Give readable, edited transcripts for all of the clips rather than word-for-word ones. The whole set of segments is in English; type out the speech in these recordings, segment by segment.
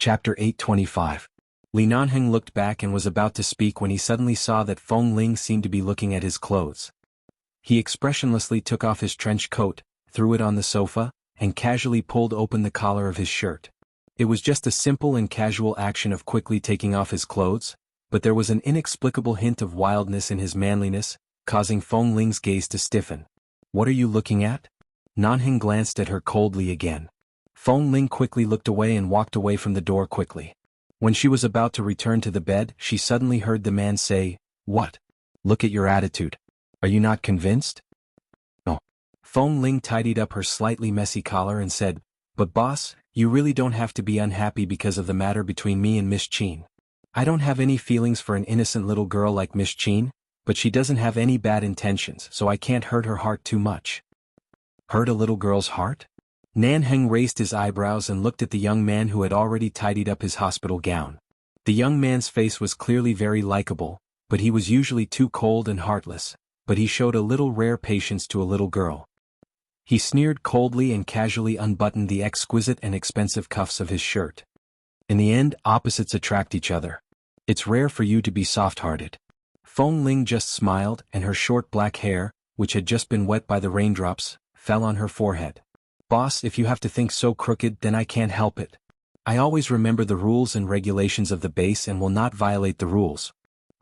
Chapter 825. Li Nanheng looked back and was about to speak when he suddenly saw that Feng Ling seemed to be looking at his clothes. He expressionlessly took off his trench coat, threw it on the sofa, and casually pulled open the collar of his shirt. It was just a simple and casual action of quickly taking off his clothes, but there was an inexplicable hint of wildness in his manliness, causing Feng Ling's gaze to stiffen. "What are you looking at?" Nanheng glanced at her coldly again. Feng Ling quickly looked away and walked away from the door quickly. When she was about to return to the bed, she suddenly heard the man say, "What? Look at your attitude. Are you not convinced?" "No." Feng Ling tidied up her slightly messy collar and said, "But boss, you really don't have to be unhappy because of the matter between me and Miss Qin. I don't have any feelings for an innocent little girl like Miss Qin, but she doesn't have any bad intentions, so I can't hurt her heart too much." "Hurt a little girl's heart?" Nanheng raised his eyebrows and looked at the young man who had already tidied up his hospital gown. The young man's face was clearly very likable, but he was usually too cold and heartless, but he showed a little rare patience to a little girl. He sneered coldly and casually unbuttoned the exquisite and expensive cuffs of his shirt. "In the end, opposites attract each other. It's rare for you to be soft-hearted." Feng Ling just smiled, and her short black hair, which had just been wet by the raindrops, fell on her forehead. "Boss, if you have to think so crooked, then I can't help it. I always remember the rules and regulations of the base and will not violate the rules."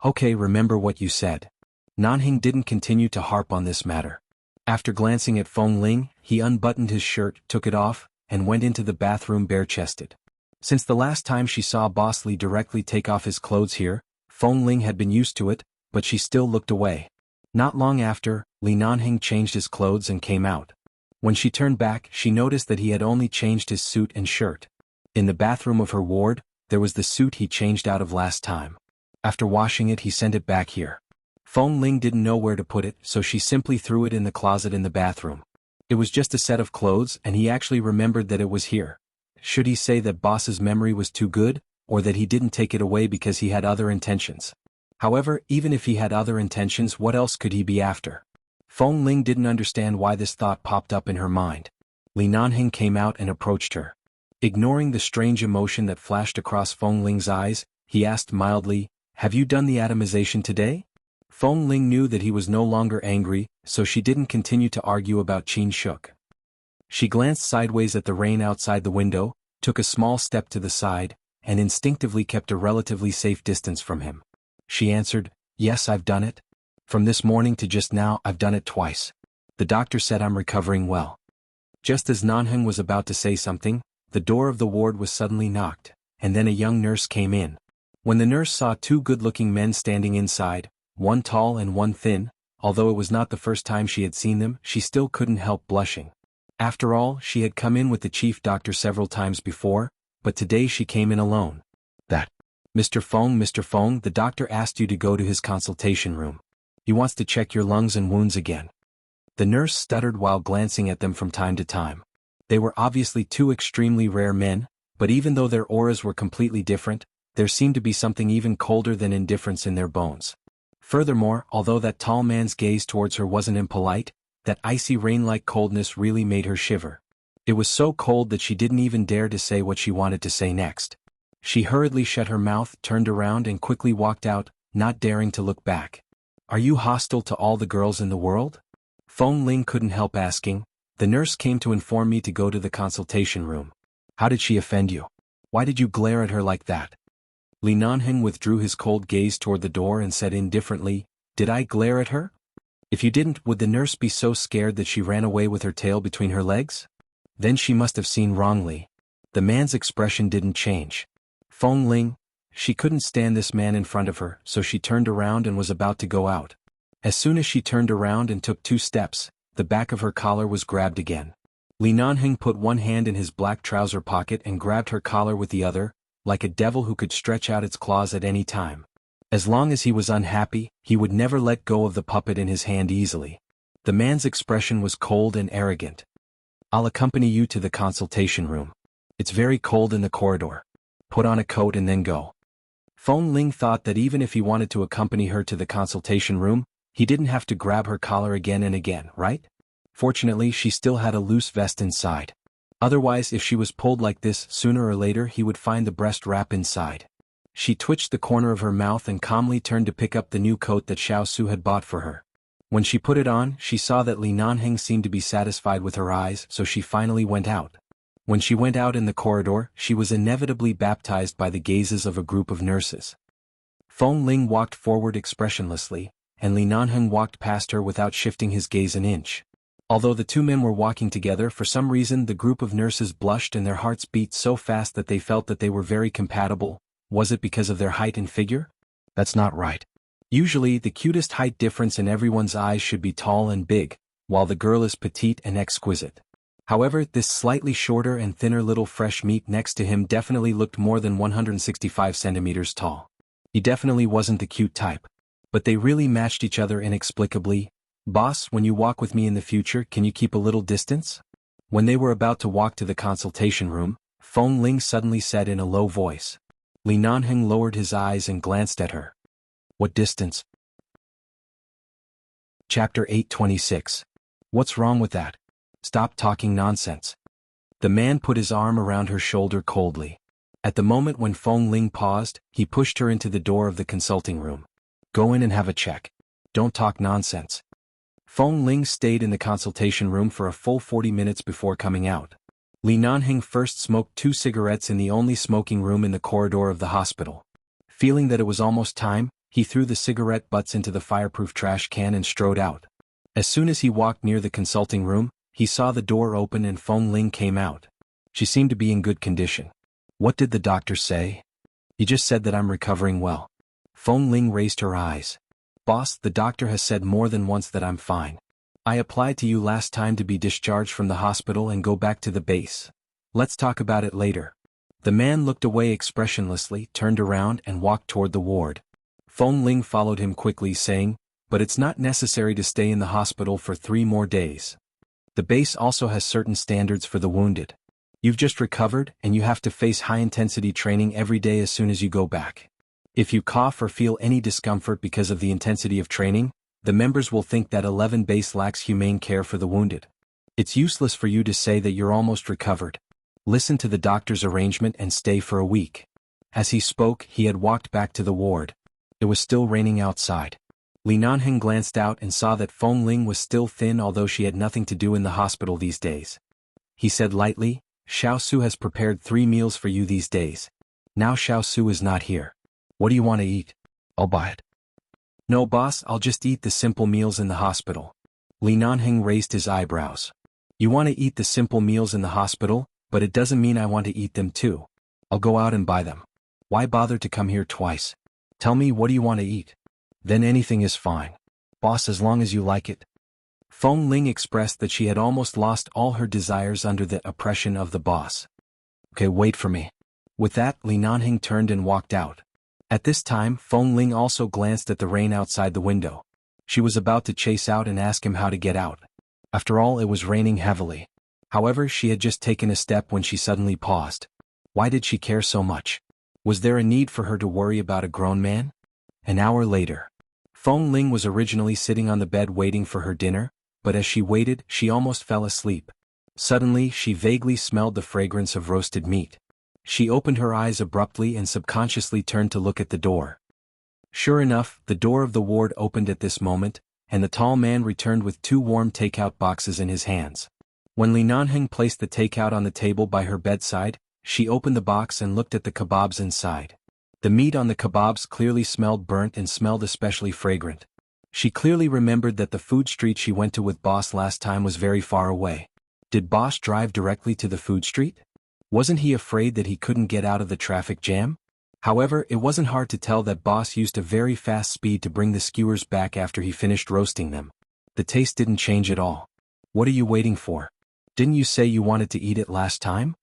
"Okay, remember what you said." Nanheng didn't continue to harp on this matter. After glancing at Feng Ling, he unbuttoned his shirt, took it off, and went into the bathroom bare-chested. Since the last time she saw Boss Li directly take off his clothes here, Feng Ling had been used to it, but she still looked away. Not long after, Li Nanheng changed his clothes and came out. When she turned back, she noticed that he had only changed his suit and shirt. In the bathroom of her ward, there was the suit he changed out of last time. After washing it, he sent it back here. Feng Ling didn't know where to put it, so she simply threw it in the closet in the bathroom. It was just a set of clothes, and he actually remembered that it was here. Should he say that Boss's memory was too good, or that he didn't take it away because he had other intentions? However, even if he had other intentions, what else could he be after? Feng Ling didn't understand why this thought popped up in her mind. Li Nanheng came out and approached her. Ignoring the strange emotion that flashed across Feng Ling's eyes, he asked mildly, "Have you done the atomization today?" Feng Ling knew that he was no longer angry, so she didn't continue to argue about Qin Shuk. She glanced sideways at the rain outside the window, took a small step to the side, and instinctively kept a relatively safe distance from him. She answered, "Yes, I've done it. From this morning to just now, I've done it twice. The doctor said I'm recovering well." Just as Nanheng was about to say something, the door of the ward was suddenly knocked, and then a young nurse came in. When the nurse saw two good-looking men standing inside, one tall and one thin, although it was not the first time she had seen them, she still couldn't help blushing. After all, she had come in with the chief doctor several times before, but today she came in alone. "That. Mr. Feng, the doctor asked you to go to his consultation room. He wants to check your lungs and wounds again." The nurse stuttered while glancing at them from time to time. They were obviously two extremely rare men, but even though their auras were completely different, there seemed to be something even colder than indifference in their bones. Furthermore, although that tall man's gaze towards her wasn't impolite, that icy rain-like coldness really made her shiver. It was so cold that she didn't even dare to say what she wanted to say next. She hurriedly shut her mouth, turned around and quickly walked out, not daring to look back. "Are you hostile to all the girls in the world?" Feng Ling couldn't help asking. "The nurse came to inform me to go to the consultation room." "How did she offend you? Why did you glare at her like that?" Li Nanheng withdrew his cold gaze toward the door and said indifferently, "Did I glare at her? If you didn't, would the nurse be so scared that she ran away with her tail between her legs? Then she must have seen wrongly." The man's expression didn't change. Feng Ling, she couldn't stand this man in front of her, so she turned around and was about to go out. As soon as she turned around and took 2 steps, the back of her collar was grabbed again. Li Nanheng put one hand in his black trouser pocket and grabbed her collar with the other, like a devil who could stretch out its claws at any time. As long as he was unhappy, he would never let go of the puppet in his hand easily. The man's expression was cold and arrogant. "I'll accompany you to the consultation room. It's very cold in the corridor. Put on a coat and then go." Feng Ling thought that even if he wanted to accompany her to the consultation room, he didn't have to grab her collar again and again, right? Fortunately, she still had a loose vest inside. Otherwise, if she was pulled like this, sooner or later he would find the breast wrap inside. She twitched the corner of her mouth and calmly turned to pick up the new coat that Xiao Su had bought for her. When she put it on, she saw that Li Nanheng seemed to be satisfied with her eyes, so she finally went out. When she went out in the corridor, she was inevitably baptized by the gazes of a group of nurses. Feng Ling walked forward expressionlessly, and Li Nanheng walked past her without shifting his gaze an inch. Although the two men were walking together, for some reason the group of nurses blushed and their hearts beat so fast that they felt that they were very compatible. Was it because of their height and figure? That's not right. Usually, the cutest height difference in everyone's eyes should be tall and big, while the girl is petite and exquisite. However, this slightly shorter and thinner little fresh meat next to him definitely looked more than 165 centimeters tall. He definitely wasn't the cute type. But they really matched each other inexplicably. Boss, when you walk with me in the future, can you keep a little distance? When they were about to walk to the consultation room, Feng Ling suddenly said in a low voice. Li Nanheng lowered his eyes and glanced at her. What distance? Chapter 826. What's wrong with that? Stop talking nonsense. The man put his arm around her shoulder coldly. At the moment when Feng Ling paused, he pushed her into the door of the consulting room. Go in and have a check. Don't talk nonsense. Feng Ling stayed in the consultation room for a full 40 minutes before coming out. Li Nanheng first smoked 2 cigarettes in the only smoking room in the corridor of the hospital. Feeling that it was almost time, he threw the cigarette butts into the fireproof trash can and strode out. As soon as he walked near the consulting room, he saw the door open and Feng Ling came out. She seemed to be in good condition. What did the doctor say? He just said that I'm recovering well. Feng Ling raised her eyes. Boss, the doctor has said more than once that I'm fine. I applied to you last time to be discharged from the hospital and go back to the base. Let's talk about it later. The man looked away expressionlessly, turned around and walked toward the ward. Feng Ling followed him quickly, saying, but it's not necessary to stay in the hospital for 3 more days. The base also has certain standards for the wounded. You've just recovered, and you have to face high-intensity training every day as soon as you go back. If you cough or feel any discomfort because of the intensity of training, the members will think that 11 base lacks humane care for the wounded. It's useless for you to say that you're almost recovered. Listen to the doctor's arrangement and stay for a week. As he spoke, he had walked back to the ward. It was still raining outside. Li Nanheng glanced out and saw that Feng Ling was still thin, although she had nothing to do in the hospital these days. He said lightly, Xiao Su has prepared 3 meals for you these days. Now Xiao Su is not here. What do you want to eat? I'll buy it. No, boss, I'll just eat the simple meals in the hospital. Li Nanheng raised his eyebrows. You want to eat the simple meals in the hospital, but it doesn't mean I want to eat them too. I'll go out and buy them. Why bother to come here twice? Tell me, what do you want to eat? Then anything is fine. Boss, as long as you like it. Feng Ling expressed that she had almost lost all her desires under the oppression of the boss. Okay, wait for me. With that, Li Nanheng turned and walked out. At this time, Feng Ling also glanced at the rain outside the window. She was about to chase out and ask him how to get out. After all, it was raining heavily. However, she had just taken a step when she suddenly paused. Why did she care so much? Was there a need for her to worry about a grown man? An hour later. Feng Ling was originally sitting on the bed waiting for her dinner, but as she waited, she almost fell asleep. Suddenly, she vaguely smelled the fragrance of roasted meat. She opened her eyes abruptly and subconsciously turned to look at the door. Sure enough, the door of the ward opened at this moment, and the tall man returned with 2 warm takeout boxes in his hands. When Li Nanheng placed the takeout on the table by her bedside, she opened the box and looked at the kebabs inside. The meat on the kebabs clearly smelled burnt and smelled especially fragrant. She clearly remembered that the food street she went to with Boss last time was very far away. Did Boss drive directly to the food street? Wasn't he afraid that he couldn't get out of the traffic jam? However, it wasn't hard to tell that Boss used a very fast speed to bring the skewers back after he finished roasting them. The taste didn't change at all. What are you waiting for? Didn't you say you wanted to eat it last time?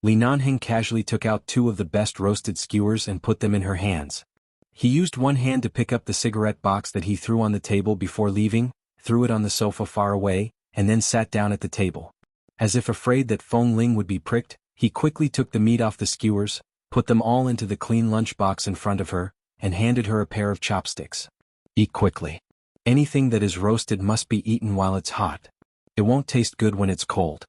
Li Nanheng casually took out 2 of the best roasted skewers and put them in her hands. He used one hand to pick up the cigarette box that he threw on the table before leaving, threw it on the sofa far away, and then sat down at the table. As if afraid that Feng Ling would be pricked, he quickly took the meat off the skewers, put them all into the clean lunch box in front of her, and handed her a pair of chopsticks. Eat quickly. Anything that is roasted must be eaten while it's hot. It won't taste good when it's cold.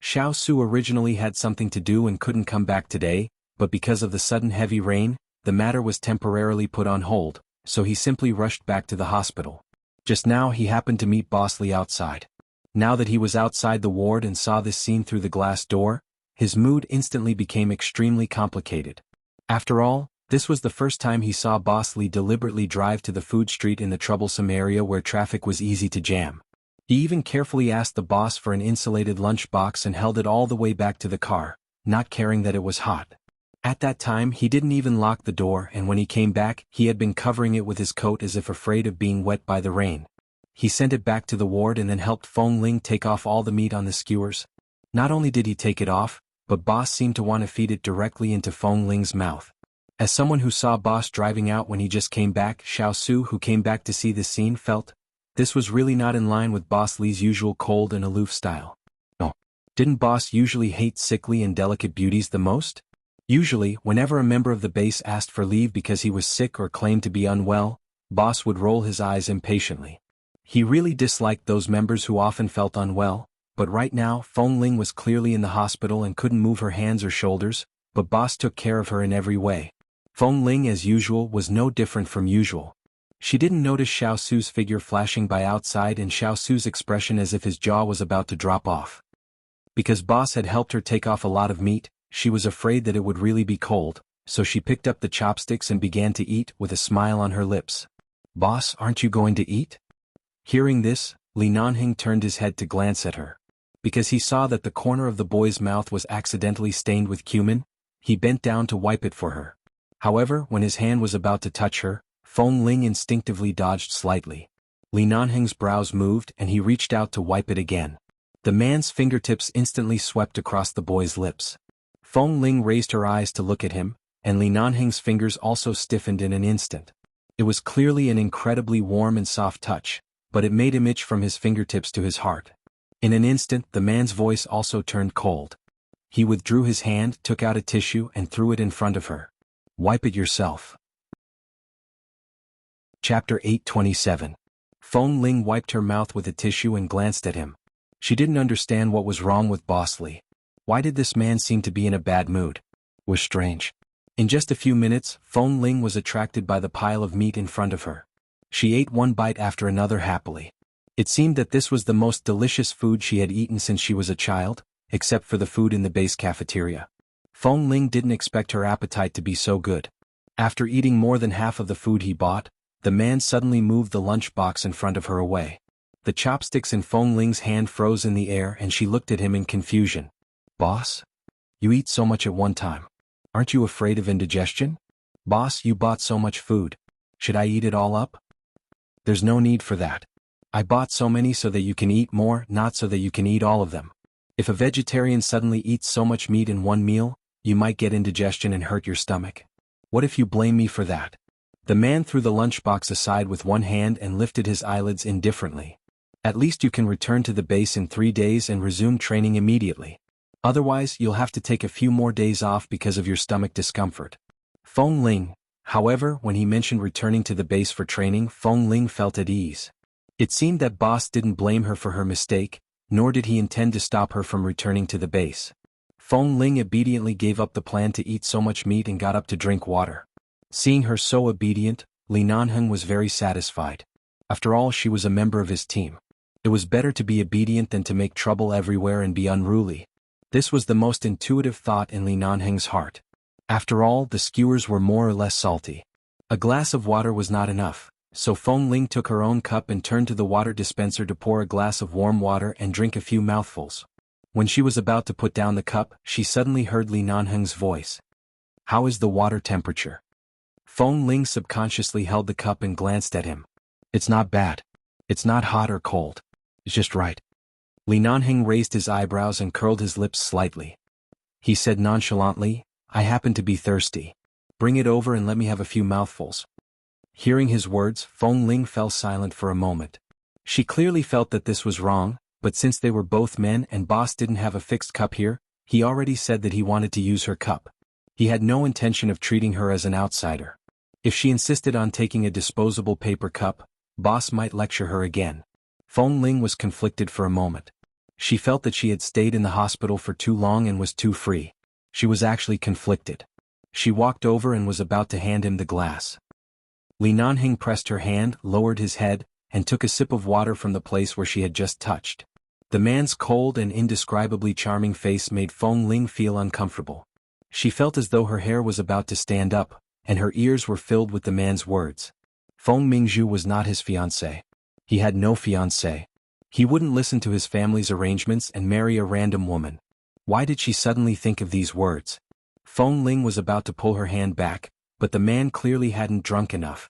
Xiao Su originally had something to do and couldn't come back today, but because of the sudden heavy rain, the matter was temporarily put on hold, so he simply rushed back to the hospital. Just now he happened to meet Boss Lee outside. Now that he was outside the ward and saw this scene through the glass door, his mood instantly became extremely complicated. After all, this was the first time he saw Boss Lee deliberately drive to the food street in the troublesome area where traffic was easy to jam. He even carefully asked the boss for an insulated lunchbox and held it all the way back to the car, not caring that it was hot. At that time he didn't even lock the door, and when he came back he had been covering it with his coat as if afraid of being wet by the rain. He sent it back to the ward and then helped Feng Ling take off all the meat on the skewers. Not only did he take it off, but Boss seemed to want to feed it directly into Feng Ling's mouth. As someone who saw Boss driving out when he just came back, Xiao Su, who came back to see this scene, felt this was really not in line with Boss Lee's usual cold and aloof style. No. Didn't Boss usually hate sickly and delicate beauties the most? Usually, whenever a member of the base asked for leave because he was sick or claimed to be unwell, Boss would roll his eyes impatiently. He really disliked those members who often felt unwell, but right now Feng Ling was clearly in the hospital and couldn't move her hands or shoulders, but Boss took care of her in every way. Feng Ling, as usual, was no different from usual. She didn't notice Xiao Su's figure flashing by outside and Xiao Su's expression as if his jaw was about to drop off. Because Boss had helped her take off a lot of meat, she was afraid that it would really be cold, so she picked up the chopsticks and began to eat with a smile on her lips. "Boss, aren't you going to eat?" Hearing this, Li Nanheng turned his head to glance at her. Because he saw that the corner of the boy's mouth was accidentally stained with cumin, he bent down to wipe it for her. However, when his hand was about to touch her, Feng Ling instinctively dodged slightly. Li Nanheng's brows moved and he reached out to wipe it again. The man's fingertips instantly swept across the boy's lips. Feng Ling raised her eyes to look at him, and Li Nanheng's fingers also stiffened in an instant. It was clearly an incredibly warm and soft touch, but it made him itch from his fingertips to his heart. In an instant the man's voice also turned cold. He withdrew his hand, took out a tissue and threw it in front of her. "Wipe it yourself." Chapter 827. Feng Ling wiped her mouth with a tissue and glanced at him. She didn't understand what was wrong with Boss Lee. Why did this man seem to be in a bad mood? It was strange. In just a few minutes, Feng Ling was attracted by the pile of meat in front of her. She ate one bite after another happily. It seemed that this was the most delicious food she had eaten since she was a child, except for the food in the base cafeteria. Feng Ling didn't expect her appetite to be so good. After eating more than half of the food he bought, the man suddenly moved the lunchbox in front of her away. The chopsticks in Feng Ling's hand froze in the air and she looked at him in confusion. "Boss? You eat so much at one time. Aren't you afraid of indigestion? Boss, you bought so much food. Should I eat it all up?" "There's no need for that. I bought so many so that you can eat more, not so that you can eat all of them. If a vegetarian suddenly eats so much meat in one meal, you might get indigestion and hurt your stomach. What if you blame me for that?" The man threw the lunchbox aside with one hand and lifted his eyelids indifferently. "At least you can return to the base in 3 days and resume training immediately. Otherwise, you'll have to take a few more days off because of your stomach discomfort." Feng Ling, however, when he mentioned returning to the base for training, Feng Ling felt at ease. It seemed that Boss didn't blame her for her mistake, nor did he intend to stop her from returning to the base. Feng Ling obediently gave up the plan to eat so much meat and got up to drink water. Seeing her so obedient, Li Nanheng was very satisfied. After all, she was a member of his team. It was better to be obedient than to make trouble everywhere and be unruly. This was the most intuitive thought in Li Nanheng's heart. After all, the skewers were more or less salty. A glass of water was not enough, so Feng Ling took her own cup and turned to the water dispenser to pour a glass of warm water and drink a few mouthfuls. When she was about to put down the cup, she suddenly heard Li Nanheng's voice. "How is the water temperature?" Feng Ling subconsciously held the cup and glanced at him. "It's not bad. It's not hot or cold. It's just right." Li Nanheng raised his eyebrows and curled his lips slightly. He said nonchalantly, "I happen to be thirsty. Bring it over and let me have a few mouthfuls." Hearing his words, Feng Ling fell silent for a moment. She clearly felt that this was wrong, but since they were both men and Boss didn't have a fixed cup here, he already said that he wanted to use her cup. He had no intention of treating her as an outsider. If she insisted on taking a disposable paper cup, Boss might lecture her again. Feng Ling was conflicted for a moment. She felt that she had stayed in the hospital for too long and was too free. She was actually conflicted. She walked over and was about to hand him the glass. Li Nanhing pressed her hand, lowered his head, and took a sip of water from the place where she had just touched. The man's cold and indescribably charming face made Feng Ling feel uncomfortable. She felt as though her hair was about to stand up, and her ears were filled with the man's words. Feng Mingzhu was not his fiancée. He had no fiancée. He wouldn't listen to his family's arrangements and marry a random woman. Why did she suddenly think of these words? Feng Ling was about to pull her hand back, but the man clearly hadn't drunk enough.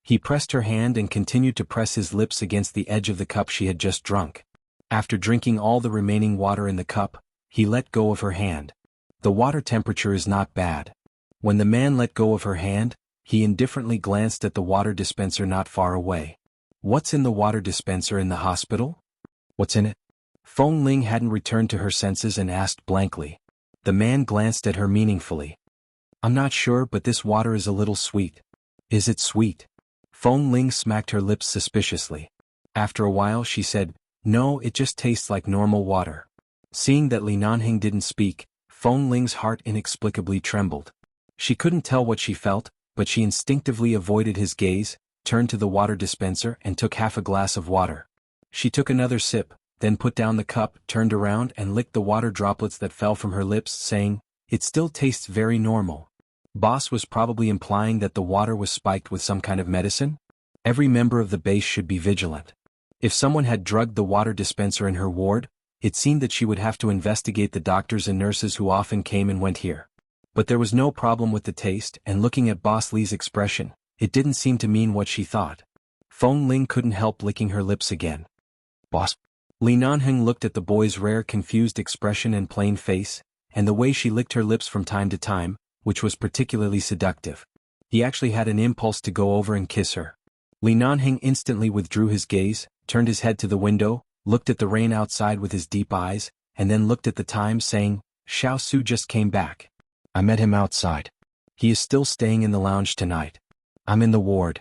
He pressed her hand and continued to press his lips against the edge of the cup she had just drunk. After drinking all the remaining water in the cup, he let go of her hand. The water temperature is not bad. When the man let go of her hand, he indifferently glanced at the water dispenser not far away. What's in the water dispenser in the hospital? What's in it? Feng Ling hadn't returned to her senses and asked blankly. The man glanced at her meaningfully. I'm not sure, but this water is a little sweet. Is it sweet? Feng Ling smacked her lips suspiciously. After a while she said, No, it just tastes like normal water. Seeing that Li Nanhing didn't speak, Feng Ling's heart inexplicably trembled. She couldn't tell what she felt, but she instinctively avoided his gaze, turned to the water dispenser and took half a glass of water. She took another sip, then put down the cup, turned around and licked the water droplets that fell from her lips, saying, It still tastes very normal. Boss was probably implying that the water was spiked with some kind of medicine? Every member of the base should be vigilant. If someone had drugged the water dispenser in her ward, it seemed that she would have to investigate the doctors and nurses who often came and went here. But there was no problem with the taste, and looking at Boss Li's expression, it didn't seem to mean what she thought. Feng Ling couldn't help licking her lips again. Boss. Li Nanheng looked at the boy's rare confused expression and plain face, and the way she licked her lips from time to time, which was particularly seductive. He actually had an impulse to go over and kiss her. Li Nanheng instantly withdrew his gaze, turned his head to the window, looked at the rain outside with his deep eyes, and then looked at the time, saying, Xiao Su just came back. I met him outside. He is still staying in the lounge tonight. I'm in the ward.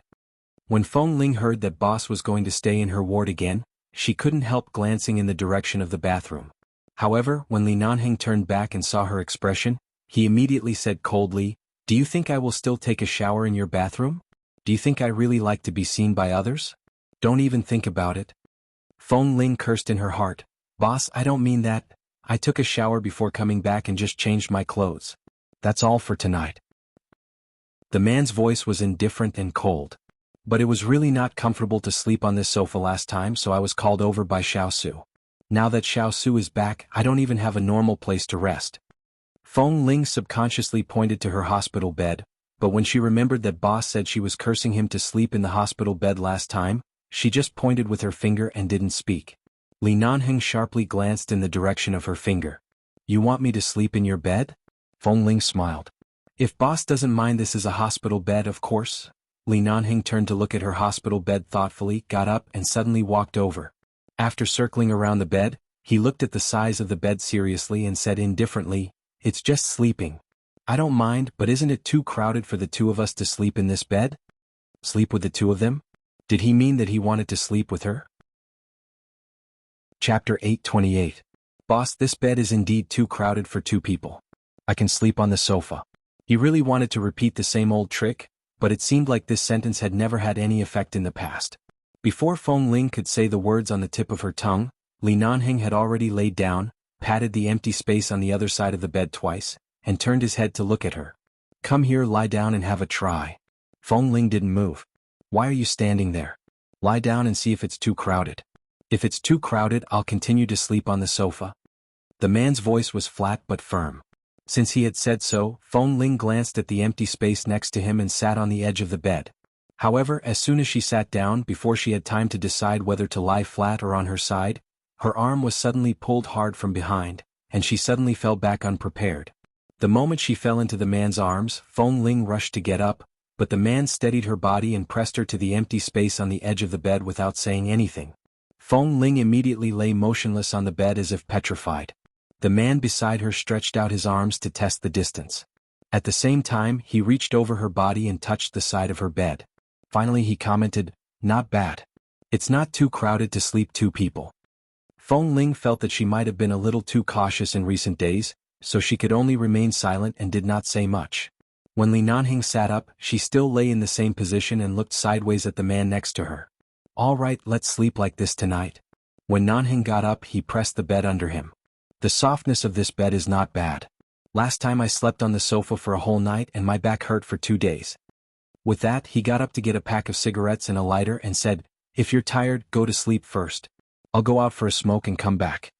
When Feng Ling heard that Boss was going to stay in her ward again, she couldn't help glancing in the direction of the bathroom. However, when Li Nanheng turned back and saw her expression, he immediately said coldly, Do you think I will still take a shower in your bathroom? Do you think I really like to be seen by others? Don't even think about it. Feng Ling cursed in her heart. Boss, I don't mean that. I took a shower before coming back and just changed my clothes. That's all for tonight. The man's voice was indifferent and cold. But it was really not comfortable to sleep on this sofa last time, so I was called over by Xiao Su. Now that Xiao Su is back, I don't even have a normal place to rest. Feng Ling subconsciously pointed to her hospital bed, but when she remembered that Boss said she was cursing him to sleep in the hospital bed last time, she just pointed with her finger and didn't speak. Li Nanheng sharply glanced in the direction of her finger. You want me to sleep in your bed? Feng Ling smiled. If Boss doesn't mind, this is a hospital bed, of course. Li Nanheng turned to look at her hospital bed thoughtfully, got up and suddenly walked over. After circling around the bed, he looked at the size of the bed seriously and said indifferently, It's just sleeping. I don't mind, but isn't it too crowded for the two of us to sleep in this bed? Sleep with the two of them? Did he mean that he wanted to sleep with her? Chapter 828. Boss, this bed is indeed too crowded for two people. I can sleep on the sofa. He really wanted to repeat the same old trick, but it seemed like this sentence had never had any effect in the past. Before Feng Ling could say the words on the tip of her tongue, Li Nanheng had already laid down, patted the empty space on the other side of the bed twice, and turned his head to look at her. Come here, lie down and have a try. Feng Ling didn't move. Why are you standing there? Lie down and see if it's too crowded. If it's too crowded, I'll continue to sleep on the sofa. The man's voice was flat but firm. Since he had said so, Feng Ling glanced at the empty space next to him and sat on the edge of the bed. However, as soon as she sat down, before she had time to decide whether to lie flat or on her side, her arm was suddenly pulled hard from behind, and she suddenly fell back unprepared. The moment she fell into the man's arms, Feng Ling rushed to get up, but the man steadied her body and pressed her to the empty space on the edge of the bed without saying anything. Feng Ling immediately lay motionless on the bed as if petrified. The man beside her stretched out his arms to test the distance. At the same time, he reached over her body and touched the side of her bed. Finally he commented, Not bad. It's not too crowded to sleep two people. Feng Ling felt that she might have been a little too cautious in recent days, so she could only remain silent and did not say much. When Li Nanheng sat up, she still lay in the same position and looked sideways at the man next to her. "All right, let's sleep like this tonight." When Nanheng got up, he pressed the bed under him. "The softness of this bed is not bad. Last time I slept on the sofa for a whole night and my back hurt for 2 days. With that, he got up to get a pack of cigarettes and a lighter and said, "If you're tired, go to sleep first. I'll go out for a smoke and come back."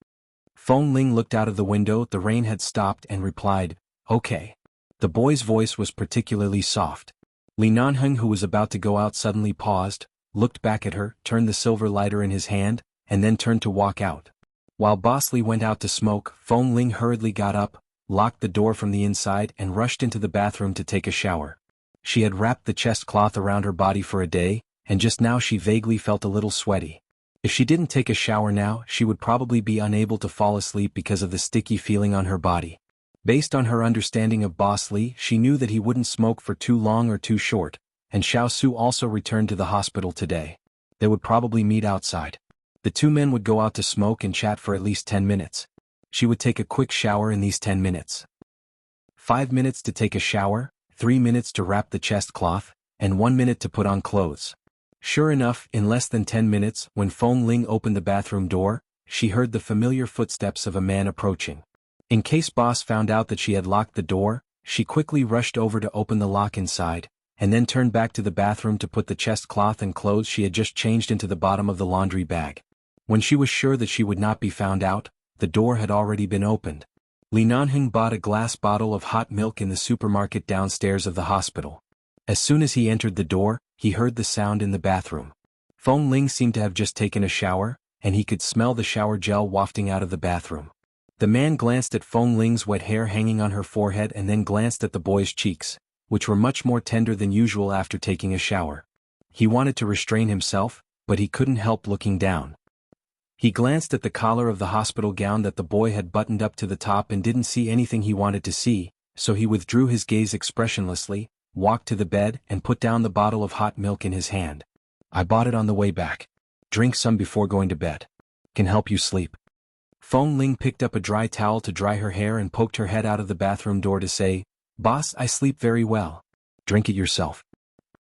Feng Ling looked out of the window. The rain had stopped and replied, "Okay." The boy's voice was particularly soft. Li Nanheng, who was about to go out, suddenly paused, looked back at her, turned the silver lighter in his hand, and then turned to walk out. While Boss Li went out to smoke, Feng Ling hurriedly got up, locked the door from the inside and rushed into the bathroom to take a shower. She had wrapped the chest cloth around her body for a day, and just now she vaguely felt a little sweaty. If she didn't take a shower now, she would probably be unable to fall asleep because of the sticky feeling on her body. Based on her understanding of Boss Li, she knew that he wouldn't smoke for too long or too short, and Xiao Su also returned to the hospital today. They would probably meet outside. The two men would go out to smoke and chat for at least 10 minutes. She would take a quick shower in these 10 minutes. 5 minutes to take a shower, 3 minutes to wrap the chest cloth, and 1 minute to put on clothes. Sure enough, in less than 10 minutes, when Feng Ling opened the bathroom door, she heard the familiar footsteps of a man approaching. In case Boss found out that she had locked the door, she quickly rushed over to open the lock inside, and then turned back to the bathroom to put the chest cloth and clothes she had just changed into the bottom of the laundry bag. When she was sure that she would not be found out, the door had already been opened. Li Nanheng bought a glass bottle of hot milk in the supermarket downstairs of the hospital. As soon as he entered the door, he heard the sound in the bathroom. Feng Ling seemed to have just taken a shower, and he could smell the shower gel wafting out of the bathroom. The man glanced at Feng Ling's wet hair hanging on her forehead and then glanced at the boy's cheeks, which were much more tender than usual after taking a shower. He wanted to restrain himself, but he couldn't help looking down. He glanced at the collar of the hospital gown that the boy had buttoned up to the top and didn't see anything he wanted to see, so he withdrew his gaze expressionlessly, walked to the bed and put down the bottle of hot milk in his hand. "I bought it on the way back. Drink some before going to bed. Can help you sleep." Feng Ling picked up a dry towel to dry her hair and poked her head out of the bathroom door to say, "Boss, I sleep very well. Drink it yourself."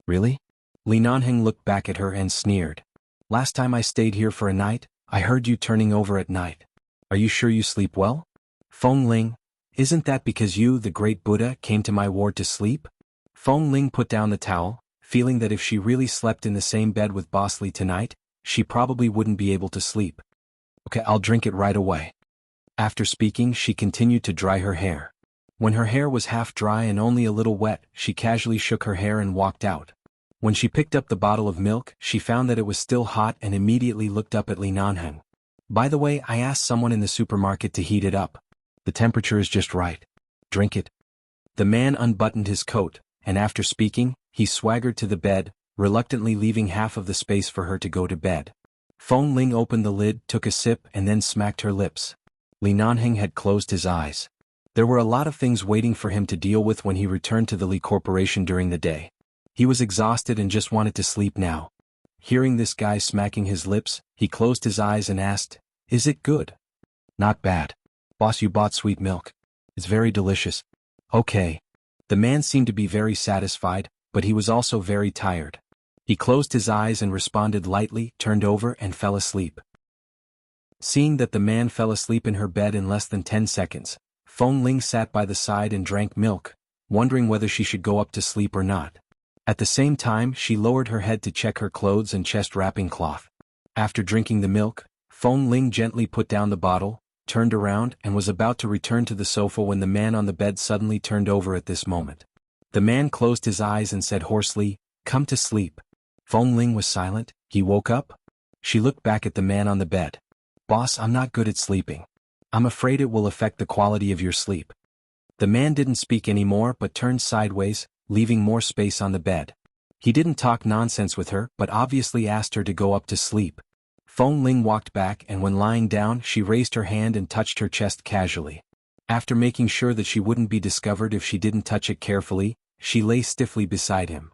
"Really?" Li Nanheng looked back at her and sneered. "Last time I stayed here for a night, I heard you turning over at night. Are you sure you sleep well?" "Feng Ling, isn't that because you, the great Buddha, came to my ward to sleep?" Feng Ling put down the towel, feeling that if she really slept in the same bed with Boss Li tonight, she probably wouldn't be able to sleep. "Okay, I'll drink it right away." After speaking, she continued to dry her hair. When her hair was half dry and only a little wet, she casually shook her hair and walked out. When she picked up the bottle of milk, she found that it was still hot and immediately looked up at Li Nanheng. "By the way, I asked someone in the supermarket to heat it up. The temperature is just right. Drink it." The man unbuttoned his coat, and after speaking, he swaggered to the bed, reluctantly leaving half of the space for her to go to bed. Feng Ling opened the lid, took a sip and then smacked her lips. Li Nanheng had closed his eyes. There were a lot of things waiting for him to deal with when he returned to the Li Corporation during the day. He was exhausted and just wanted to sleep now. Hearing this guy smacking his lips, he closed his eyes and asked, "Is it good?" "Not bad. Boss, you bought sweet milk. It's very delicious." "Okay." The man seemed to be very satisfied, but he was also very tired. He closed his eyes and responded lightly, turned over and fell asleep. Seeing that the man fell asleep in her bed in less than 10 seconds, Feng Ling sat by the side and drank milk, wondering whether she should go up to sleep or not. At the same time, she lowered her head to check her clothes and chest wrapping cloth. After drinking the milk, Feng Ling gently put down the bottle, turned around and was about to return to the sofa when the man on the bed suddenly turned over at this moment. The man closed his eyes and said hoarsely, "Come to sleep." Feng Ling was silent. He woke up. She looked back at the man on the bed. "Boss, I'm not good at sleeping. I'm afraid it will affect the quality of your sleep." The man didn't speak anymore but turned sideways, leaving more space on the bed. He didn't talk nonsense with her but obviously asked her to go up to sleep. Feng Ling walked back and when lying down she raised her hand and touched her chest casually. After making sure that she wouldn't be discovered if she didn't touch it carefully, she lay stiffly beside him.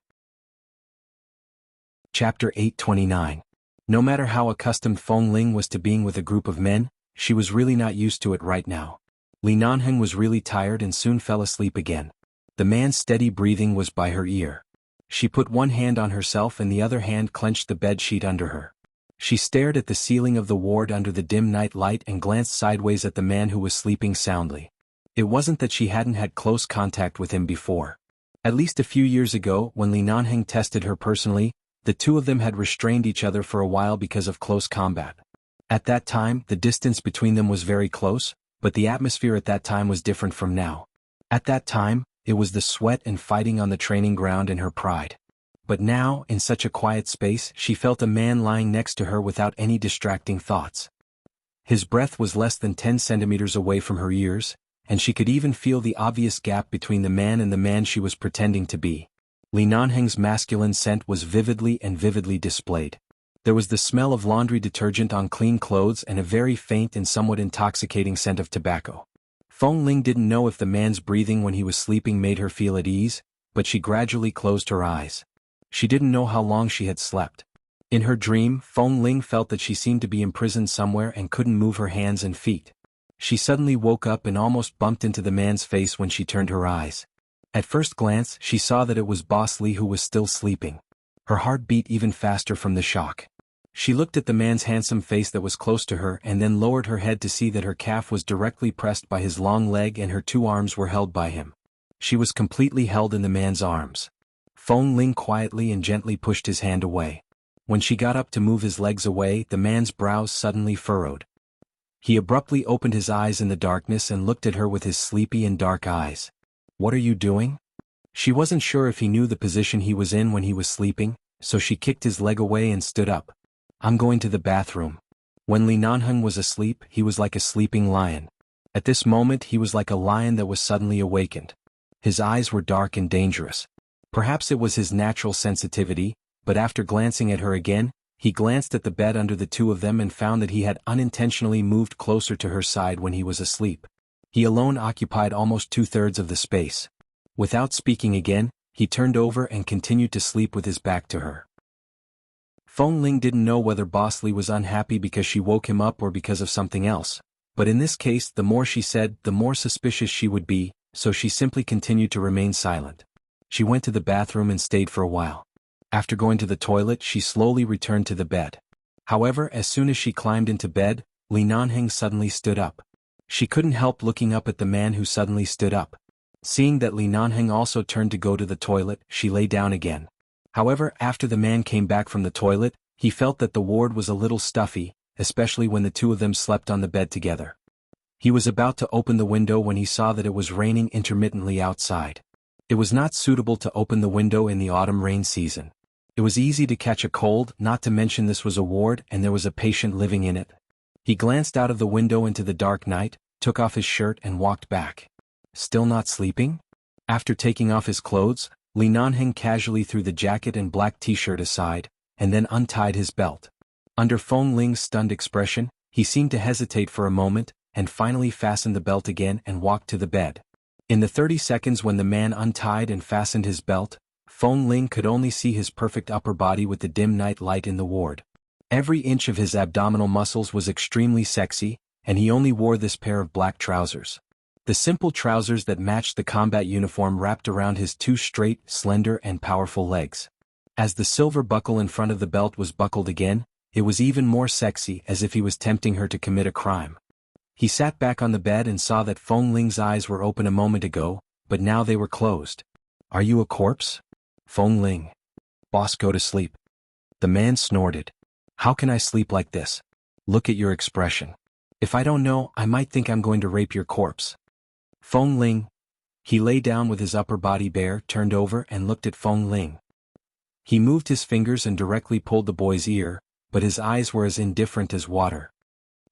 Chapter 829. No matter how accustomed Feng Ling was to being with a group of men, she was really not used to it right now. Li Nanheng was really tired and soon fell asleep again. The man's steady breathing was by her ear. She put one hand on herself and the other hand clenched the bed sheet under her. She stared at the ceiling of the ward under the dim night light and glanced sideways at the man who was sleeping soundly. It wasn't that she hadn't had close contact with him before. At least a few years ago, when Li Nanheng tested her personally, the two of them had restrained each other for a while because of close combat. At that time, the distance between them was very close, but the atmosphere at that time was different from now. At that time, it was the sweat and fighting on the training ground and her pride. But now, in such a quiet space, she felt a man lying next to her without any distracting thoughts. His breath was less than 10 centimeters away from her ears, and she could even feel the obvious gap between the man and the man she was pretending to be. Li Nanheng's masculine scent was vividly displayed. There was the smell of laundry detergent on clean clothes and a very faint and somewhat intoxicating scent of tobacco. Feng Ling didn't know if the man's breathing when he was sleeping made her feel at ease, but she gradually closed her eyes. She didn't know how long she had slept. In her dream, Feng Ling felt that she seemed to be imprisoned somewhere and couldn't move her hands and feet. She suddenly woke up and almost bumped into the man's face when she turned her eyes. At first glance, she saw that it was Boss Li who was still sleeping. Her heart beat even faster from the shock. She looked at the man's handsome face that was close to her and then lowered her head to see that her calf was directly pressed by his long leg and her two arms were held by him. She was completely held in the man's arms. Feng Ling quietly and gently pushed his hand away. When she got up to move his legs away, the man's brows suddenly furrowed. He abruptly opened his eyes in the darkness and looked at her with his sleepy and dark eyes. "What are you doing?" She wasn't sure if he knew the position he was in when he was sleeping, so she kicked his leg away and stood up. "I'm going to the bathroom." When Li Nanheng was asleep, he was like a sleeping lion. At this moment he was like a lion that was suddenly awakened. His eyes were dark and dangerous. Perhaps it was his natural sensitivity, but after glancing at her again, he glanced at the bed under the two of them and found that he had unintentionally moved closer to her side when he was asleep. He alone occupied almost 2/3 of the space. Without speaking again, he turned over and continued to sleep with his back to her. Feng Ling didn't know whether Boss Li was unhappy because she woke him up or because of something else, but in this case the more she said, the more suspicious she would be, so she simply continued to remain silent. She went to the bathroom and stayed for a while. After going to the toilet, she slowly returned to the bed. However, as soon as she climbed into bed, Li Nanheng suddenly stood up. She couldn't help looking up at the man who suddenly stood up. Seeing that Li Nanheng also turned to go to the toilet, she lay down again. However, after the man came back from the toilet, he felt that the ward was a little stuffy, especially when the two of them slept on the bed together. He was about to open the window when he saw that it was raining intermittently outside. It was not suitable to open the window in the autumn rain season. It was easy to catch a cold, not to mention this was a ward and there was a patient living in it. He glanced out of the window into the dark night, took off his shirt and walked back. Still not sleeping? After taking off his clothes, Li Nanheng casually threw the jacket and black t-shirt aside, and then untied his belt. Under Feng Ling's stunned expression, he seemed to hesitate for a moment, and finally fastened the belt again and walked to the bed. In the 30 seconds when the man untied and fastened his belt, Feng Ling could only see his perfect upper body with the dim night light in the ward. Every inch of his abdominal muscles was extremely sexy, and he only wore this pair of black trousers. The simple trousers that matched the combat uniform wrapped around his two straight, slender and powerful legs. As the silver buckle in front of the belt was buckled again, it was even more sexy, as if he was tempting her to commit a crime. He sat back on the bed and saw that Feng Ling's eyes were open a moment ago, but now they were closed. "Are you a corpse?" "Feng Ling." "Boss, go to sleep." The man snorted. "How can I sleep like this? Look at your expression. If I don't know, I might think I'm going to rape your corpse." Feng Ling. He lay down with his upper body bare, turned over and looked at Feng Ling. He moved his fingers and directly pulled the boy's ear, but his eyes were as indifferent as water.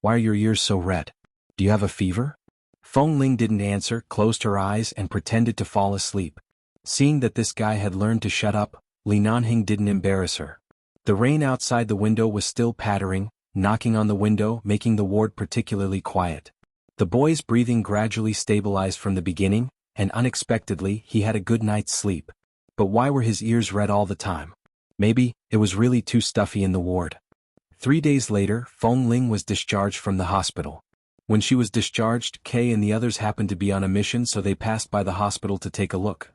"Why are your ears so red? Do you have a fever?" Feng Ling didn't answer, closed her eyes and pretended to fall asleep. Seeing that this guy had learned to shut up, Li Nanheng didn't embarrass her. The rain outside the window was still pattering, knocking on the window, making the ward particularly quiet. The boy's breathing gradually stabilized from the beginning, and unexpectedly he had a good night's sleep. But why were his ears red all the time? Maybe it was really too stuffy in the ward. 3 days later, Feng Ling was discharged from the hospital. When she was discharged, Kay and the others happened to be on a mission, so they passed by the hospital to take a look.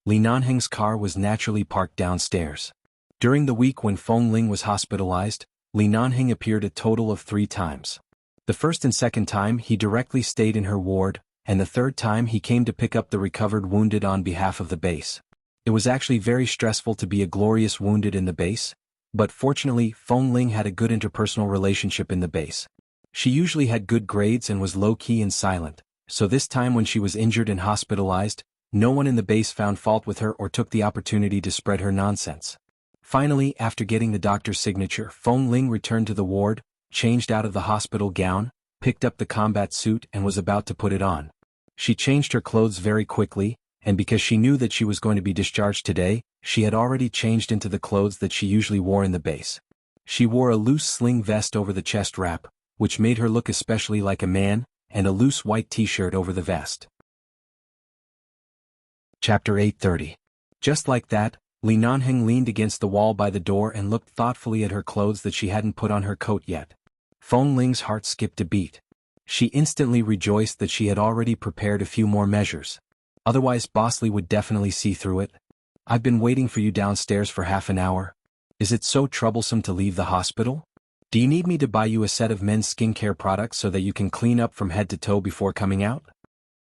Li Nanheng's car was naturally parked downstairs. During the week when Feng Ling was hospitalized, Li Nanheng appeared a total of 3 times. The first and second time he directly stayed in her ward, and the third time he came to pick up the recovered wounded on behalf of the base. It was actually very stressful to be a glorious wounded in the base, but fortunately Feng Ling had a good interpersonal relationship in the base. She usually had good grades and was low-key and silent, so this time when she was injured and hospitalized, no one in the base found fault with her or took the opportunity to spread her nonsense. Finally, after getting the doctor's signature, Feng Ling returned to the ward, changed out of the hospital gown, picked up the combat suit and was about to put it on. She changed her clothes very quickly, and because she knew that she was going to be discharged today, she had already changed into the clothes that she usually wore in the base. She wore a loose sling vest over the chest wrap, which made her look especially like a man, and a loose white t-shirt over the vest. Chapter 830. Just like that, Li Nanheng leaned against the wall by the door and looked thoughtfully at her clothes that she hadn't put on her coat yet. Feng Ling's heart skipped a beat. She instantly rejoiced that she had already prepared a few more measures. Otherwise Boss Li would definitely see through it. I've been waiting for you downstairs for half an hour. Is it so troublesome to leave the hospital? Do you need me to buy you a set of men's skincare products so that you can clean up from head to toe before coming out?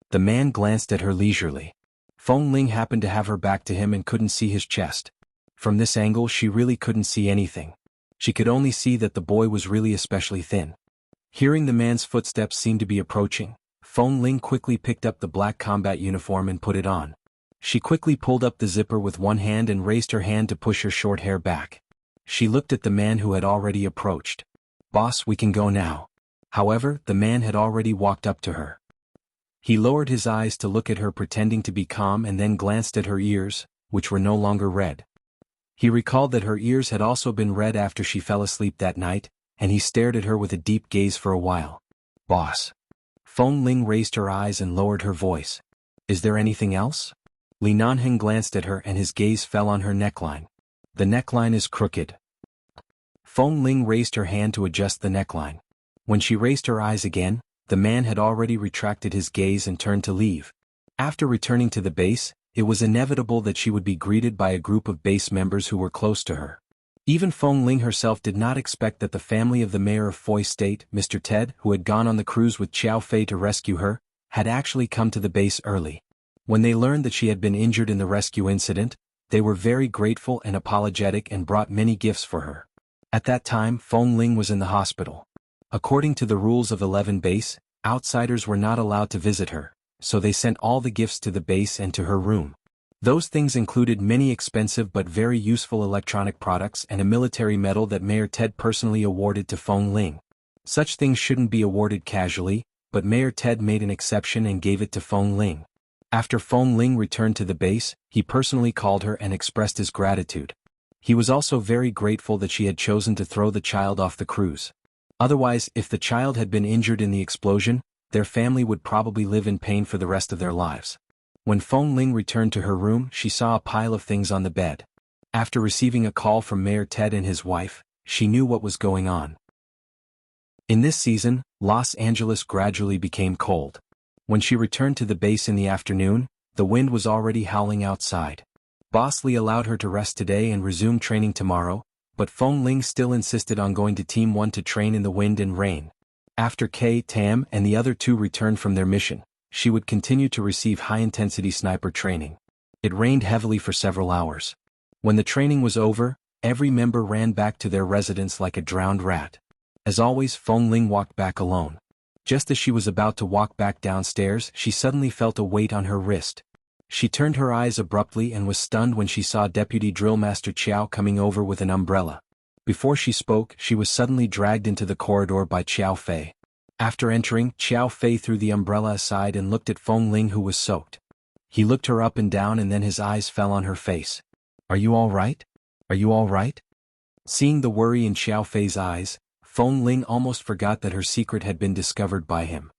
The man glanced at her leisurely. Feng Ling happened to have her back to him and couldn't see his chest. From this angle she really couldn't see anything. She could only see that the boy was really especially thin. Hearing the man's footsteps seem to be approaching, Feng Ling quickly picked up the black combat uniform and put it on. She quickly pulled up the zipper with one hand and raised her hand to push her short hair back. She looked at the man who had already approached. Boss, we can go now. However, the man had already walked up to her. He lowered his eyes to look at her, pretending to be calm, and then glanced at her ears, which were no longer red. He recalled that her ears had also been red after she fell asleep that night, and he stared at her with a deep gaze for a while. Boss. Feng Ling raised her eyes and lowered her voice. Is there anything else? Li Nanheng glanced at her and his gaze fell on her neckline. The neckline is crooked. Feng Ling raised her hand to adjust the neckline. When she raised her eyes again, the man had already retracted his gaze and turned to leave. After returning to the base, it was inevitable that she would be greeted by a group of base members who were close to her. Even Feng Ling herself did not expect that the family of the mayor of Foy State, Mr. Ted, who had gone on the cruise with Qiao Fei to rescue her, had actually come to the base early. When they learned that she had been injured in the rescue incident, they were very grateful and apologetic and brought many gifts for her. At that time, Feng Ling was in the hospital. According to the rules of 11 base, outsiders were not allowed to visit her, so they sent all the gifts to the base and to her room. Those things included many expensive but very useful electronic products and a military medal that Mayor Ted personally awarded to Feng Ling. Such things shouldn't be awarded casually, but Mayor Ted made an exception and gave it to Feng Ling. After Feng Ling returned to the base, he personally called her and expressed his gratitude. He was also very grateful that she had chosen to throw the child off the cruise. Otherwise, if the child had been injured in the explosion, their family would probably live in pain for the rest of their lives. When Feng Ling returned to her room, she saw a pile of things on the bed. After receiving a call from Mayor Ted and his wife, she knew what was going on. In this season, Los Angeles gradually became cold. When she returned to the base in the afternoon, the wind was already howling outside. Boss Li allowed her to rest today and resume training tomorrow, but Feng Ling still insisted on going to Team 1 to train in the wind and rain. After Kay, Tam, and the other 2 returned from their mission, she would continue to receive high-intensity sniper training. It rained heavily for several hours. When the training was over, every member ran back to their residence like a drowned rat. As always, Feng Ling walked back alone. Just as she was about to walk back downstairs, she suddenly felt a weight on her wrist. She turned her eyes abruptly and was stunned when she saw Deputy Drill Master Qiao coming over with an umbrella. Before she spoke, she was suddenly dragged into the corridor by Qiao Fei. After entering, Qiao Fei threw the umbrella aside and looked at Feng Ling, who was soaked. He looked her up and down and then his eyes fell on her face. Are you all right? Are you all right? Seeing the worry in Qiao Fei's eyes, Feng Ling almost forgot that her secret had been discovered by him.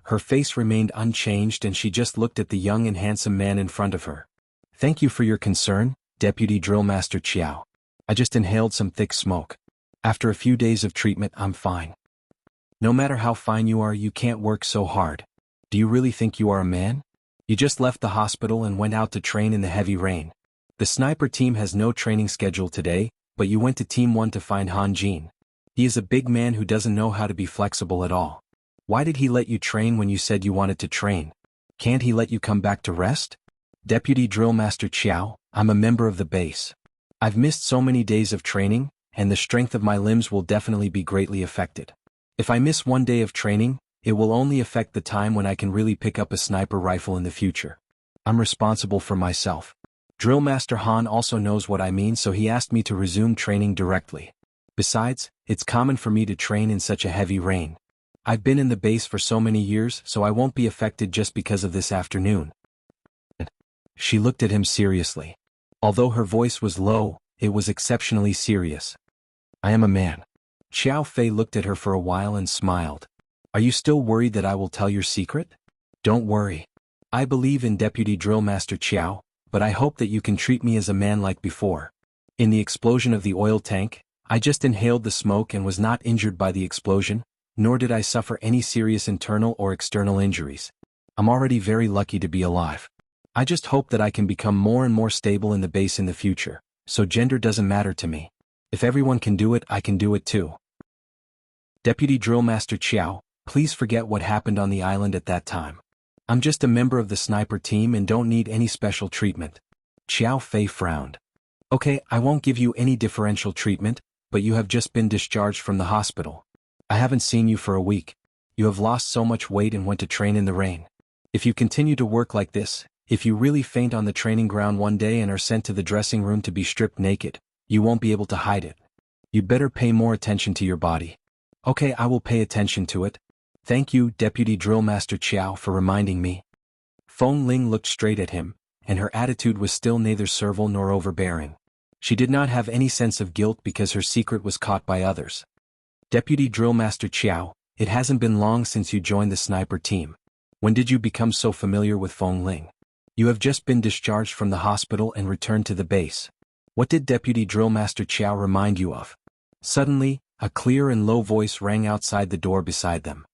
Her face remained unchanged and she just looked at the young and handsome man in front of her. Thank you for your concern, Deputy Drill Master Qiao. I just inhaled some thick smoke. After a few days of treatment, I'm fine. No matter how fine you are, you can't work so hard. Do you really think you are a man? You just left the hospital and went out to train in the heavy rain. The sniper team has no training schedule today, but you went to Team 1 to find Han Jin. He is a big man who doesn't know how to be flexible at all. Why did he let you train when you said you wanted to train? Can't he let you come back to rest? Deputy Drill Master Chiao, I'm a member of the base. I've missed so many days of training, and the strength of my limbs will definitely be greatly affected. If I miss one day of training, it will only affect the time when I can really pick up a sniper rifle in the future. I'm responsible for myself. Drill Master Han also knows what I mean, so he asked me to resume training directly. Besides, it's common for me to train in such a heavy rain. I've been in the base for so many years, so I won't be affected just because of this afternoon. She looked at him seriously. Although her voice was low, it was exceptionally serious. I am a man. Xiao Fei looked at her for a while and smiled. Are you still worried that I will tell your secret? Don't worry. I believe in Deputy Drill Master Chiao, but I hope that you can treat me as a man like before. In the explosion of the oil tank, I just inhaled the smoke and was not injured by the explosion, nor did I suffer any serious internal or external injuries. I'm already very lucky to be alive. I just hope that I can become more and more stable in the base in the future, so gender doesn't matter to me. If everyone can do it, I can do it too. Deputy Drill Master Chiao, please forget what happened on the island at that time. I'm just a member of the sniper team and don't need any special treatment. Xiao Fei frowned. Okay, I won't give you any differential treatment, but you have just been discharged from the hospital. I haven't seen you for a week. You have lost so much weight and went to train in the rain. If you continue to work like this, if you really faint on the training ground one day and are sent to the dressing room to be stripped naked, you won't be able to hide it. You'd better pay more attention to your body. Okay, I will pay attention to it. Thank you, Deputy Drill Master Chiao, for reminding me. Feng Ling looked straight at him, and her attitude was still neither servile nor overbearing. She did not have any sense of guilt because her secret was caught by others. Deputy Drill Master Chiao, it hasn't been long since you joined the sniper team. When did you become so familiar with Feng Ling? You have just been discharged from the hospital and returned to the base. What did Deputy Drill Master Chiao remind you of? Suddenly, a clear and low voice rang outside the door beside them.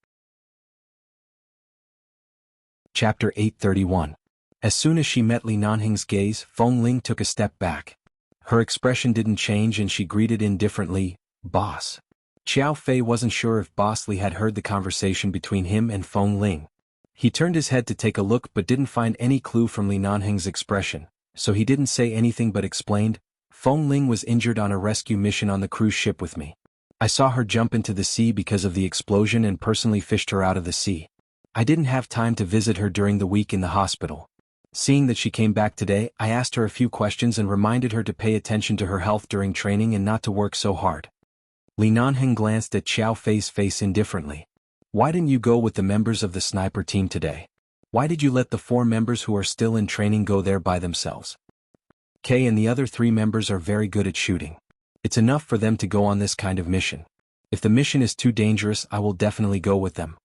Chapter 831. As soon as she met Li Nanheng's gaze, Feng Ling took a step back. Her expression didn't change and she greeted indifferently, "Boss." Xiao Fei wasn't sure if Boss Li had heard the conversation between him and Feng Ling. He turned his head to take a look but didn't find any clue from Li Nanheng's expression, so he didn't say anything but explained, "Feng Ling was injured on a rescue mission on the cruise ship with me. I saw her jump into the sea because of the explosion and personally fished her out of the sea. I didn't have time to visit her during the week in the hospital. Seeing that she came back today, I asked her a few questions and reminded her to pay attention to her health during training and not to work so hard." Li Nanheng glanced at Xiao Fei's face indifferently. "Why didn't you go with the members of the sniper team today? Why did you let the 4 members who are still in training go there by themselves? Kay and the other 3 members are very good at shooting. It's enough for them to go on this kind of mission. If the mission is too dangerous, I will definitely go with them."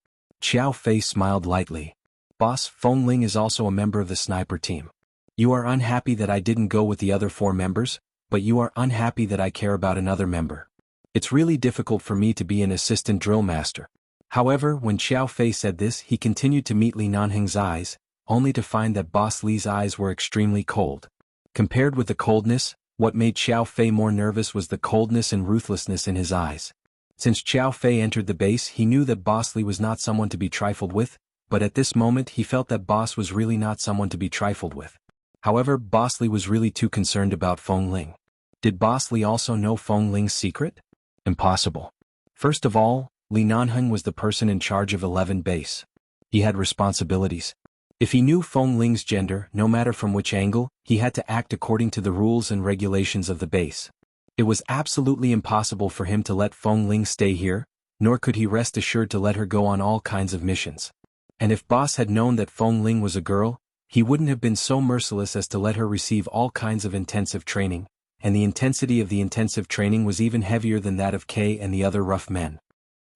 Xiao Fei smiled lightly. "Boss, Feng Ling is also a member of the sniper team. You are unhappy that I didn't go with the other 4 members, but you are unhappy that I care about another member. It's really difficult for me to be an assistant drill master." However, when Xiao Fei said this, he continued to meet Li Nanheng's eyes, only to find that Boss Li's eyes were extremely cold. Compared with the coldness, what made Xiao Fei more nervous was the coldness and ruthlessness in his eyes. Since Xiao Fei entered the base, he knew that Boss Li was not someone to be trifled with, but at this moment he felt that Boss was really not someone to be trifled with. However, Boss Li was really too concerned about Feng Ling. Did Boss Li also know Feng Ling's secret? Impossible. First of all, Li Nanheng was the person in charge of 11 base. He had responsibilities. If he knew Feng Ling's gender, no matter from which angle, he had to act according to the rules and regulations of the base. It was absolutely impossible for him to let Feng Ling stay here, nor could he rest assured to let her go on all kinds of missions. And if Boss had known that Feng Ling was a girl, he wouldn't have been so merciless as to let her receive all kinds of intensive training, and the intensity of the intensive training was even heavier than that of Kay and the other rough men.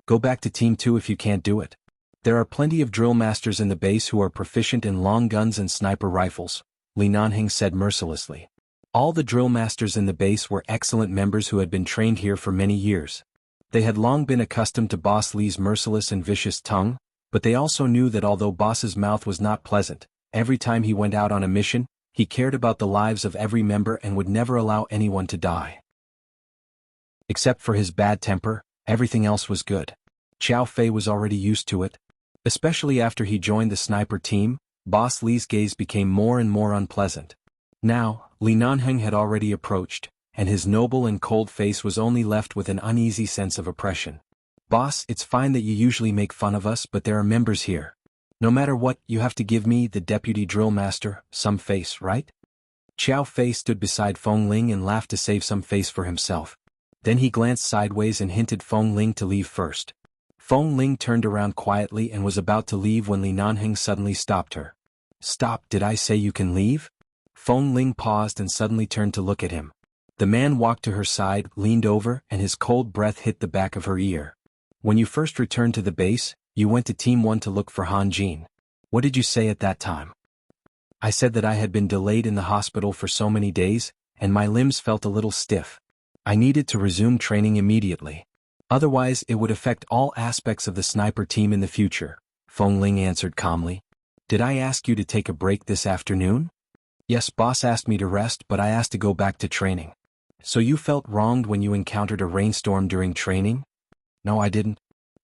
Go back to Team 2 if you can't do it. There are plenty of drill masters in the base who are proficient in long guns and sniper rifles, Li Nanheng said mercilessly. All the drill masters in the base were excellent members who had been trained here for many years. They had long been accustomed to Boss Lee's merciless and vicious tongue, but they also knew that although Boss's mouth was not pleasant, every time he went out on a mission, he cared about the lives of every member and would never allow anyone to die. Except for his bad temper, everything else was good. Qiao Fei was already used to it. Especially after he joined the sniper team, Boss Lee's gaze became more and more unpleasant. Now, Li Nanheng had already approached, and his noble and cold face was only left with an uneasy sense of oppression. Boss, it's fine that you usually make fun of us, but there are members here. No matter what, you have to give me, the deputy drill master, some face, right? Qiao Fei stood beside Feng Ling and laughed to save some face for himself. Then he glanced sideways and hinted Feng Ling to leave first. Feng Ling turned around quietly and was about to leave when Li Nanheng suddenly stopped her. Stop, did I say you can leave? Feng Ling paused and suddenly turned to look at him. The man walked to her side, leaned over, and his cold breath hit the back of her ear. When you first returned to the base, you went to Team 1 to look for Han Jin. What did you say at that time? I said that I had been delayed in the hospital for so many days, and my limbs felt a little stiff. I needed to resume training immediately. Otherwise it would affect all aspects of the sniper team in the future, Feng Ling answered calmly. Did I ask you to take a break this afternoon? Yes, boss asked me to rest, but I asked to go back to training. So you felt wronged when you encountered a rainstorm during training? No, I didn't.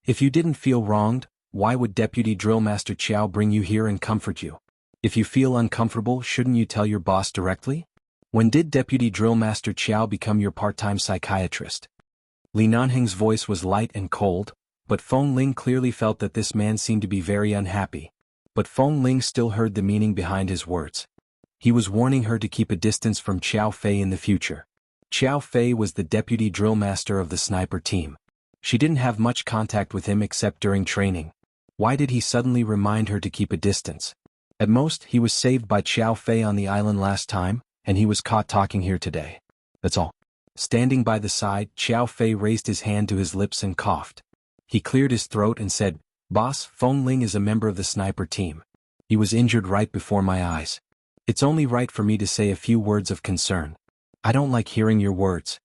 If you didn't feel wronged, why would Deputy Drill Master Qiao bring you here and comfort you? If you feel uncomfortable, shouldn't you tell your boss directly? When did Deputy Drill Master Qiao become your part-time psychiatrist? Li Nanheng's voice was light and cold, but Feng Ling clearly felt that this man seemed to be very unhappy. But Feng Ling still heard the meaning behind his words. He was warning her to keep a distance from Qiao Fei in the future. Qiao Fei was the deputy drill master of the sniper team. She didn't have much contact with him except during training. Why did he suddenly remind her to keep a distance? At most, he was saved by Qiao Fei on the island last time, and he was caught talking here today. That's all. Standing by the side, Qiao Fei raised his hand to his lips and coughed. He cleared his throat and said, Boss, Feng Ling is a member of the sniper team. He was injured right before my eyes. It's only right for me to say a few words of concern. I don't like hearing your words.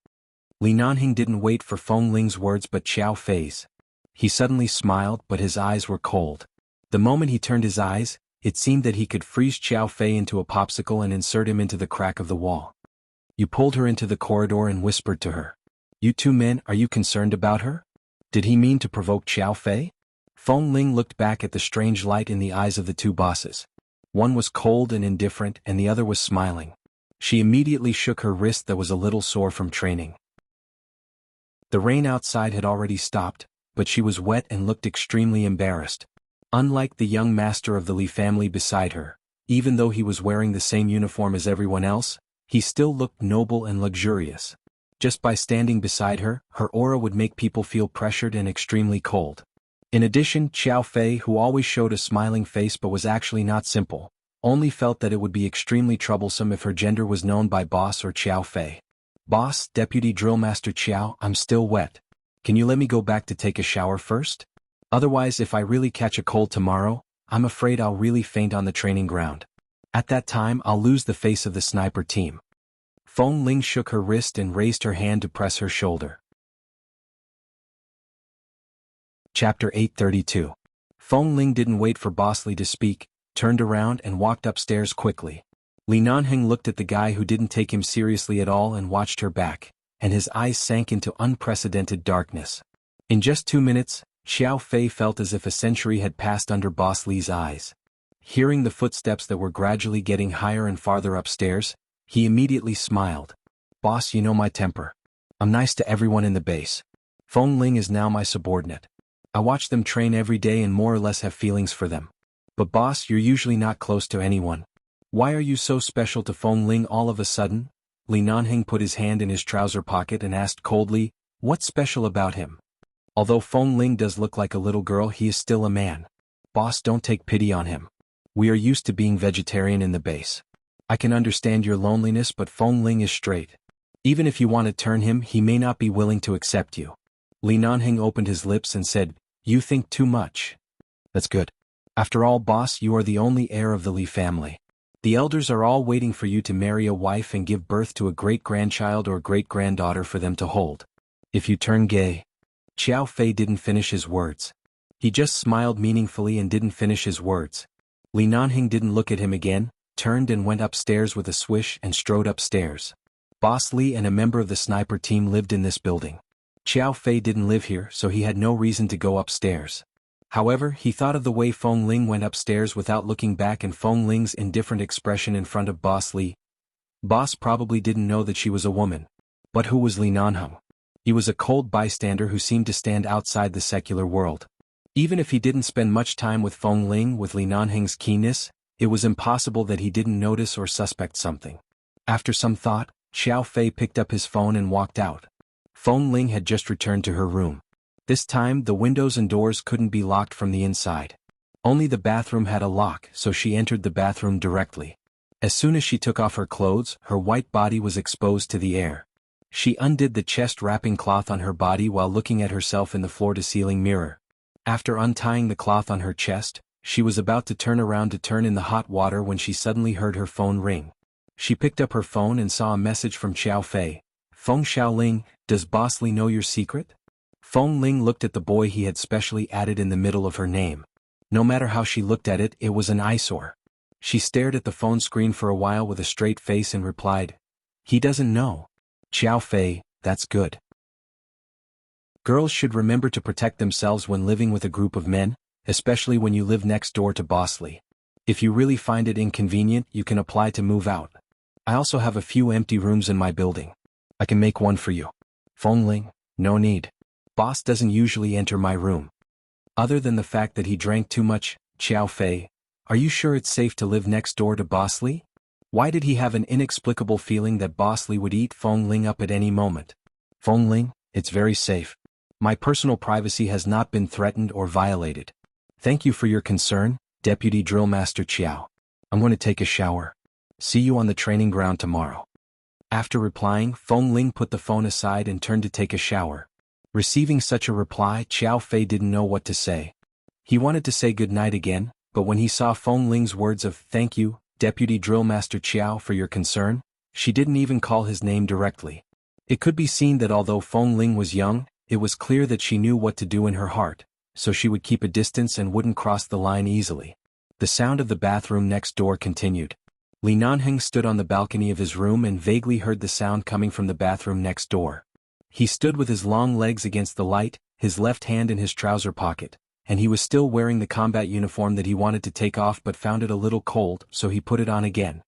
Li Nanheng didn't wait for Feng Ling's words but Qiao Fei's. He suddenly smiled, but his eyes were cold. The moment he turned his eyes, it seemed that he could freeze Qiao Fei into a popsicle and insert him into the crack of the wall. You pulled her into the corridor and whispered to her. You two men, are you concerned about her? Did he mean to provoke Qiao Fei? Feng Ling looked back at the strange light in the eyes of the two bosses. One was cold and indifferent and the other was smiling. She immediately shook her wrist that was a little sore from training. The rain outside had already stopped, but she was wet and looked extremely embarrassed. Unlike the young master of the Li family beside her, even though he was wearing the same uniform as everyone else, he still looked noble and luxurious. Just by standing beside her, her aura would make people feel pressured and extremely cold. In addition, Qiao Fei, who always showed a smiling face but was actually not simple, only felt that it would be extremely troublesome if her gender was known by Boss or Qiao Fei. Boss, Deputy Drill Master Qiao, I'm still wet. Can you let me go back to take a shower first? Otherwise, if I really catch a cold tomorrow, I'm afraid I'll really faint on the training ground. At that time, I'll lose the face of the sniper team. Feng Ling shook her wrist and raised her hand to press her shoulder. Chapter 832. Feng Ling didn't wait for Boss Li to speak, turned around and walked upstairs quickly. Li Nanheng looked at the guy who didn't take him seriously at all and watched her back, and his eyes sank into unprecedented darkness. In just 2 minutes, Qiao Fei felt as if a century had passed under Boss Li's eyes. Hearing the footsteps that were gradually getting higher and farther upstairs, he immediately smiled. Boss, you know my temper. I'm nice to everyone in the base. Feng Ling is now my subordinate. I watch them train every day and more or less have feelings for them. But boss, you're usually not close to anyone. Why are you so special to Feng Ling all of a sudden? Li Nanheng put his hand in his trouser pocket and asked coldly, what's special about him? Although Feng Ling does look like a little girl, he is still a man. Boss, don't take pity on him. We are used to being vegetarian in the base. I can understand your loneliness, but Feng Ling is straight. Even if you want to turn him, he may not be willing to accept you. Li Nanheng opened his lips and said, you think too much. That's good. After all, boss, you are the only heir of the Li family. The elders are all waiting for you to marry a wife and give birth to a great-grandchild or great-granddaughter for them to hold. If you turn gay. Xiao Fei didn't finish his words. He just smiled meaningfully and didn't finish his words. Li Nanheng didn't look at him again, turned and went upstairs with a swish and strode upstairs. Boss Li and a member of the sniper team lived in this building. Xiao Fei didn't live here, so he had no reason to go upstairs. However, he thought of the way Feng Ling went upstairs without looking back and Feng Ling's indifferent expression in front of Boss Li. Boss probably didn't know that she was a woman. But who was Li Nanheng? He was a cold bystander who seemed to stand outside the secular world. Even if he didn't spend much time with Feng Ling with Li Nanheng's keenness, it was impossible that he didn't notice or suspect something. After some thought, Xiao Fei picked up his phone and walked out. Feng Ling had just returned to her room. This time the windows and doors couldn't be locked from the inside. Only the bathroom had a lock, so she entered the bathroom directly. As soon as she took off her clothes, her white body was exposed to the air. She undid the chest wrapping cloth on her body while looking at herself in the floor-to-ceiling mirror. After untying the cloth on her chest, she was about to turn around to turn in the hot water when she suddenly heard her phone ring. She picked up her phone and saw a message from Xiao Fei. Feng Xiaoling, does Boss Li know your secret? Feng Ling looked at the boy he had specially added in the middle of her name. No matter how she looked at it, it was an eyesore. She stared at the phone screen for a while with a straight face and replied, he doesn't know. Xiao Fei, that's good. Girls should remember to protect themselves when living with a group of men, especially when you live next door to Boss Li. If you really find it inconvenient, you can apply to move out. I also have a few empty rooms in my building. I can make one for you. Feng Ling, no need. Boss doesn't usually enter my room. Other than the fact that he drank too much, Xiao Fei, are you sure it's safe to live next door to Boss Li? Why did he have an inexplicable feeling that Boss Li would eat Feng Ling up at any moment? Feng Ling, it's very safe. My personal privacy has not been threatened or violated. Thank you for your concern, Deputy Drill Master Chiao. I'm going to take a shower. See you on the training ground tomorrow. After replying, Feng Ling put the phone aside and turned to take a shower. Receiving such a reply, Xiao Fei didn't know what to say. He wanted to say good night again, but when he saw Feng Ling's words of thank you, Deputy Drill Master Chiao, for your concern, she didn't even call his name directly. It could be seen that although Feng Ling was young, it was clear that she knew what to do in her heart, so she would keep a distance and wouldn't cross the line easily. The sound of the bathroom next door continued. Li Nanheng stood on the balcony of his room and vaguely heard the sound coming from the bathroom next door. He stood with his long legs against the light, his left hand in his trouser pocket, and he was still wearing the combat uniform that he wanted to take off but found it a little cold, so he put it on again.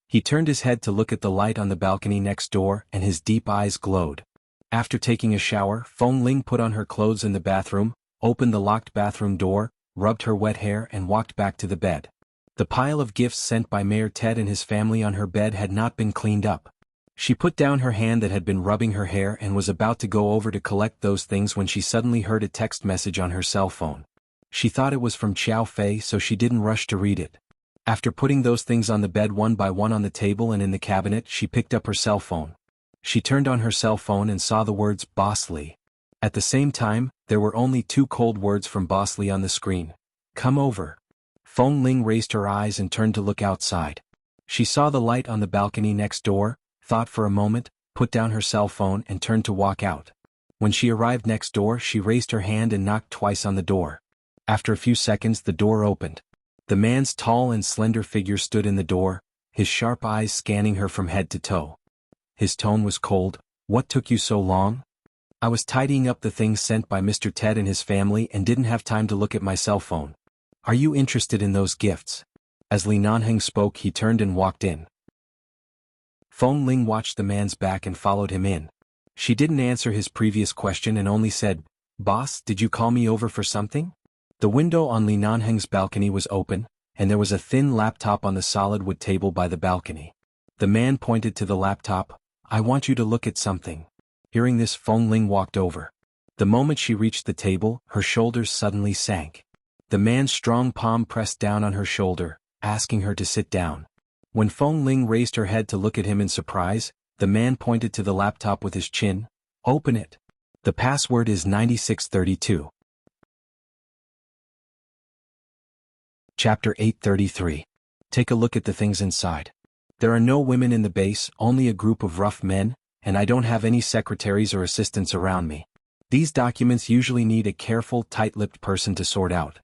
He turned his head to look at the light on the balcony next door, and his deep eyes glowed. After taking a shower, Feng Ling put on her clothes in the bathroom, opened the locked bathroom door, rubbed her wet hair and walked back to the bed. The pile of gifts sent by Mayor Ted and his family on her bed had not been cleaned up. She put down her hand that had been rubbing her hair and was about to go over to collect those things when she suddenly heard a text message on her cell phone. She thought it was from Xiao Fei, so she didn't rush to read it. After putting those things on the bed one by one on the table and in the cabinet, she picked up her cell phone. She turned on her cell phone and saw the words Boss Li. At the same time, there were only two cold words from Boss Li on the screen. Come over. Feng Ling raised her eyes and turned to look outside. She saw the light on the balcony next door, thought for a moment, put down her cell phone and turned to walk out. When she arrived next door, she raised her hand and knocked twice on the door. After a few seconds, the door opened. The man's tall and slender figure stood in the door, his sharp eyes scanning her from head to toe. His tone was cold. What took you so long? I was tidying up the things sent by Mr. Ted and his family and didn't have time to look at my cell phone. Are you interested in those gifts? As Li Nanheng spoke, he turned and walked in. Feng Ling watched the man's back and followed him in. She didn't answer his previous question and only said, Boss, did you call me over for something? The window on Li Nanheng's balcony was open, and there was a thin laptop on the solid wood table by the balcony. The man pointed to the laptop. I want you to look at something. Hearing this, Feng Ling walked over. The moment she reached the table, her shoulders suddenly sank. The man's strong palm pressed down on her shoulder, asking her to sit down. When Feng Ling raised her head to look at him in surprise, the man pointed to the laptop with his chin. Open it. The password is 9632. Chapter 833. Take a look at the things inside. There are no women in the base, only a group of rough men, and I don't have any secretaries or assistants around me. These documents usually need a careful, tight-lipped person to sort out.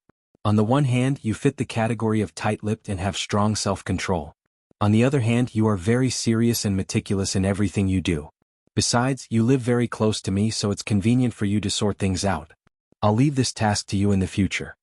On the one hand, you fit the category of tight-lipped and have strong self-control. On the other hand, you are very serious and meticulous in everything you do. Besides, you live very close to me, so it's convenient for you to sort things out. I'll leave this task to you in the future.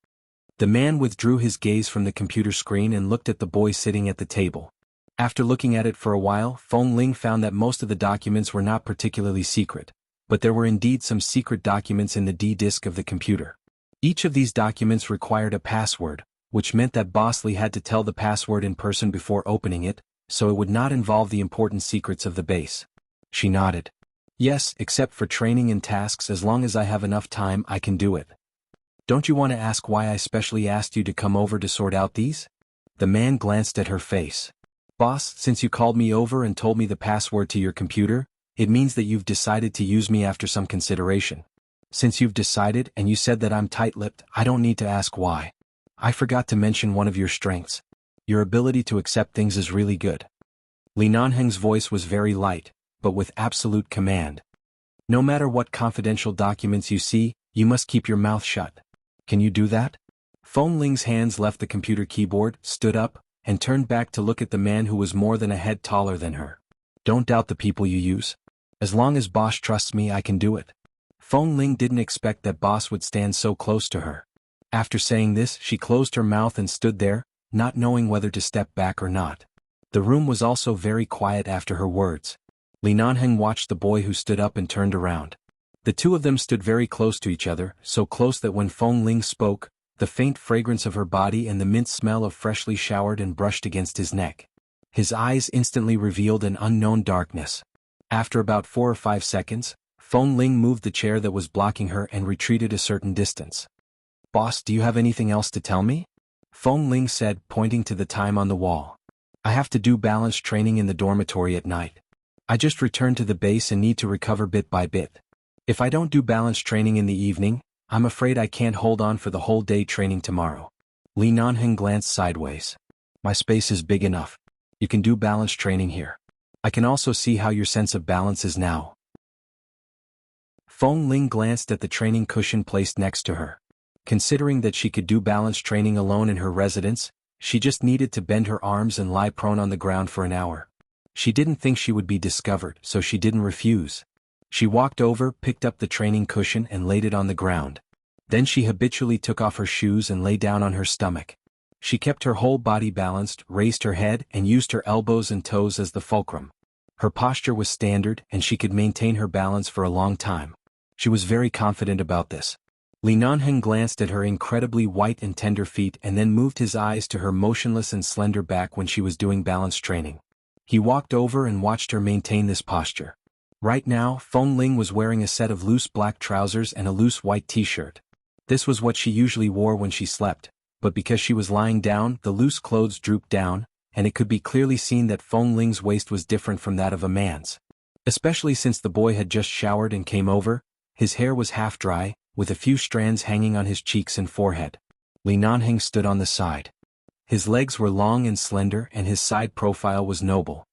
The man withdrew his gaze from the computer screen and looked at the boy sitting at the table. After looking at it for a while, Feng Ling found that most of the documents were not particularly secret, but there were indeed some secret documents in the D-disk of the computer. Each of these documents required a password, which meant that Boss Lee had to tell the password in person before opening it, so it would not involve the important secrets of the base. She nodded. Yes, except for training and tasks, as long as I have enough time, I can do it. Don't you want to ask why I specially asked you to come over to sort out these? The man glanced at her face. Boss, since you called me over and told me the password to your computer, it means that you've decided to use me after some consideration. Since you've decided and you said that I'm tight-lipped, I don't need to ask why. I forgot to mention one of your strengths. Your ability to accept things is really good. Li Nanheng's voice was very light, but with absolute command. No matter what confidential documents you see, you must keep your mouth shut. Can you do that? Feng Ling's hands left the computer keyboard, stood up, and turned back to look at the man who was more than a head taller than her. Don't doubt the people you use. As long as Boss trusts me, I can do it. Feng Ling didn't expect that Boss would stand so close to her. After saying this, she closed her mouth and stood there, not knowing whether to step back or not. The room was also very quiet after her words. Li Nanheng watched the boy who stood up and turned around. The two of them stood very close to each other, so close that when Feng Ling spoke, the faint fragrance of her body and the mint smell of freshly showered and brushed against his neck. His eyes instantly revealed an unknown darkness. After about 4 or 5 seconds, Feng Ling moved the chair that was blocking her and retreated a certain distance. Boss, do you have anything else to tell me? Feng Ling said, pointing to the time on the wall. I have to do balance training in the dormitory at night. I just returned to the base and need to recover bit by bit. If I don't do balance training in the evening, I'm afraid I can't hold on for the whole day training tomorrow. Li Nanheng glanced sideways. My space is big enough. You can do balance training here. I can also see how your sense of balance is now. Feng Ling glanced at the training cushion placed next to her. Considering that she could do balance training alone in her residence, she just needed to bend her arms and lie prone on the ground for an hour. She didn't think she would be discovered, so she didn't refuse. She walked over, picked up the training cushion and laid it on the ground. Then she habitually took off her shoes and lay down on her stomach. She kept her whole body balanced, raised her head and used her elbows and toes as the fulcrum. Her posture was standard and she could maintain her balance for a long time. She was very confident about this. Li Nanheng glanced at her incredibly white and tender feet and then moved his eyes to her motionless and slender back when she was doing balance training. He walked over and watched her maintain this posture. Right now, Feng Ling was wearing a set of loose black trousers and a loose white t-shirt. This was what she usually wore when she slept, but because she was lying down, the loose clothes drooped down, and it could be clearly seen that Feng Ling's waist was different from that of a man's. Especially since the boy had just showered and came over, his hair was half dry, with a few strands hanging on his cheeks and forehead. Li Nanheng stood on the side. His legs were long and slender and his side profile was noble.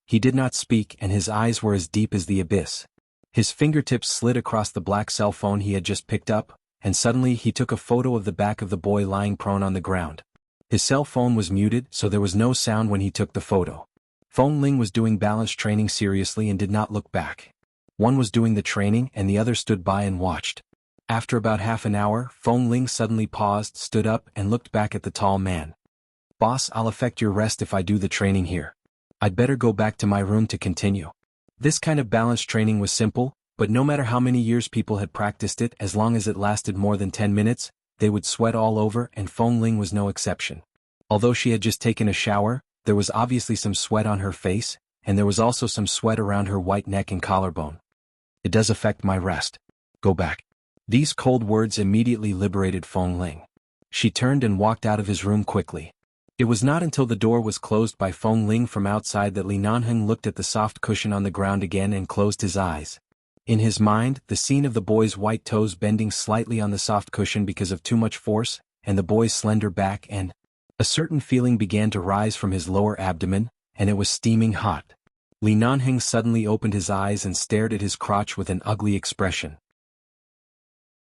He did not speak and his eyes were as deep as the abyss. His fingertips slid across the black cell phone he had just picked up, and suddenly he took a photo of the back of the boy lying prone on the ground. His cell phone was muted, so there was no sound when he took the photo. Feng Ling was doing balance training seriously and did not look back. One was doing the training and the other stood by and watched. After about half an hour, Feng Ling suddenly paused, stood up and looked back at the tall man. Boss, I'll affect your rest if I do the training here. I'd better go back to my room to continue. This kind of balance training was simple, but no matter how many years people had practiced it, as long as it lasted more than 10 minutes, they would sweat all over and Feng Ling was no exception. Although she had just taken a shower, there was obviously some sweat on her face, and there was also some sweat around her white neck and collarbone. It does affect my rest. Go back. These cold words immediately liberated Feng Ling. She turned and walked out of his room quickly. It was not until the door was closed by Feng Ling from outside that Li Nanheng looked at the soft cushion on the ground again and closed his eyes. In his mind, the scene of the boy's white toes bending slightly on the soft cushion because of too much force, and the boy's slender back and A certain feeling began to rise from his lower abdomen, and it was steaming hot. Li Nanheng suddenly opened his eyes and stared at his crotch with an ugly expression.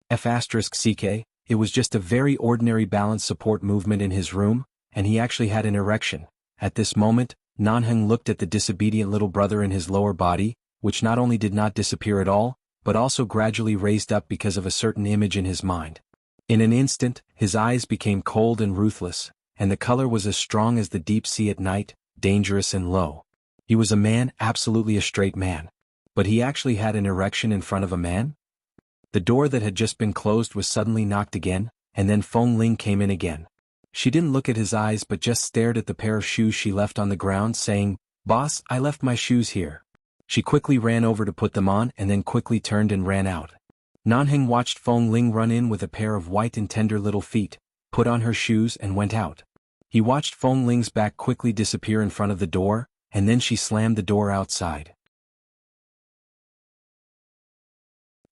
F*ck, it was just a very ordinary balance support movement in his room, and he actually had an erection. At this moment, Nanheng looked at the disobedient little brother in his lower body, which not only did not disappear at all, but also gradually raised up because of a certain image in his mind. In an instant, his eyes became cold and ruthless, and the color was as strong as the deep sea at night, dangerous and low. He was a man, absolutely a straight man. But he actually had an erection in front of a man? The door that had just been closed was suddenly knocked again, and then Feng Ling came in again. She didn't look at his eyes but just stared at the pair of shoes she left on the ground, saying, "Boss, I left my shoes here." She quickly ran over to put them on and then quickly turned and ran out. Nanheng watched Feng Ling run in with a pair of white and tender little feet, put on her shoes and went out. He watched Feng Ling's back quickly disappear in front of the door, and then she slammed the door outside.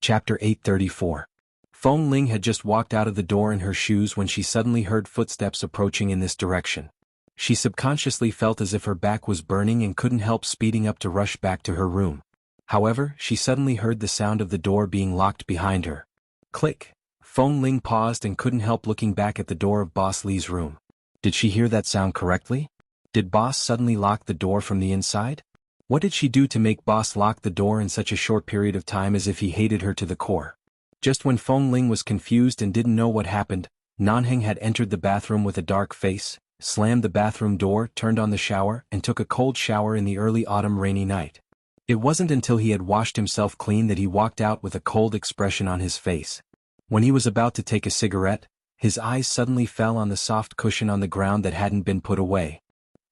Chapter 834. Feng Ling had just walked out of the door in her shoes when she suddenly heard footsteps approaching in this direction. She subconsciously felt as if her back was burning and couldn't help speeding up to rush back to her room. However, she suddenly heard the sound of the door being locked behind her. Click! Feng Ling paused and couldn't help looking back at the door of Boss Li's room. Did she hear that sound correctly? Did Boss suddenly lock the door from the inside? What did she do to make Boss lock the door in such a short period of time, as if he hated her to the core? Just when Feng Ling was confused and didn't know what happened, Nanheng had entered the bathroom with a dark face, slammed the bathroom door, turned on the shower, and took a cold shower in the early autumn rainy night. It wasn't until he had washed himself clean that he walked out with a cold expression on his face. When he was about to take a cigarette, his eyes suddenly fell on the soft cushion on the ground that hadn't been put away.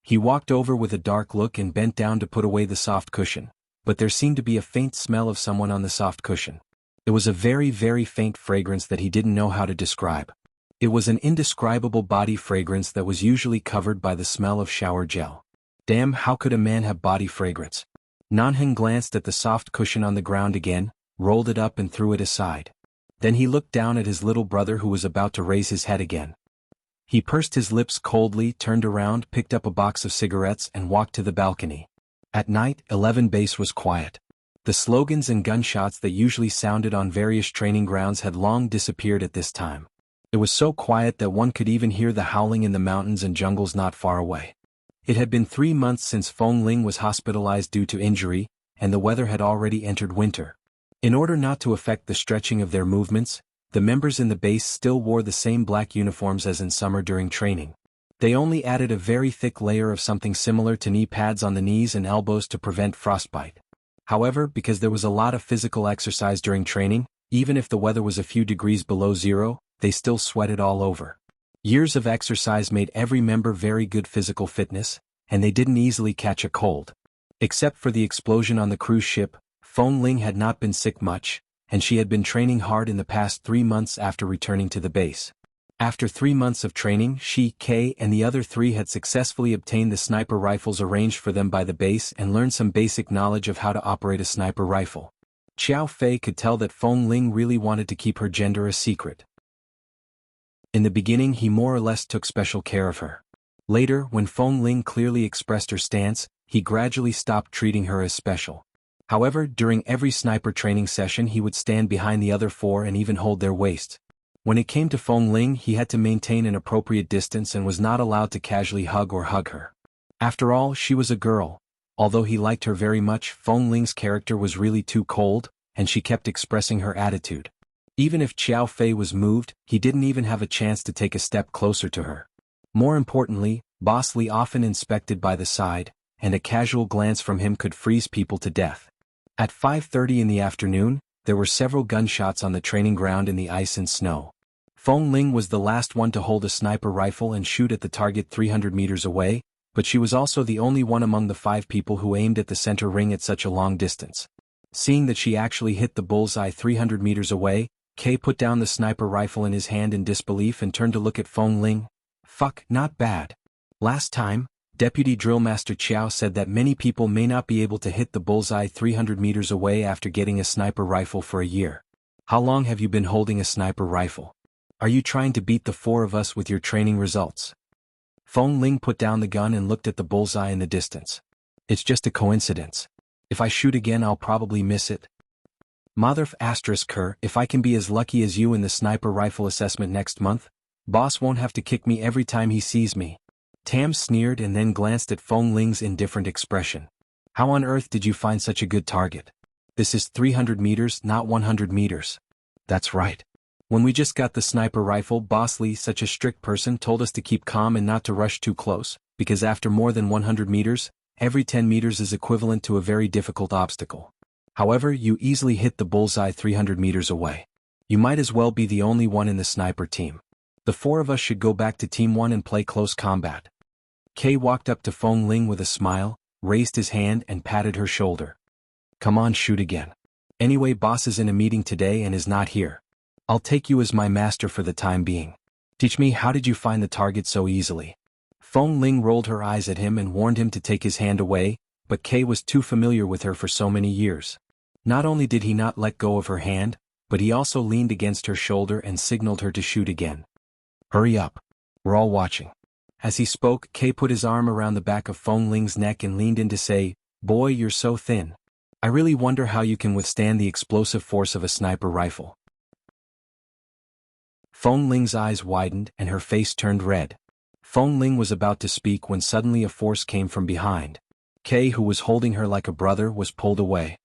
He walked over with a dark look and bent down to put away the soft cushion, but there seemed to be a faint smell of someone on the soft cushion. It was a very, very faint fragrance that he didn't know how to describe. It was an indescribable body fragrance that was usually covered by the smell of shower gel. Damn, how could a man have body fragrance? Nanheng glanced at the soft cushion on the ground again, rolled it up and threw it aside. Then he looked down at his little brother who was about to raise his head again. He pursed his lips coldly, turned around, picked up a box of cigarettes and walked to the balcony. At night, 11 Base was quiet. The slogans and gunshots that usually sounded on various training grounds had long disappeared at this time. It was so quiet that one could even hear the howling in the mountains and jungles not far away. It had been 3 months since Feng Ling was hospitalized due to injury, and the weather had already entered winter. In order not to affect the stretching of their movements, the members in the base still wore the same black uniforms as in summer during training. They only added a very thick layer of something similar to knee pads on the knees and elbows to prevent frostbite. However, because there was a lot of physical exercise during training, even if the weather was a few degrees below zero, they still sweated all over. Years of exercise made every member very good physical fitness, and they didn't easily catch a cold. Except for the explosion on the cruise ship, Feng Ling had not been sick much, and she had been training hard in the past 3 months after returning to the base. After 3 months of training, she, Kay, and the other 3 had successfully obtained the sniper rifles arranged for them by the base and learned some basic knowledge of how to operate a sniper rifle. Xiao Fei could tell that Feng Ling really wanted to keep her gender a secret. In the beginning, he more or less took special care of her. Later, when Feng Ling clearly expressed her stance, he gradually stopped treating her as special. However, during every sniper training session he would stand behind the other 4 and even hold their waists. When it came to Feng Ling, he had to maintain an appropriate distance and was not allowed to casually hug her. After all, she was a girl. Although he liked her very much, Feng Ling's character was really too cold, and she kept expressing her attitude. Even if Xiao Fei was moved, he didn't even have a chance to take a step closer to her. More importantly, Boss Li often inspected by the side, and a casual glance from him could freeze people to death. At 5:30 in the afternoon, there were several gunshots on the training ground in the ice and snow. Feng Ling was the last one to hold a sniper rifle and shoot at the target 300 meters away, but she was also the only one among the 5 people who aimed at the center ring at such a long distance. Seeing that she actually hit the bullseye 300 meters away, Kay put down the sniper rifle in his hand in disbelief and turned to look at Feng Ling. Fuck, not bad. Last time, Deputy Drill Master Qiao said that many people may not be able to hit the bullseye 300 meters away after getting a sniper rifle for a year. How long have you been holding a sniper rifle? Are you trying to beat the 4 of us with your training results? Feng Ling put down the gun and looked at the bullseye in the distance. It's just a coincidence. If I shoot again I'll probably miss it. Motherf asterisk her, if I can be as lucky as you in the sniper rifle assessment next month, boss won't have to kick me every time he sees me. Tam sneered and then glanced at Feng Ling's indifferent expression. How on earth did you find such a good target? This is 300 meters, not 100 meters. That's right. When we just got the sniper rifle, Boss Lee, such a strict person, told us to keep calm and not to rush too close, because after more than 100 meters, every 10 meters is equivalent to a very difficult obstacle. However, you easily hit the bullseye 300 meters away. You might as well be the only one in the sniper team. The four of us should go back to Team 1 and play close combat. Kay walked up to Feng Ling with a smile, raised his hand and patted her shoulder. Come on, shoot again. Anyway, boss is in a meeting today and is not here. I'll take you as my master for the time being. Teach me, how did you find the target so easily? Feng Ling rolled her eyes at him and warned him to take his hand away, but Kay was too familiar with her for so many years. Not only did he not let go of her hand, but he also leaned against her shoulder and signaled her to shoot again. Hurry up. We're all watching. As he spoke, Kay put his arm around the back of Feng Ling's neck and leaned in to say, Boy, you're so thin. I really wonder how you can withstand the explosive force of a sniper rifle. Feng Ling's eyes widened and her face turned red. Feng Ling was about to speak when suddenly a force came from behind. Kay, who was holding her like a brother, was pulled away.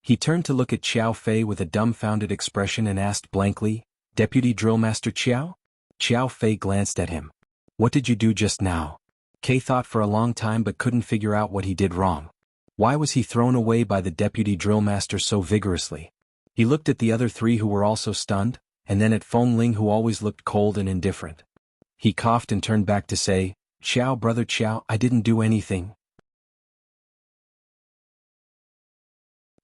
He turned to look at Qiao Fei with a dumbfounded expression and asked blankly, Deputy Drill Master Qiao? Qiao Fei glanced at him. What did you do just now? Kay thought for a long time but couldn't figure out what he did wrong. Why was he thrown away by the Deputy Drill Master so vigorously? He looked at the other three who were also stunned, and then at Feng Ling, who always looked cold and indifferent. He coughed and turned back to say, Qiao, brother Qiao, I didn't do anything.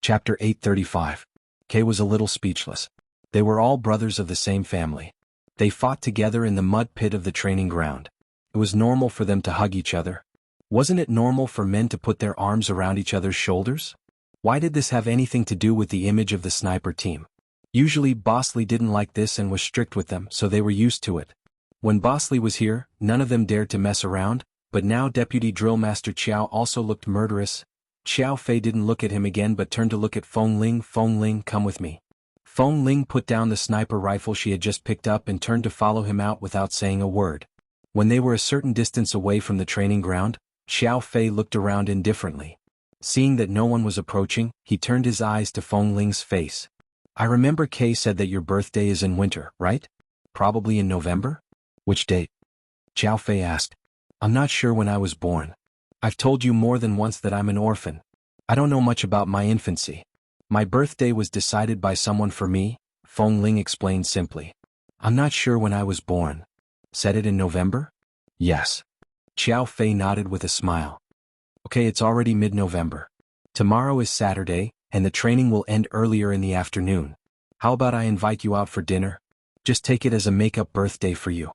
Chapter 835. Kay was a little speechless. They were all brothers of the same family. They fought together in the mud pit of the training ground. It was normal for them to hug each other. Wasn't it normal for men to put their arms around each other's shoulders? Why did this have anything to do with the image of the sniper team? Usually Boss Lee didn't like this and was strict with them, so they were used to it. When Boss Lee was here, none of them dared to mess around, but now Deputy Drill Master Qiao also looked murderous. Qiao Fei didn't look at him again but turned to look at Feng Ling. Feng Ling, come with me. Feng Ling put down the sniper rifle she had just picked up and turned to follow him out without saying a word. When they were a certain distance away from the training ground, Qiao Fei looked around indifferently. Seeing that no one was approaching, he turned his eyes to Feng Ling's face. I remember Kay said that your birthday is in winter, right? Probably in November? Which date? Qiao Fei asked. I'm not sure when I was born. I've told you more than once that I'm an orphan. I don't know much about my infancy. My birthday was decided by someone for me, Feng Ling explained simply. I'm not sure when I was born. Said it in November? Yes. Qiao Fei nodded with a smile. Okay, it's already mid-November. Tomorrow is Saturday, and the training will end earlier in the afternoon. How about I invite you out for dinner? Just take it as a make-up birthday for you.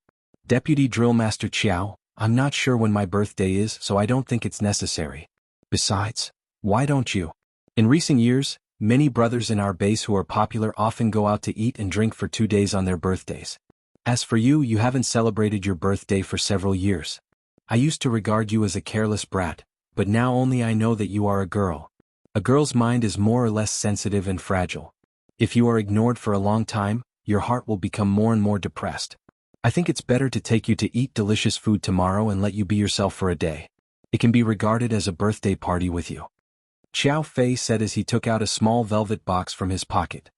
Deputy Drill Master Qiao, I'm not sure when my birthday is, so I don't think it's necessary. Besides, why don't you? In recent years, many brothers in our base who are popular often go out to eat and drink for 2 days on their birthdays. As for you, you haven't celebrated your birthday for several years. I used to regard you as a careless brat, but now only I know that you are a girl. A girl's mind is more or less sensitive and fragile. If you are ignored for a long time, your heart will become more and more depressed. I think it's better to take you to eat delicious food tomorrow and let you be yourself for a day. It can be regarded as a birthday party with you. Qiao Fei said as he took out a small velvet box from his pocket.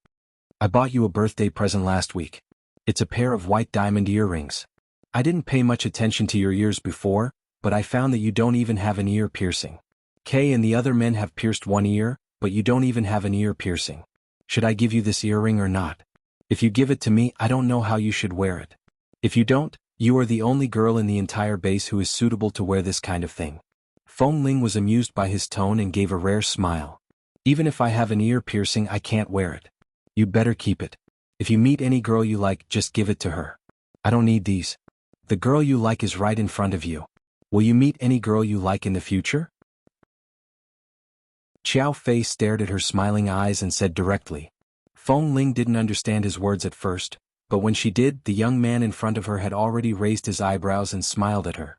I bought you a birthday present last week. It's a pair of white diamond earrings. I didn't pay much attention to your ears before, but I found that you don't even have an ear piercing. Kay and the other men have pierced one ear, but you don't even have an ear piercing. Should I give you this earring or not? If you give it to me, I don't know how you should wear it. If you don't, you are the only girl in the entire base who is suitable to wear this kind of thing. Feng Ling was amused by his tone and gave a rare smile. Even if I have an ear piercing, I can't wear it. You'd better keep it. If you meet any girl you like, just give it to her. I don't need these. The girl you like is right in front of you. Will you meet any girl you like in the future? Qiao Fei stared at her smiling eyes and said directly. Feng Ling didn't understand his words at first, but when she did, the young man in front of her had already raised his eyebrows and smiled at her.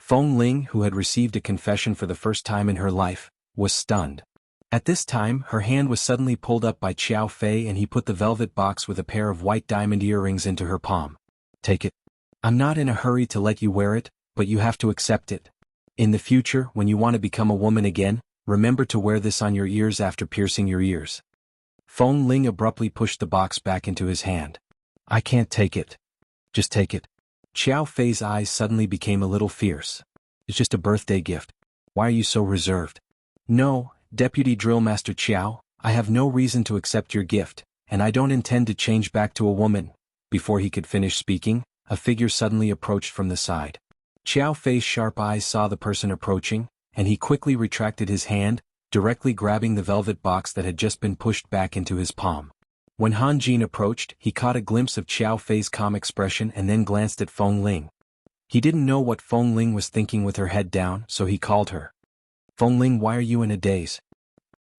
Feng Ling, who had received a confession for the first time in her life, was stunned. At this time, her hand was suddenly pulled up by Xiao Fei and he put the velvet box with a pair of white diamond earrings into her palm. Take it. I'm not in a hurry to let you wear it, but you have to accept it. In the future, when you want to become a woman again, remember to wear this on your ears after piercing your ears. Feng Ling abruptly pushed the box back into his hand. I can't take it. Just take it. Xiao Fei's eyes suddenly became a little fierce. It's just a birthday gift. Why are you so reserved? No, Deputy Drill Master Qiao, I have no reason to accept your gift, and I don't intend to change back to a woman. Before he could finish speaking, a figure suddenly approached from the side. Xiao Fei's sharp eyes saw the person approaching, and he quickly retracted his hand, directly grabbing the velvet box that had just been pushed back into his palm. When Han Jin approached, he caught a glimpse of Xiao Fei's calm expression and then glanced at Feng Ling. He didn't know what Feng Ling was thinking with her head down, so he called her. Feng Ling, why are you in a daze?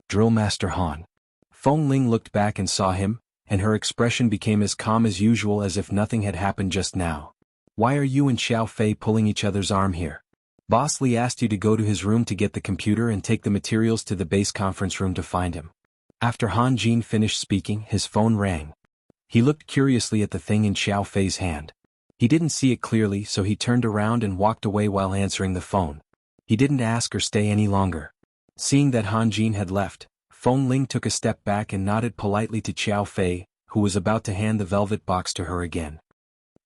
Drill Master Han. Feng Ling looked back and saw him, and her expression became as calm as usual as if nothing had happened just now. Why are you and Xiao Fei pulling each other's arm here? Boss Li asked you to go to his room to get the computer and take the materials to the base conference room to find him. After Han Jin finished speaking, his phone rang. He looked curiously at the thing in Xiao Fei's hand. He didn't see it clearly, so he turned around and walked away while answering the phone. He didn't ask or stay any longer. Seeing that Han Jin had left, Feng Ling took a step back and nodded politely to Xiao Fei, who was about to hand the velvet box to her again.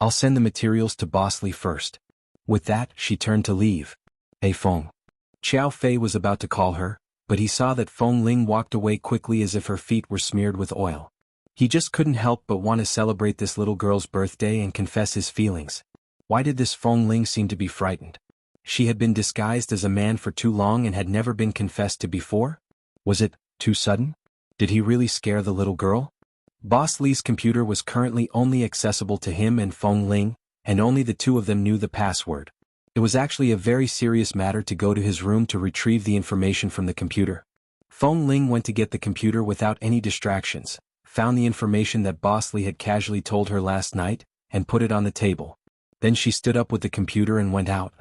I'll send the materials to Boss Li first. With that, she turned to leave. Hey Feng. Xiao Fei was about to call her, but he saw that Feng Ling walked away quickly as if her feet were smeared with oil. He just couldn't help but want to celebrate this little girl's birthday and confess his feelings. Why did this Feng Ling seem to be frightened? She had been disguised as a man for too long and had never been confessed to before? Was it too sudden? Did he really scare the little girl? Boss Li's computer was currently only accessible to him and Feng Ling, and only the two of them knew the password. It was actually a very serious matter to go to his room to retrieve the information from the computer. Feng Ling went to get the computer without any distractions, found the information that Boss Li had casually told her last night, and put it on the table. Then she stood up with the computer and went out.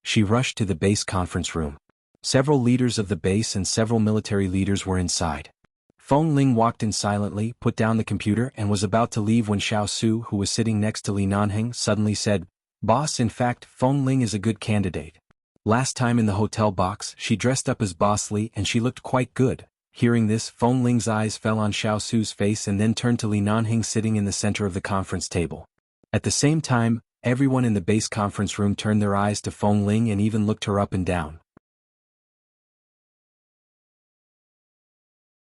She rushed to the base conference room. Several leaders of the base and several military leaders were inside. Feng Ling walked in silently, put down the computer and was about to leave when Xiao Su, who was sitting next to Li Nanheng, suddenly said, Boss, in fact, Feng Ling is a good candidate. Last time in the hotel box, she dressed up as Boss Li and she looked quite good. Hearing this, Feng Ling's eyes fell on Xiao Su's face and then turned to Li Nanheng sitting in the center of the conference table. At the same time, everyone in the base conference room turned their eyes to Feng Ling and even looked her up and down.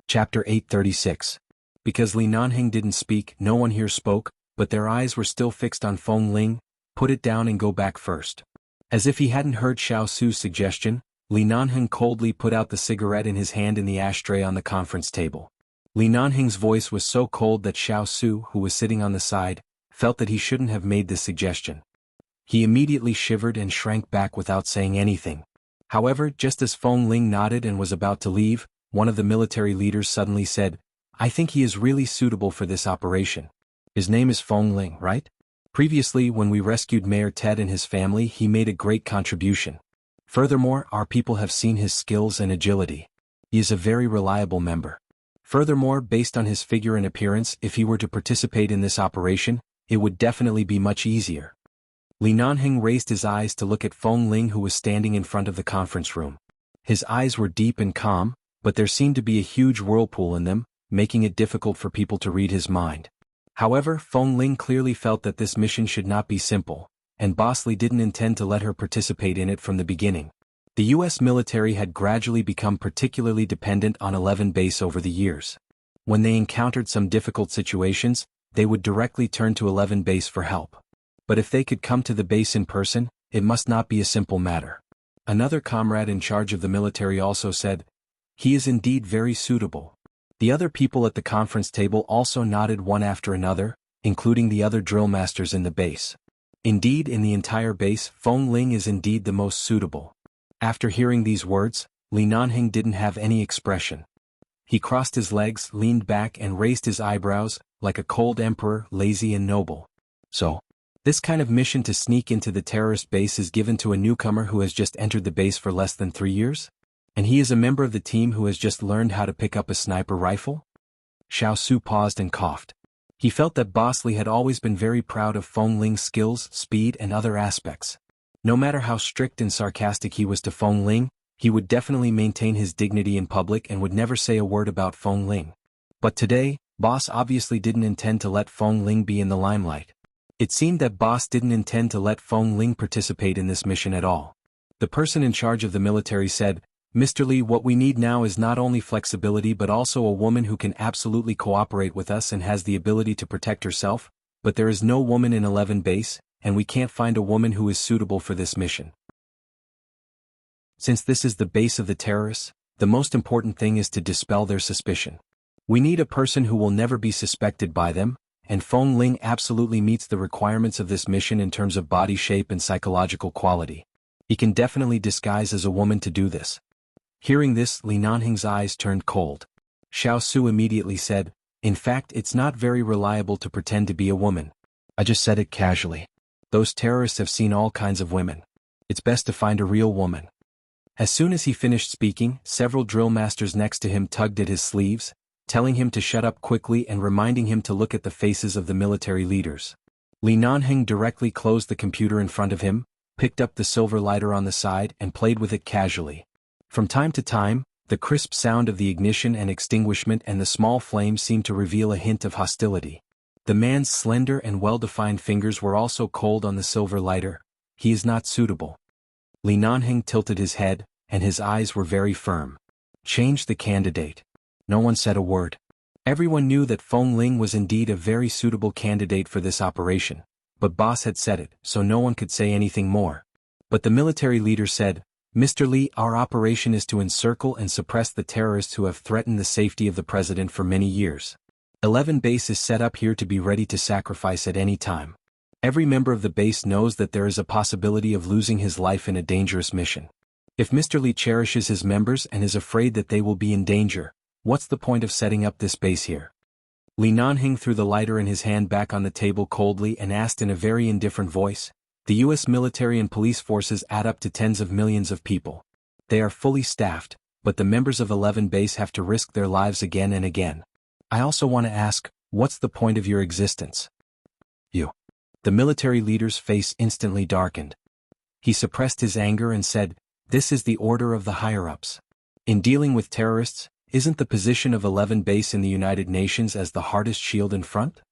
Chapter 836. Because Li Nanheng didn't speak, no one here spoke, but their eyes were still fixed on Feng Ling. Put it down and go back first. As if he hadn't heard Xiao Su's suggestion, Li Nanheng coldly put out the cigarette in his hand in the ashtray on the conference table. Li Nanheng's voice was so cold that Xiao Su, who was sitting on the side, felt that he shouldn't have made this suggestion. He immediately shivered and shrank back without saying anything. However, just as Feng Ling nodded and was about to leave, one of the military leaders suddenly said, I think he is really suitable for this operation. His name is Feng Ling, right? Previously, when we rescued Mayor Ted and his family, he made a great contribution. Furthermore, our people have seen his skills and agility. He is a very reliable member. Furthermore, based on his figure and appearance, if he were to participate in this operation, it would definitely be much easier. Li Nanheng raised his eyes to look at Feng Ling, who was standing in front of the conference room. His eyes were deep and calm, but there seemed to be a huge whirlpool in them, making it difficult for people to read his mind. However, Feng Ling clearly felt that this mission should not be simple, and Boss Li didn't intend to let her participate in it from the beginning. The US military had gradually become particularly dependent on 11 Base over the years. When they encountered some difficult situations, they would directly turn to 11 Base for help. But if they could come to the base in person, it must not be a simple matter. Another comrade in charge of the military also said, he is indeed very suitable. The other people at the conference table also nodded one after another, including the other drill masters in the base. Indeed, in the entire base, Feng Ling is indeed the most suitable. After hearing these words, Li Nanheng didn't have any expression. He crossed his legs, leaned back and raised his eyebrows, like a cold emperor, lazy and noble. So, This kind of mission to sneak into the terrorist base is given to a newcomer who has just entered the base for less than 3 years? And he is a member of the team who has just learned how to pick up a sniper rifle? Xiao Su paused and coughed. He felt that Boss Li had always been very proud of Feng Ling's skills, speed and other aspects. No matter how strict and sarcastic he was to Feng Ling, he would definitely maintain his dignity in public and would never say a word about Feng Ling. But today, Boss obviously didn't intend to let Feng Ling be in the limelight. It seemed that Boss didn't intend to let Feng Ling participate in this mission at all. The person in charge of the military said, "Mr. Li, what we need now is not only flexibility but also a woman who can absolutely cooperate with us and has the ability to protect herself, but there is no woman in 11 base, and we can't find a woman who is suitable for this mission. Since this is the base of the terrorists, the most important thing is to dispel their suspicion. We need a person who will never be suspected by them, and Feng Ling absolutely meets the requirements of this mission in terms of body shape and psychological quality. He can definitely disguise as a woman to do this." Hearing this, Li Nanheng's eyes turned cold. Xiao Su immediately said, "In fact, it's not very reliable to pretend to be a woman. I just said it casually. Those terrorists have seen all kinds of women. It's best to find a real woman." As soon as he finished speaking, several drill masters next to him tugged at his sleeves, telling him to shut up quickly and reminding him to look at the faces of the military leaders. Li Nanheng directly closed the computer in front of him, picked up the silver lighter on the side and played with it casually. From time to time, the crisp sound of the ignition and extinguishment and the small flames seemed to reveal a hint of hostility. The man's slender and well-defined fingers were also cold on the silver lighter. "He is not suitable." Li Nanheng tilted his head, and his eyes were very firm. "Change the candidate." No one said a word. Everyone knew that Feng Ling was indeed a very suitable candidate for this operation, but Boss had said it, so no one could say anything more. But the military leader said, "Mr. Li, our operation is to encircle and suppress the terrorists who have threatened the safety of the president for many years. 11 base is set up here to be ready to sacrifice at any time. Every member of the base knows that there is a possibility of losing his life in a dangerous mission. If Mr. Li cherishes his members and is afraid that they will be in danger, what's the point of setting up this base here?" Li Nanheng threw the lighter in his hand back on the table coldly and asked in a very indifferent voice, "The U.S. military and police forces add up to tens of millions of people. They are fully staffed, but the members of 11 base have to risk their lives again and again. I also want to ask, what's the point of your existence?" "You." The military leader's face instantly darkened. He suppressed his anger and said, "This is the order of the higher-ups. In dealing with terrorists, isn't the position of 11 base in the United Nations as the hardest shield in front?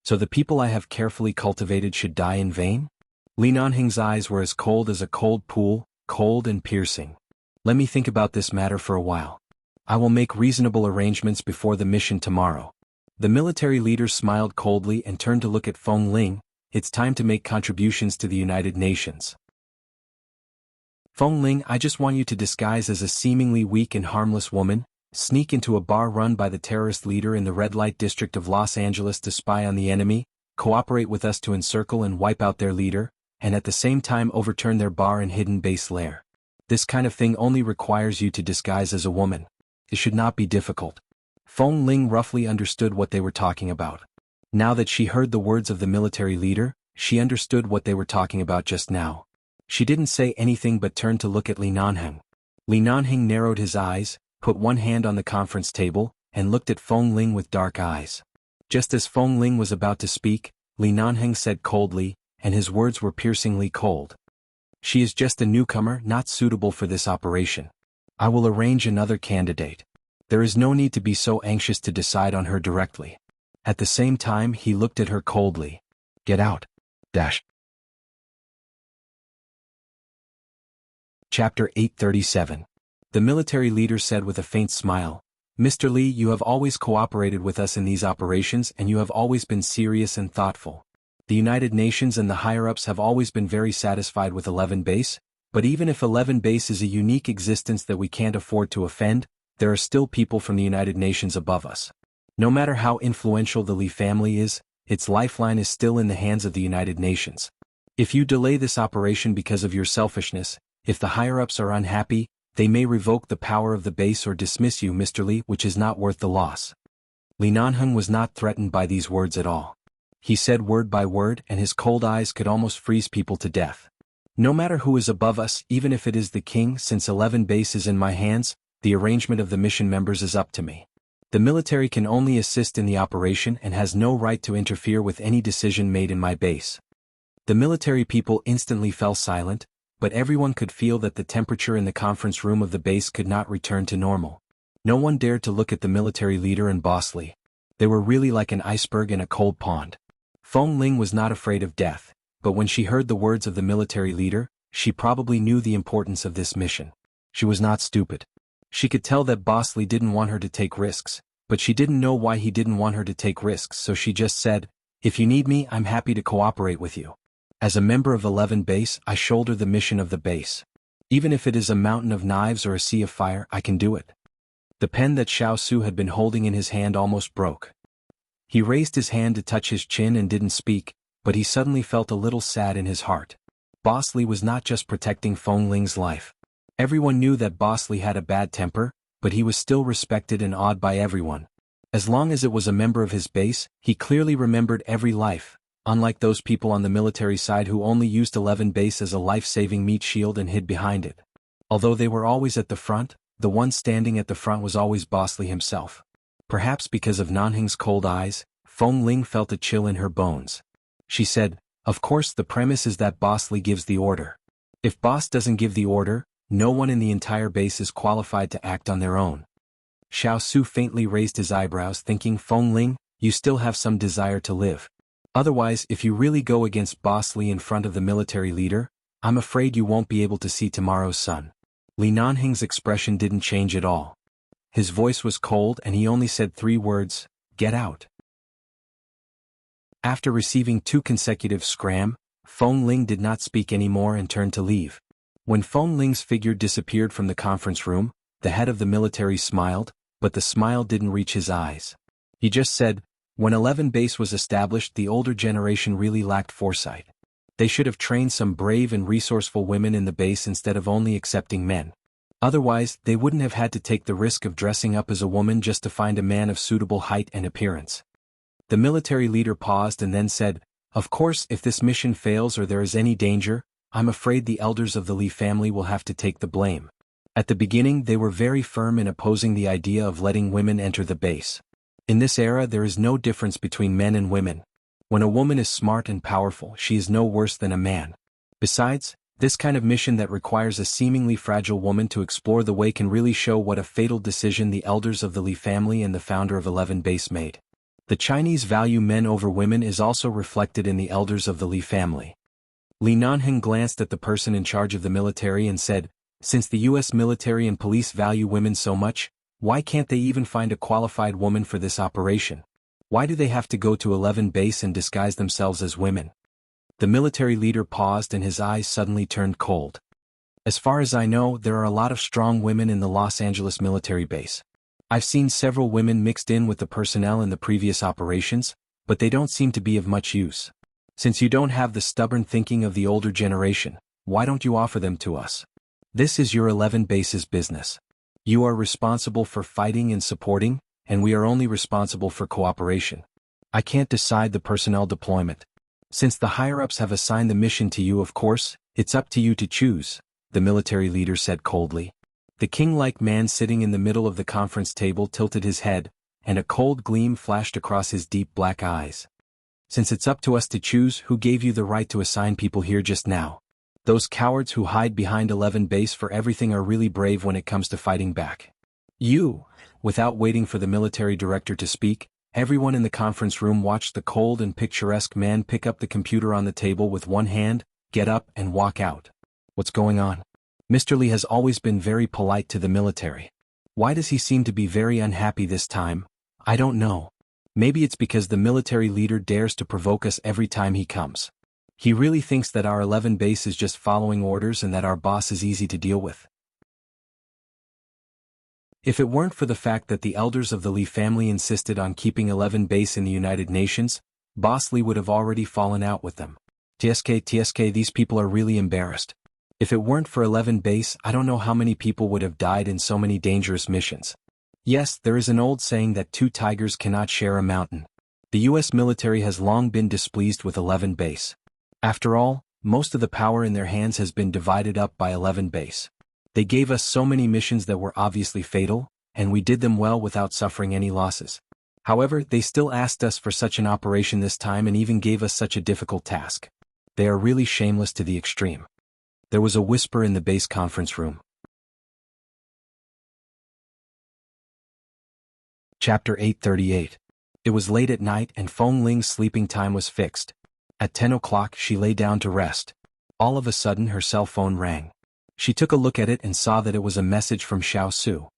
So the people I have carefully cultivated should die in vain?" Li Nanheng's eyes were as cold as a cold pool, cold and piercing. "Let me think about this matter for a while. I will make reasonable arrangements before the mission tomorrow." The military leader smiled coldly and turned to look at Feng Ling. "It's time to make contributions to the United Nations. Feng Ling, I just want you to disguise as a seemingly weak and harmless woman, sneak into a bar run by the terrorist leader in the red light district of Los Angeles to spy on the enemy, cooperate with us to encircle and wipe out their leader, and at the same time overturn their bar and hidden base lair. This kind of thing only requires you to disguise as a woman. It should not be difficult." Feng Ling roughly understood what they were talking about. Now that she heard the words of the military leader, she understood what they were talking about just now. She didn't say anything but turned to look at Li Nanheng. Li Nanheng narrowed his eyes, put one hand on the conference table, and looked at Feng Ling with dark eyes. Just as Feng Ling was about to speak, Li Nanheng said coldly, and his words were piercingly cold, "She is just a newcomer, not suitable for this operation. I will arrange another candidate. There is no need to be so anxious to decide on her directly." At the same time he looked at her coldly. "Get out." Chapter 837. The military leader said with a faint smile, "Mr. Li, you have always cooperated with us in these operations and you have always been serious and thoughtful. The United Nations and the higher-ups have always been very satisfied with 11 base, but even if 11 base is a unique existence that we can't afford to offend, there are still people from the United Nations above us. No matter how influential the Li family is, its lifeline is still in the hands of the United Nations. If you delay this operation because of your selfishness, if the higher-ups are unhappy, they may revoke the power of the base or dismiss you, Mr. Li, which is not worth the loss." Li Nanheng was not threatened by these words at all. He said word by word, and his cold eyes could almost freeze people to death. No matter who is above us, even if it is the king, since 11 base is in my hands, the arrangement of the mission members is up to me. The military can only assist in the operation and has no right to interfere with any decision made in my base. The military people instantly fell silent, but everyone could feel that the temperature in the conference room of the base could not return to normal. No one dared to look at the military leader and Boss Lee. They were really like an iceberg in a cold pond. Feng Ling was not afraid of death, but when she heard the words of the military leader, she probably knew the importance of this mission. She was not stupid. She could tell that Boss Lee didn't want her to take risks, but she didn't know why he didn't want her to take risks, so she just said, "If you need me, I'm happy to cooperate with you. As a member of 11 base, I shoulder the mission of the base. Even if it is a mountain of knives or a sea of fire, I can do it." The pen that Xiao Su had been holding in his hand almost broke. He raised his hand to touch his chin and didn't speak, but he suddenly felt a little sad in his heart. Boss Lee was not just protecting Feng Ling's life. Everyone knew that Boss Lee had a bad temper, but he was still respected and awed by everyone. As long as it was a member of his base, he clearly remembered every life, unlike those people on the military side who only used 11 base as a life-saving meat shield and hid behind it. Although they were always at the front, the one standing at the front was always Boss Lee himself. Perhaps because of Nanheng's cold eyes, Feng Ling felt a chill in her bones. She said, "Of course the premise is that Boss Lee gives the order. If Boss doesn't give the order, no one in the entire base is qualified to act on their own." Xiao Su faintly raised his eyebrows, thinking, "Feng Ling, you still have some desire to live. Otherwise, if you really go against Boss Lee in front of the military leader, I'm afraid you won't be able to see tomorrow's sun." Li Nanheng's expression didn't change at all. His voice was cold and he only said 3 words, "Get out." After receiving 2 consecutive scram, Feng Ling did not speak anymore and turned to leave. When Feng Ling's figure disappeared from the conference room, the head of the military smiled, but the smile didn't reach his eyes. He just said, "When 11 base was established, the older generation really lacked foresight. They should have trained some brave and resourceful women in the base instead of only accepting men. Otherwise, they wouldn't have had to take the risk of dressing up as a woman just to find a man of suitable height and appearance." The military leader paused and then said, "Of course, if this mission fails or there is any danger, I'm afraid the elders of the Li family will have to take the blame. At the beginning they were very firm in opposing the idea of letting women enter the base. In this era there is no difference between men and women. When a woman is smart and powerful, she is no worse than a man. Besides, this kind of mission that requires a seemingly fragile woman to explore the way can really show what a fatal decision the elders of the Li family and the founder of 11 base made. The Chinese value men over women is also reflected in the elders of the Li family." Li Nanheng glanced at the person in charge of the military and said, "Since the US military and police value women so much, why can't they even find a qualified woman for this operation? Why do they have to go to 11 base and disguise themselves as women?" The military leader paused and his eyes suddenly turned cold. "As far as I know, there are a lot of strong women in the Los Angeles military base. I've seen several women mixed in with the personnel in the previous operations, but they don't seem to be of much use. Since you don't have the stubborn thinking of the older generation, why don't you offer them to us? This is your 11 base's business. You are responsible for fighting and supporting, and we are only responsible for cooperation. I can't decide the personnel deployment. Since the higher-ups have assigned the mission to you, of course, it's up to you to choose," the military leader said coldly. The king-like man sitting in the middle of the conference table tilted his head, and a cold gleam flashed across his deep black eyes. "Since it's up to us to choose, who gave you the right to assign people here just now? Those cowards who hide behind 11 base for everything are really brave when it comes to fighting back. You." Without waiting for the military director to speak, everyone in the conference room watched the cold and picturesque man pick up the computer on the table with one hand, get up and walk out. What's going on? Mr. Li has always been very polite to the military. Why does he seem to be very unhappy this time? I don't know. Maybe it's because the military leader dares to provoke us every time he comes. He really thinks that our 11 base is just following orders and that our boss is easy to deal with. If it weren't for the fact that the elders of the Li family insisted on keeping 11 base in the United Nations, Boss Lee would have already fallen out with them. TSK, these people are really embarrassed. If it weren't for 11 base, I don't know how many people would have died in so many dangerous missions. Yes, there is an old saying that 2 tigers cannot share a mountain. The US military has long been displeased with 11 Base. After all, most of the power in their hands has been divided up by 11 Base. They gave us so many missions that were obviously fatal, and we did them well without suffering any losses. However, they still asked us for such an operation this time and even gave us such a difficult task. They are really shameless to the extreme. There was a whisper in the base conference room. Chapter 838. It was late at night and Feng Ling's sleeping time was fixed. At 10 o'clock she lay down to rest. All of a sudden her cell phone rang. She took a look at it and saw that it was a message from Xiao Su.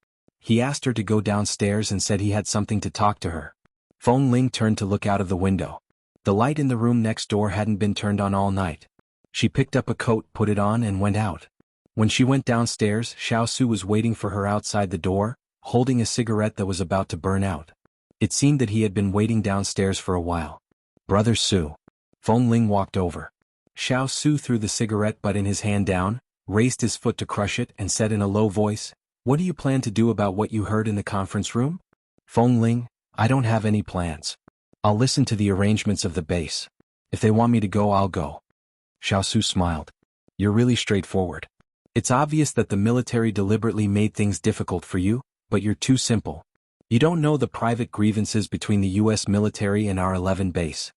He asked her to go downstairs and said he had something to talk to her. Feng Ling turned to look out of the window. The light in the room next door hadn't been turned on all night. She picked up a coat, put it on and went out. When she went downstairs, Xiao Su was waiting for her outside the door, holding a cigarette that was about to burn out. It seemed that he had been waiting downstairs for a while. "Brother Su." Feng Ling walked over. Xiao Su threw the cigarette butt in his hand down, raised his foot to crush it and said in a low voice, "What do you plan to do about what you heard in the conference room?" "Feng Ling, I don't have any plans. I'll listen to the arrangements of the base. If they want me to go, I'll go." Xiao Su smiled. "You're really straightforward. It's obvious that the military deliberately made things difficult for you, but you're too simple. You don't know the private grievances between the US military and our 11 base."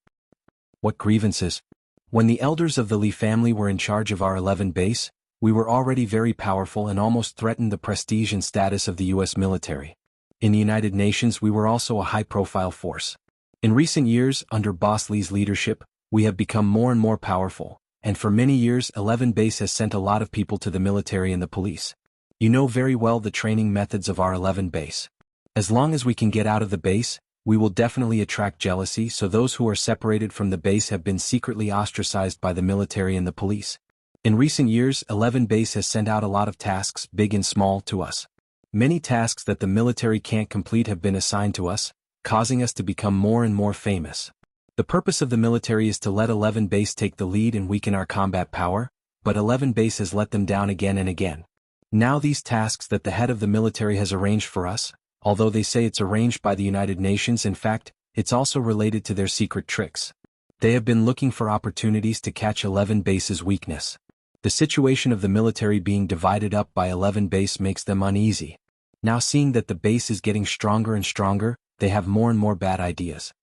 "What grievances?" "When the elders of the Li family were in charge of our 11 base, we were already very powerful and almost threatened the prestige and status of the US military. In the United Nations we were also a high-profile force. In recent years, under Boss Li's leadership, we have become more and more powerful, and for many years 11 Base has sent a lot of people to the military and the police. You know very well the training methods of our 11 Base. As long as we can get out of the base, we will definitely attract jealousy, so those who are separated from the base have been secretly ostracized by the military and the police. In recent years, 11 Base has sent out a lot of tasks, big and small, to us. Many tasks that the military can't complete have been assigned to us, causing us to become more and more famous. The purpose of the military is to let 11 Base take the lead and weaken our combat power, but 11 Base has let them down again and again. Now these tasks that the head of the military has arranged for us, although they say it's arranged by the United Nations, in fact, it's also related to their secret tricks. They have been looking for opportunities to catch 11 Base's weakness. The situation of the military being divided up by 11 Base makes them uneasy. Now seeing that the base is getting stronger and stronger, they have more and more bad ideas.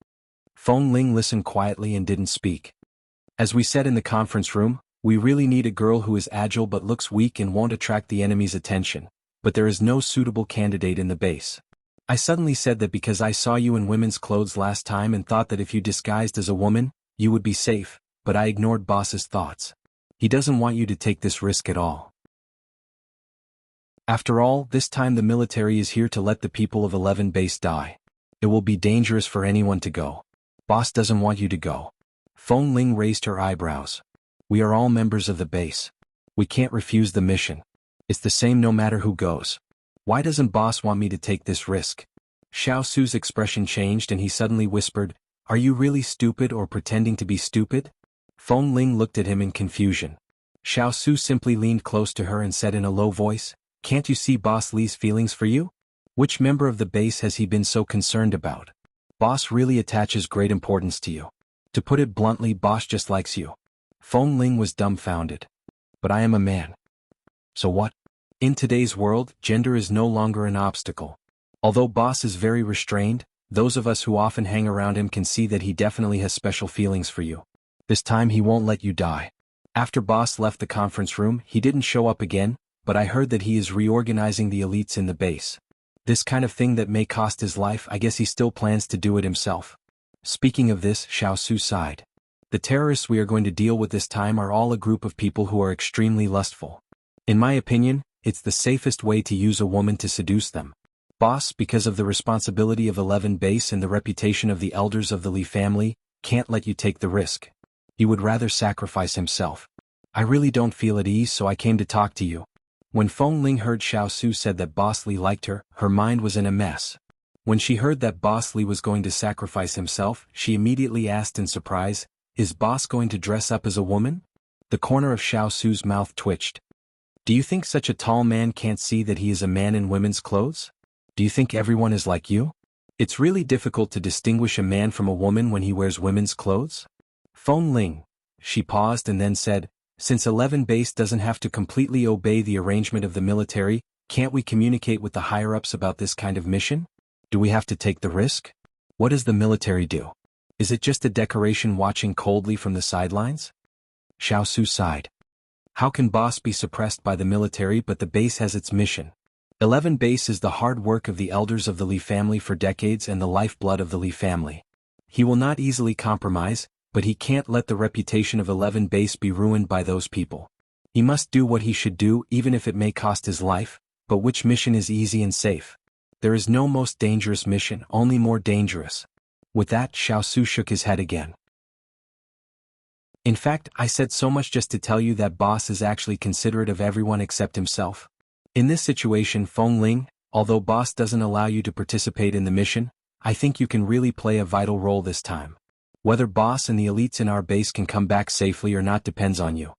Feng Ling listened quietly and didn't speak. As we said in the conference room, we really need a girl who is agile but looks weak and won't attract the enemy's attention, but there is no suitable candidate in the base. I suddenly said that because I saw you in women's clothes last time and thought that if you disguised as a woman, you would be safe, but I ignored boss's thoughts. He doesn't want you to take this risk at all. After all, this time the military is here to let the people of 11 Base die. It will be dangerous for anyone to go. Boss doesn't want you to go. Feng Ling raised her eyebrows. We are all members of the base. We can't refuse the mission. It's the same no matter who goes. Why doesn't boss want me to take this risk? Xiao Su's expression changed and he suddenly whispered, "Are you really stupid or pretending to be stupid?" Feng Ling looked at him in confusion. Xiao Su simply leaned close to her and said in a low voice, "Can't you see Boss Li's feelings for you? Which member of the base has he been so concerned about? Boss really attaches great importance to you. To put it bluntly, boss just likes you." Feng Ling was dumbfounded. "But I am a man." "So what?" In today's world, gender is no longer an obstacle. Although boss is very restrained, those of us who often hang around him can see that he definitely has special feelings for you. This time he won't let you die. After boss left the conference room, he didn't show up again, but I heard that he is reorganizing the elites in the base. This kind of thing that may cost his life, I guess he still plans to do it himself. Speaking of this, Xiao Su sighed. The terrorists we are going to deal with this time are all a group of people who are extremely lustful. In my opinion, it's the safest way to use a woman to seduce them. Boss, because of the responsibility of 11 Base and the reputation of the elders of the Li family, can't let you take the risk. He would rather sacrifice himself. I really don't feel at ease, so I came to talk to you. When Feng Ling heard Xiao Su said that Boss Li liked her, her mind was in a mess. When she heard that Boss Li was going to sacrifice himself, she immediately asked in surprise, "Is Boss going to dress up as a woman?" The corner of Xiao Su's mouth twitched. "Do you think such a tall man can't see that he is a man in women's clothes? Do you think everyone is like you?" It's really difficult to distinguish a man from a woman when he wears women's clothes? Feng Ling. She paused and then said, since 11 Base doesn't have to completely obey the arrangement of the military, can't we communicate with the higher-ups about this kind of mission? Do we have to take the risk? What does the military do? Is it just a decoration watching coldly from the sidelines? Xiao Su sighed. How can boss be suppressed by the military, but the base has its mission? 11 Base is the hard work of the elders of the Li family for decades and the lifeblood of the Li family. He will not easily compromise, but he can't let the reputation of 11 Base be ruined by those people. He must do what he should do even if it may cost his life, but which mission is easy and safe? There is no most dangerous mission, only more dangerous. With that, Xiao Su shook his head again. In fact, I said so much just to tell you that boss is actually considerate of everyone except himself. In this situation, Feng Ling, although boss doesn't allow you to participate in the mission, I think you can really play a vital role this time. Whether boss and the elites in our base can come back safely or not depends on you.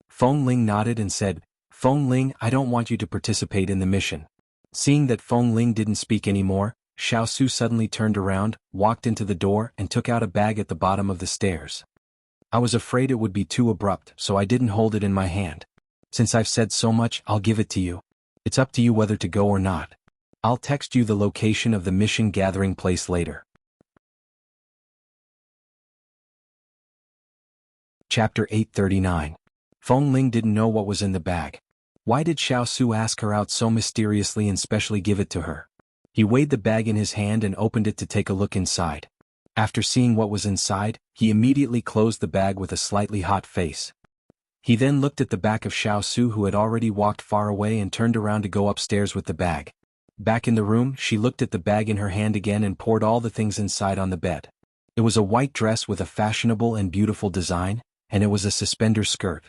Feng Ling nodded and said, Feng Ling, I don't want you to participate in the mission. Seeing that Feng Ling didn't speak anymore, Xiao Su suddenly turned around, walked into the door and took out a bag at the bottom of the stairs. I was afraid it would be too abrupt, so I didn't hold it in my hand. Since I've said so much, I'll give it to you. It's up to you whether to go or not. I'll text you the location of the mission gathering place later. Chapter 839. Feng Ling didn't know what was in the bag. Why did Xiao Su ask her out so mysteriously and specially give it to her? He weighed the bag in his hand and opened it to take a look inside. After seeing what was inside, he immediately closed the bag with a slightly hot face. He then looked at the back of Xiao Su, who had already walked far away, and turned around to go upstairs with the bag. Back in the room, she looked at the bag in her hand again and poured all the things inside on the bed. It was a white dress with a fashionable and beautiful design, and it was a suspender skirt.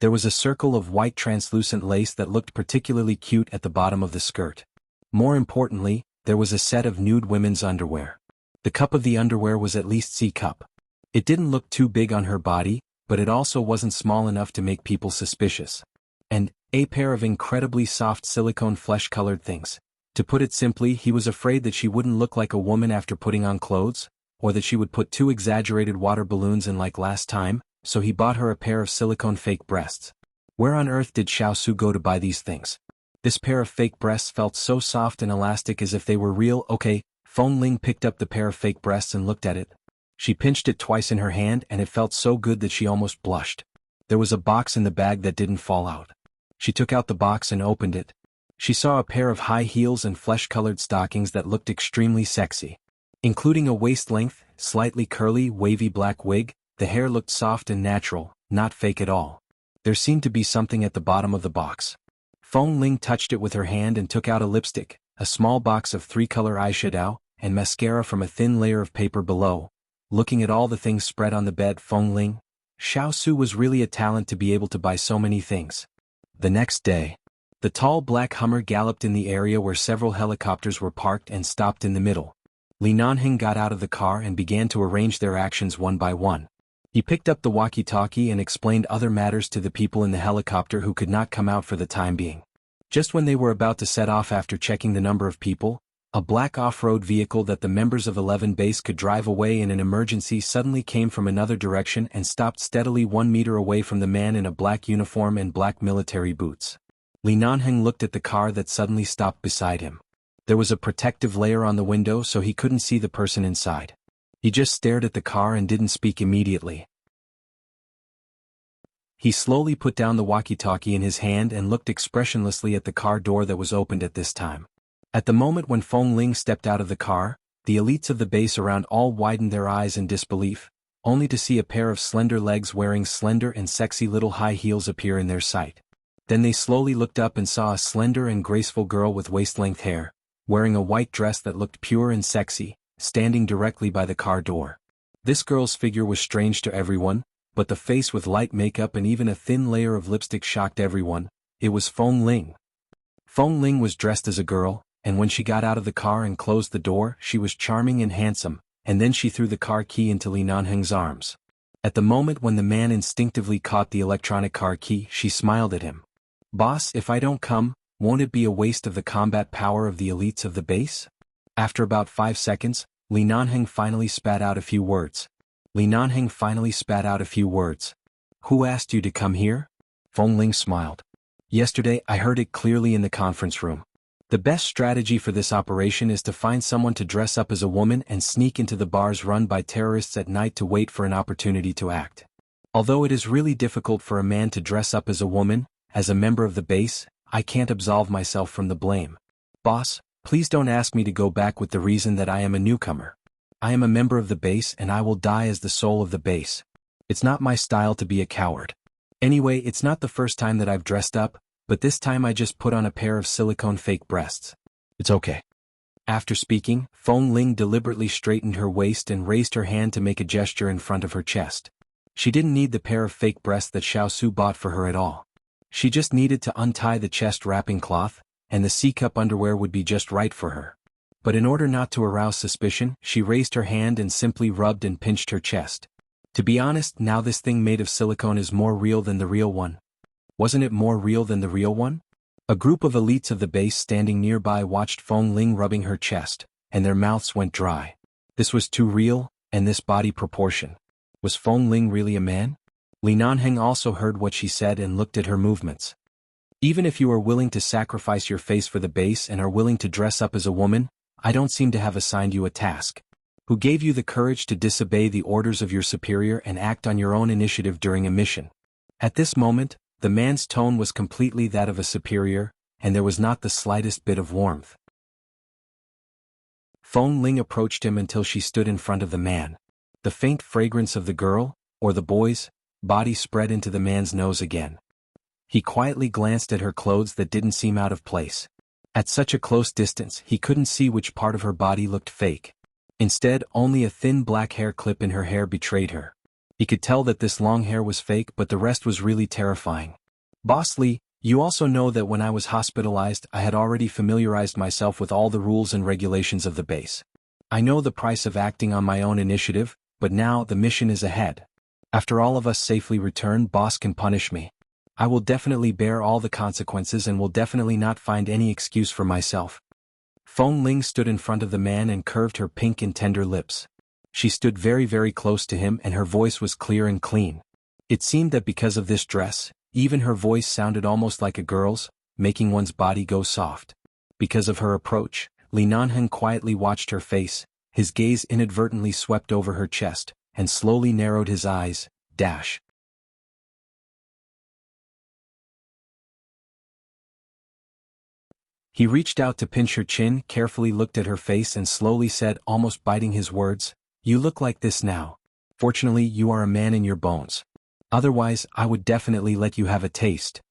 There was a circle of white translucent lace that looked particularly cute at the bottom of the skirt. More importantly, there was a set of nude women's underwear. The cup of the underwear was at least C cup. It didn't look too big on her body, but it also wasn't small enough to make people suspicious. And a pair of incredibly soft silicone flesh-colored things. To put it simply, he was afraid that she wouldn't look like a woman after putting on clothes, or that she would put too exaggerated water balloons in like last time, so he bought her a pair of silicone fake breasts. Where on earth did Xiao Su go to buy these things? This pair of fake breasts felt so soft and elastic as if they were real. Okay, Feng Ling picked up the pair of fake breasts and looked at it. She pinched it twice in her hand and it felt so good that she almost blushed. There was a box in the bag that didn't fall out. She took out the box and opened it. She saw a pair of high heels and flesh-colored stockings that looked extremely sexy. Including a waist-length, slightly curly, wavy black wig, the hair looked soft and natural, not fake at all. There seemed to be something at the bottom of the box. Feng Ling touched it with her hand and took out a lipstick, a small box of 3-color eyeshadow, and mascara from a thin layer of paper below. Looking at all the things spread on the bed, Feng Ling, Xiao Su was really a talent to be able to buy so many things. The next day, the tall black Hummer galloped in the area where several helicopters were parked and stopped in the middle. Li Nanheng got out of the car and began to arrange their actions one by one. He picked up the walkie-talkie and explained other matters to the people in the helicopter who could not come out for the time being. Just when they were about to set off after checking the number of people, a black off-road vehicle that the members of 11 Base could drive away in an emergency suddenly came from another direction and stopped steadily 1 meter away from the man in a black uniform and black military boots. Li Nanheng looked at the car that suddenly stopped beside him. There was a protective layer on the window so he couldn't see the person inside. He just stared at the car and didn't speak immediately. He slowly put down the walkie-talkie in his hand and looked expressionlessly at the car door that was opened at this time. At the moment when Feng Ling stepped out of the car, the elites of the base around all widened their eyes in disbelief, only to see a pair of slender legs wearing slender and sexy little high heels appear in their sight. Then they slowly looked up and saw a slender and graceful girl with waist-length hair, wearing a white dress that looked pure and sexy, standing directly by the car door. This girl's figure was strange to everyone, but the face with light makeup and even a thin layer of lipstick shocked everyone. It was Feng Ling. Feng Ling was dressed as a girl, and when she got out of the car and closed the door, she was charming and handsome, and then she threw the car key into Li Nanheng's arms. At the moment when the man instinctively caught the electronic car key, she smiled at him. "Boss, if I don't come, won't it be a waste of the combat power of the elites of the base?" After about 5 seconds, Li Nanheng finally spat out a few words. Who asked you to come here? Feng Ling smiled. Yesterday I heard it clearly in the conference room. The best strategy for this operation is to find someone to dress up as a woman and sneak into the bars run by terrorists at night to wait for an opportunity to act. Although it is really difficult for a man to dress up as a woman, as a member of the base, I can't absolve myself from the blame. Boss, please don't ask me to go back with the reason that I am a newcomer. I am a member of the base and I will die as the soul of the base. It's not my style to be a coward. Anyway, it's not the first time that I've dressed up, but this time I just put on a pair of silicone fake breasts. It's okay. After speaking, Feng Ling deliberately straightened her waist and raised her hand to make a gesture in front of her chest. She didn't need the pair of fake breasts that Xiao Su bought for her at all. She just needed to untie the chest wrapping cloth, and the C-cup underwear would be just right for her. But in order not to arouse suspicion, she raised her hand and simply rubbed and pinched her chest. To be honest, now this thing made of silicone is more real than the real one. Wasn't it more real than the real one? A group of elites of the base standing nearby watched Feng Ling rubbing her chest, and their mouths went dry. This was too real, and this body proportion. Was Feng Ling really a man? Li Nanheng also heard what she said and looked at her movements. Even if you are willing to sacrifice your face for the base and are willing to dress up as a woman, I don't seem to have assigned you a task. Who gave you the courage to disobey the orders of your superior and act on your own initiative during a mission? At this moment, the man's tone was completely that of a superior, and there was not the slightest bit of warmth. Feng Ling approached him until she stood in front of the man. The faint fragrance of the girl, or the boy's, body spread into the man's nose again. He quietly glanced at her clothes that didn't seem out of place. At such a close distance, he couldn't see which part of her body looked fake. Instead, only a thin black hair clip in her hair betrayed her. He could tell that this long hair was fake, but the rest was really terrifying. Boss Lee, you also know that when I was hospitalized I had already familiarized myself with all the rules and regulations of the base. I know the price of acting on my own initiative, but now the mission is ahead. After all of us safely return, boss can punish me. I will definitely bear all the consequences and will definitely not find any excuse for myself. Feng Ling stood in front of the man and curved her pink and tender lips. She stood very, very close to him and her voice was clear and clean. It seemed that because of this dress, even her voice sounded almost like a girl's, making one's body go soft. Because of her approach, Li Nanheng quietly watched her face, his gaze inadvertently swept over her chest, and slowly narrowed his eyes. He reached out to pinch her chin, carefully looked at her face and slowly said, almost biting his words, "You look like this now. Fortunately, you are a man in your bones. Otherwise, I would definitely let you have a taste."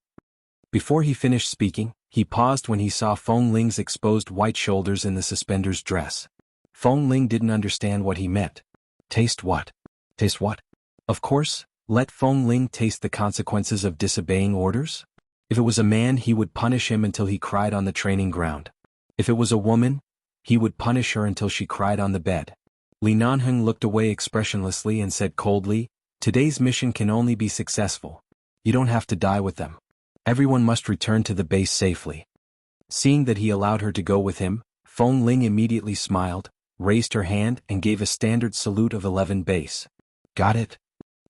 Before he finished speaking, he paused when he saw Feng Ling's exposed white shoulders in the suspenders dress. Feng Ling didn't understand what he meant. Taste what? Taste what? Of course, let Feng Ling taste the consequences of disobeying orders? If it was a man, he would punish him until he cried on the training ground. If it was a woman, he would punish her until she cried on the bed. Li Nanheng looked away expressionlessly and said coldly, "Today's mission can only be successful. You don't have to die with them. Everyone must return to the base safely." Seeing that he allowed her to go with him, Feng Ling immediately smiled, raised her hand and gave a standard salute of 11 base. Got it?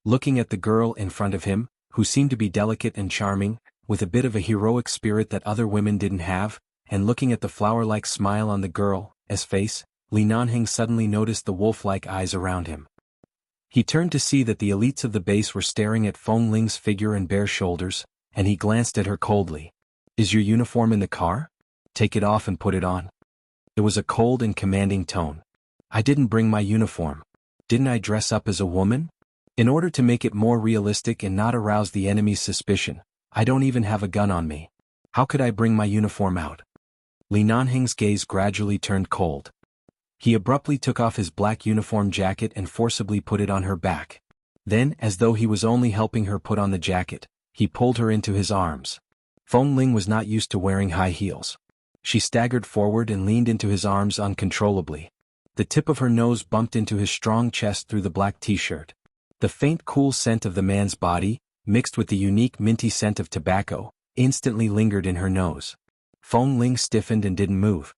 Looking at the girl in front of him, who seemed to be delicate and charming, with a bit of a heroic spirit that other women didn't have, and looking at the flower-like smile on the girl's face, Li Nanheng suddenly noticed the wolf-like eyes around him. He turned to see that the elites of the base were staring at Feng Ling's figure and bare shoulders, and he glanced at her coldly. "Is your uniform in the car? Take it off and put it on." It was a cold and commanding tone. "I didn't bring my uniform. Didn't I dress up as a woman? In order to make it more realistic and not arouse the enemy's suspicion, I don't even have a gun on me. How could I bring my uniform out?" Li Nanheng's gaze gradually turned cold. He abruptly took off his black uniform jacket and forcibly put it on her back. Then, as though he was only helping her put on the jacket, he pulled her into his arms. Feng Ling was not used to wearing high heels. She staggered forward and leaned into his arms uncontrollably. The tip of her nose bumped into his strong chest through the black t-shirt. The faint cool scent of the man's body, mixed with the unique minty scent of tobacco, instantly lingered in her nose. Feng Ling stiffened and didn't move.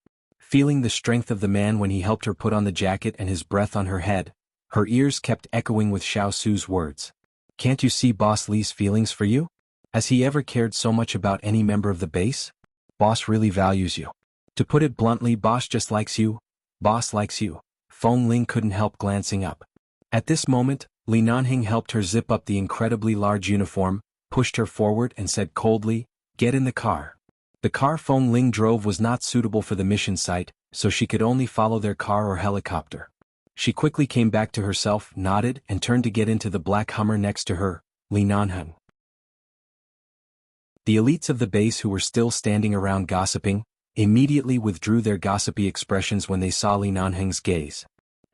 Feeling the strength of the man when he helped her put on the jacket and his breath on her head, her ears kept echoing with Xiao Su's words. Can't you see Boss Li's feelings for you? Has he ever cared so much about any member of the base? Boss really values you. To put it bluntly, Boss just likes you. Boss likes you. Feng Ling couldn't help glancing up. At this moment, Li Nanhing helped her zip up the incredibly large uniform, pushed her forward and said coldly, "Get in the car." The car Feng Ling drove was not suitable for the mission site, so she could only follow their car or helicopter. She quickly came back to herself, nodded, and turned to get into the black Hummer next to her, Li Nanheng. The elites of the base who were still standing around gossiping, immediately withdrew their gossipy expressions when they saw Li Nanheng's gaze.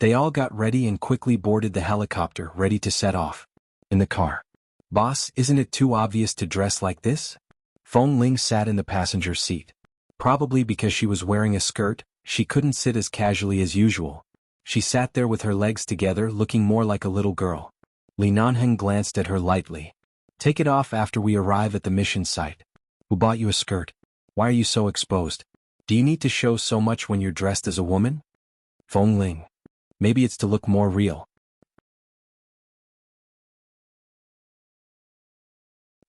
They all got ready and quickly boarded the helicopter, ready to set off. In the car. Boss, isn't it too obvious to dress like this? Feng Ling sat in the passenger seat. Probably because she was wearing a skirt, she couldn't sit as casually as usual. She sat there with her legs together looking more like a little girl. Li Nanheng glanced at her lightly. Take it off after we arrive at the mission site. Who bought you a skirt? Why are you so exposed? Do you need to show so much when you're dressed as a woman? Feng Ling. Maybe it's to look more real.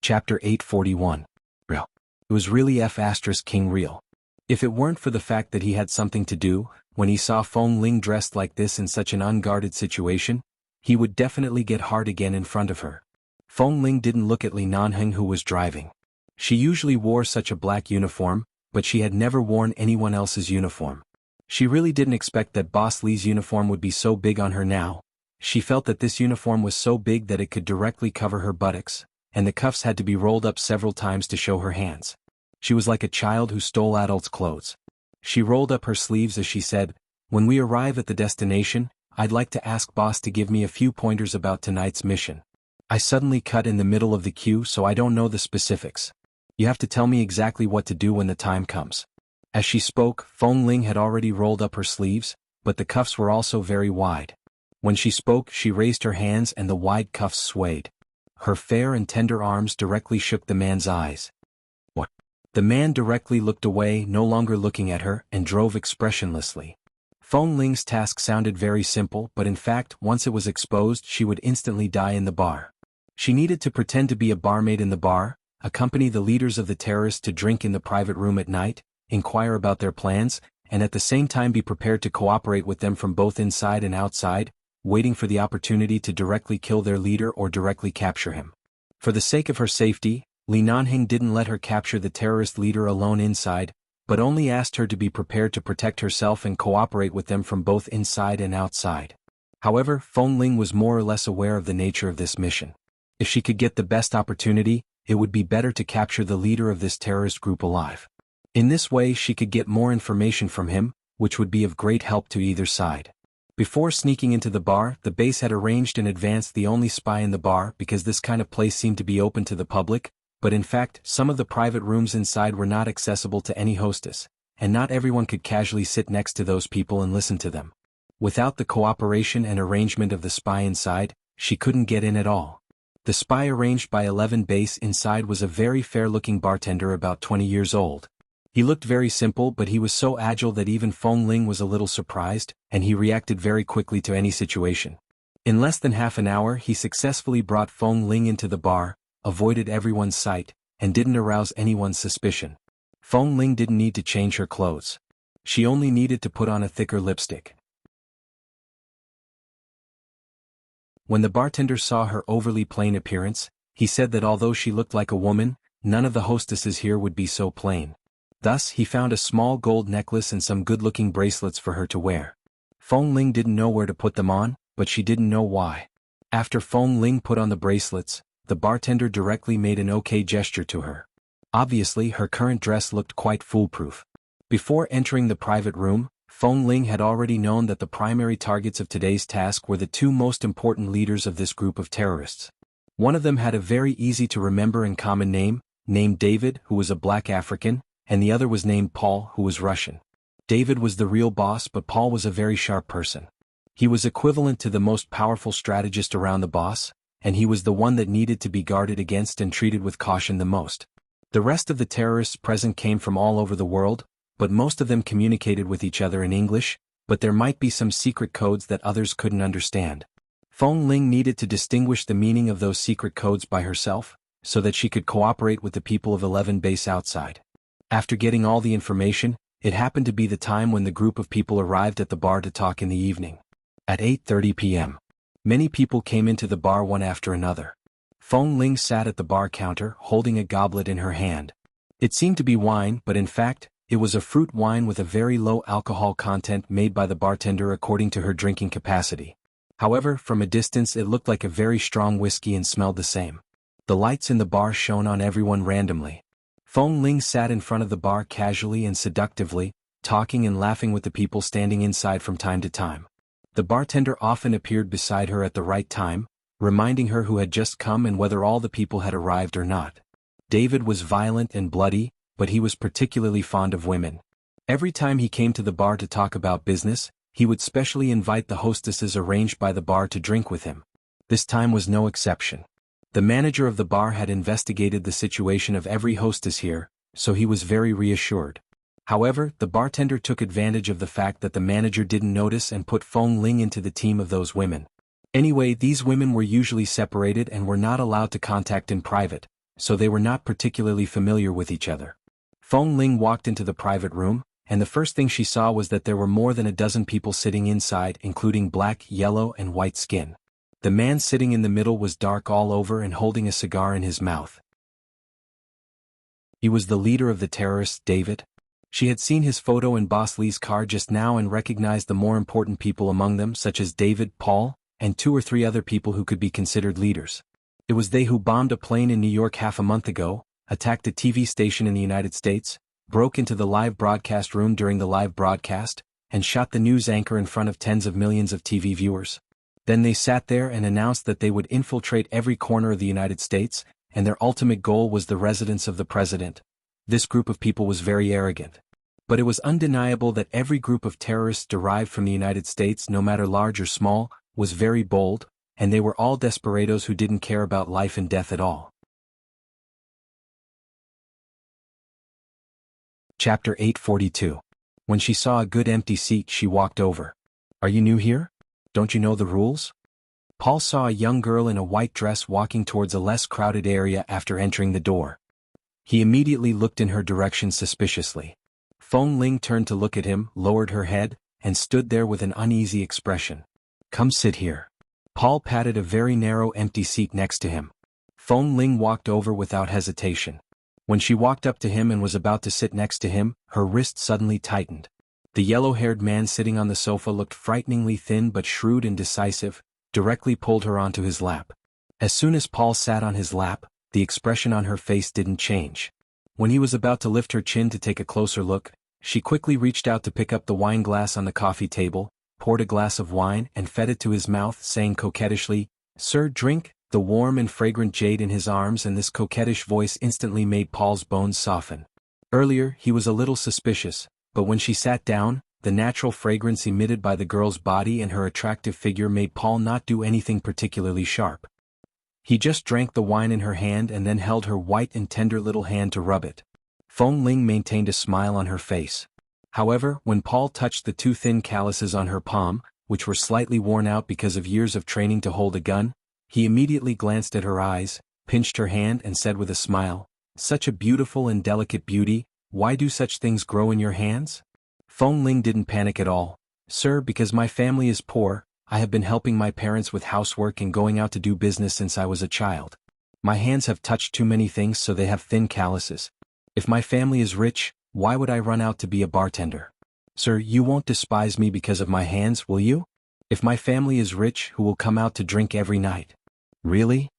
Chapter 841. Real. It was really F***ing real. If it weren't for the fact that he had something to do, when he saw Feng Ling dressed like this in such an unguarded situation, he would definitely get hard again in front of her. Feng Ling didn't look at Li Nanheng who was driving. She usually wore such a black uniform, but she had never worn anyone else's uniform. She really didn't expect that Boss Li's uniform would be so big on her now. She felt that this uniform was so big that it could directly cover her buttocks, and the cuffs had to be rolled up several times to show her hands. She was like a child who stole adults' clothes. She rolled up her sleeves as she said, "When we arrive at the destination, I'd like to ask Boss to give me a few pointers about tonight's mission. I suddenly cut in the middle of the queue so I don't know the specifics. You have to tell me exactly what to do when the time comes." As she spoke, Feng Ling had already rolled up her sleeves, but the cuffs were also very wide. When she spoke, she raised her hands and the wide cuffs swayed. Her fair and tender arms directly shook the man's eyes. What? The man directly looked away, no longer looking at her, and drove expressionlessly. Feng Ling's task sounded very simple, but in fact, once it was exposed, she would instantly die in the bar. She needed to pretend to be a barmaid in the bar, accompany the leaders of the terrorists to drink in the private room at night, inquire about their plans, and at the same time be prepared to cooperate with them from both inside and outside, waiting for the opportunity to directly kill their leader or directly capture him. For the sake of her safety, Li Nanheng didn't let her capture the terrorist leader alone inside, but only asked her to be prepared to protect herself and cooperate with them from both inside and outside. However, Feng Ling was more or less aware of the nature of this mission. If she could get the best opportunity, it would be better to capture the leader of this terrorist group alive. In this way she could get more information from him, which would be of great help to either side. Before sneaking into the bar, the base had arranged in advance the only spy in the bar because this kind of place seemed to be open to the public, but in fact, some of the private rooms inside were not accessible to any hostess, and not everyone could casually sit next to those people and listen to them. Without the cooperation and arrangement of the spy inside, she couldn't get in at all. The spy arranged by 11 base inside was a very fair-looking bartender about 20 years old. He looked very simple, but he was so agile that even Feng Ling was a little surprised, and he reacted very quickly to any situation. In less than half an hour he successfully brought Feng Ling into the bar, avoided everyone's sight, and didn't arouse anyone's suspicion. Feng Ling didn't need to change her clothes. She only needed to put on a thicker lipstick. When the bartender saw her overly plain appearance, he said that although she looked like a woman, none of the hostesses here would be so plain. Thus, he found a small gold necklace and some good-looking bracelets for her to wear. Feng Ling didn't know where to put them on, but she didn't know why. After Feng Ling put on the bracelets, the bartender directly made an okay gesture to her. Obviously, her current dress looked quite foolproof. Before entering the private room, Feng Ling had already known that the primary targets of today's task were the two most important leaders of this group of terrorists. One of them had a very easy-to-remember and common name, named David, who was a black African, and the other was named Paul, who was Russian. David was the real boss, but Paul was a very sharp person. He was equivalent to the most powerful strategist around the boss, and he was the one that needed to be guarded against and treated with caution the most. The rest of the terrorists present came from all over the world, but most of them communicated with each other in English, but there might be some secret codes that others couldn't understand. Feng Ling needed to distinguish the meaning of those secret codes by herself, so that she could cooperate with the people of 11 base outside. After getting all the information, it happened to be the time when the group of people arrived at the bar to talk in the evening. At 8:30 p.m. Many people came into the bar one after another. Feng Ling sat at the bar counter, holding a goblet in her hand. It seemed to be wine, but in fact, it was a fruit wine with a very low alcohol content made by the bartender according to her drinking capacity. However, from a distance it looked like a very strong whiskey and smelled the same. The lights in the bar shone on everyone randomly. Feng Ling sat in front of the bar casually and seductively, talking and laughing with the people standing inside from time to time. The bartender often appeared beside her at the right time, reminding her who had just come and whether all the people had arrived or not. David was violent and bloody, but he was particularly fond of women. Every time he came to the bar to talk about business, he would specially invite the hostesses arranged by the bar to drink with him. This time was no exception. The manager of the bar had investigated the situation of every hostess here, so he was very reassured. However, the bartender took advantage of the fact that the manager didn't notice and put Feng Ling into the team of those women. Anyway, these women were usually separated and were not allowed to contact in private, so they were not particularly familiar with each other. Feng Ling walked into the private room, and the first thing she saw was that there were more than a dozen people sitting inside, including black, yellow, and white skin. The man sitting in the middle was dark all over and holding a cigar in his mouth. He was the leader of the terrorists, David. She had seen his photo in Boss Lee's car just now and recognized the more important people among them, such as David, Paul, and 2 or 3 other people who could be considered leaders. It was they who bombed a plane in New York half a month ago, attacked a TV station in the United States, broke into the live broadcast room during the live broadcast, and shot the news anchor in front of tens of millions of TV viewers. Then they sat there and announced that they would infiltrate every corner of the United States, and their ultimate goal was the residence of the president. This group of people was very arrogant. But it was undeniable that every group of terrorists derived from the United States, no matter large or small, was very bold, and they were all desperados who didn't care about life and death at all. Chapter 842. When she saw a good empty seat, she walked over. "Are you new here? Don't you know the rules?" Paul saw a young girl in a white dress walking towards a less crowded area after entering the door. He immediately looked in her direction suspiciously. Feng Ling turned to look at him, lowered her head, and stood there with an uneasy expression. "Come sit here." Paul patted a very narrow empty seat next to him. Feng Ling walked over without hesitation. When she walked up to him and was about to sit next to him, her wrist suddenly tightened. The yellow-haired man sitting on the sofa looked frighteningly thin but shrewd and decisive, directly pulled her onto his lap. As soon as Paul sat on his lap, the expression on her face didn't change. When he was about to lift her chin to take a closer look, she quickly reached out to pick up the wine glass on the coffee table, poured a glass of wine and fed it to his mouth, saying coquettishly, "Sir, drink." The warm and fragrant jade in his arms and this coquettish voice instantly made Paul's bones soften. Earlier, he was a little suspicious, but when she sat down, the natural fragrance emitted by the girl's body and her attractive figure made Paul not do anything particularly sharp. He just drank the wine in her hand and then held her white and tender little hand to rub it. Feng Ling maintained a smile on her face. However, when Paul touched the 2 thin calluses on her palm, which were slightly worn out because of years of training to hold a gun, he immediately glanced at her eyes, pinched her hand and said with a smile, "Such a beautiful and delicate beauty, why do such things grow in your hands?" Feng Ling didn't panic at all. "Sir, because my family is poor, I have been helping my parents with housework and going out to do business since I was a child. My hands have touched too many things, so they have thin calluses. If my family is rich, why would I run out to be a bartender? Sir, you won't despise me because of my hands, will you? If my family is rich, who will come out to drink every night?" "Really?"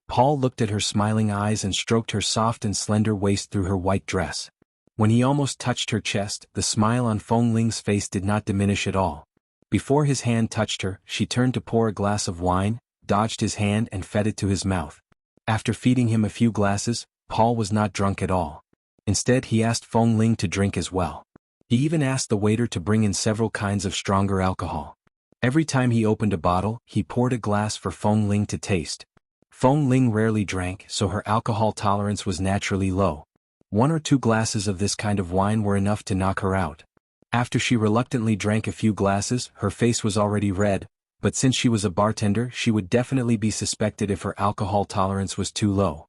Paul looked at her smiling eyes and stroked her soft and slender waist through her white dress. When he almost touched her chest, the smile on Feng Ling's face did not diminish at all. Before his hand touched her, she turned to pour a glass of wine, dodged his hand and fed it to his mouth. After feeding him a few glasses, Paul was not drunk at all. Instead, he asked Feng Ling to drink as well. He even asked the waiter to bring in several kinds of stronger alcohol. Every time he opened a bottle, he poured a glass for Feng Ling to taste. Feng Ling rarely drank, so her alcohol tolerance was naturally low. 1 or 2 glasses of this kind of wine were enough to knock her out. After she reluctantly drank a few glasses, her face was already red, but since she was a bartender, she would definitely be suspected if her alcohol tolerance was too low.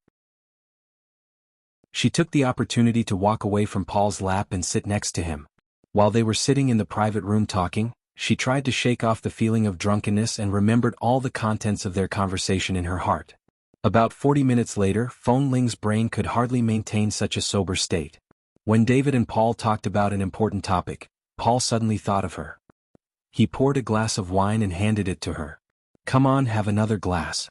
She took the opportunity to walk away from Paul's lap and sit next to him. While they were sitting in the private room talking, she tried to shake off the feeling of drunkenness and remembered all the contents of their conversation in her heart. About 40 minutes later, Feng Ling's brain could hardly maintain such a sober state. When David and Paul talked about an important topic, Paul suddenly thought of her. He poured a glass of wine and handed it to her. "Come on, have another glass."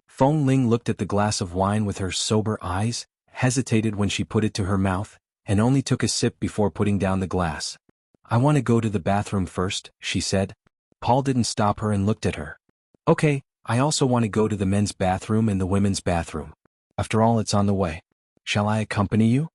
Feng Ling looked at the glass of wine with her sober eyes, hesitated when she put it to her mouth, and only took a sip before putting down the glass. "I want to go to the bathroom first," she said. Paul didn't stop her and looked at her. "Okay, I also want to go to the men's bathroom and the women's bathroom. After all, it's on the way. Shall I accompany you?"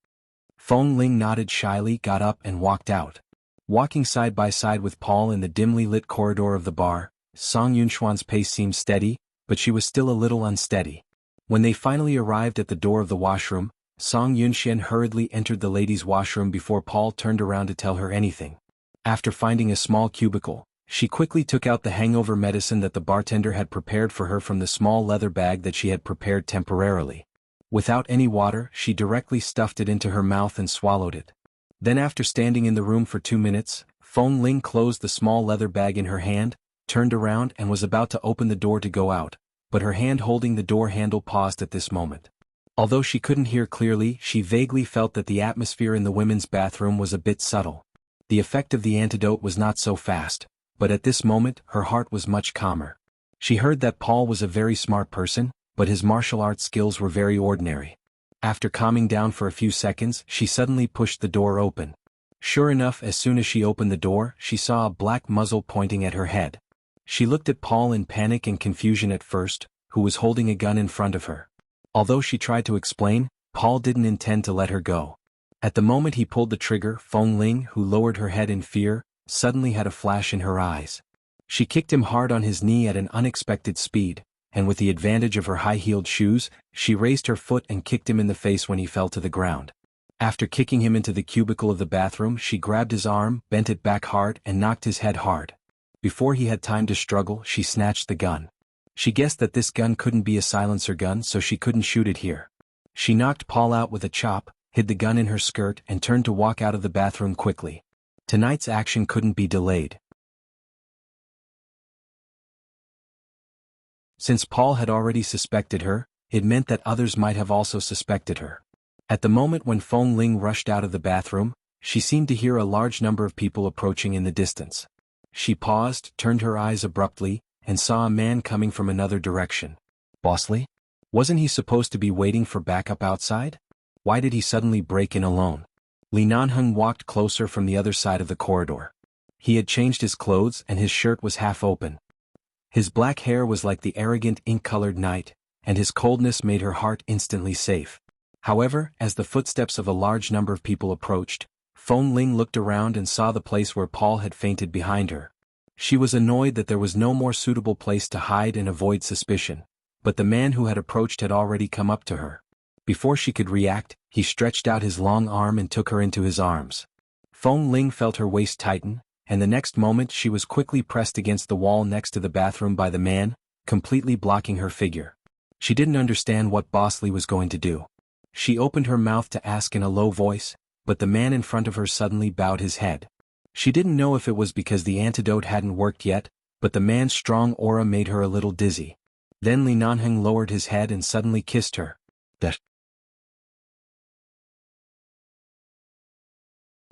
Feng Ling nodded shyly, got up and walked out. Walking side by side with Paul in the dimly lit corridor of the bar, Song Yunxuan's pace seemed steady, but she was still a little unsteady. When they finally arrived at the door of the washroom, Song Yunxian hurriedly entered the ladies' washroom before Paul turned around to tell her anything. After finding a small cubicle, she quickly took out the hangover medicine that the bartender had prepared for her from the small leather bag that she had prepared temporarily. Without any water, she directly stuffed it into her mouth and swallowed it. Then after standing in the room for 2 minutes, Feng Ling closed the small leather bag in her hand, turned around and was about to open the door to go out, but her hand holding the door handle paused at this moment. Although she couldn't hear clearly, she vaguely felt that the atmosphere in the women's bathroom was a bit subtle. The effect of the antidote was not so fast, but at this moment her heart was much calmer. She heard that Paul was a very smart person, but his martial arts skills were very ordinary. After calming down for a few seconds, she suddenly pushed the door open. Sure enough, as soon as she opened the door, she saw a black muzzle pointing at her head. She looked at Paul in panic and confusion at first, who was holding a gun in front of her. Although she tried to explain, Paul didn't intend to let her go. At the moment he pulled the trigger, Feng Ling, who lowered her head in fear, suddenly had a flash in her eyes. She kicked him hard on his knee at an unexpected speed, and with the advantage of her high-heeled shoes, she raised her foot and kicked him in the face when he fell to the ground. After kicking him into the cubicle of the bathroom, she grabbed his arm, bent it back hard and knocked his head hard. Before he had time to struggle, she snatched the gun. She guessed that this gun couldn't be a silencer gun, so she couldn't shoot it here. She knocked Paul out with a chop, hid the gun in her skirt and turned to walk out of the bathroom quickly. Tonight's action couldn't be delayed. Since Paul had already suspected her, it meant that others might have also suspected her. At the moment when Feng Ling rushed out of the bathroom, she seemed to hear a large number of people approaching in the distance. She paused, turned her eyes abruptly, and saw a man coming from another direction. Bosley? Wasn't he supposed to be waiting for backup outside? Why did he suddenly break in alone? Li Nanheng walked closer from the other side of the corridor. He had changed his clothes and his shirt was half open. His black hair was like the arrogant ink-colored night, and his coldness made her heart instantly safe. However, as the footsteps of a large number of people approached, Feng Ling looked around and saw the place where Paul had fainted behind her. She was annoyed that there was no more suitable place to hide and avoid suspicion, but the man who had approached had already come up to her. Before she could react, he stretched out his long arm and took her into his arms. Feng Ling felt her waist tighten, and the next moment she was quickly pressed against the wall next to the bathroom by the man, completely blocking her figure. She didn't understand what Bosley was going to do. She opened her mouth to ask in a low voice, but the man in front of her suddenly bowed his head. She didn't know if it was because the antidote hadn't worked yet, but the man's strong aura made her a little dizzy. Then Li Nanheng lowered his head and suddenly kissed her.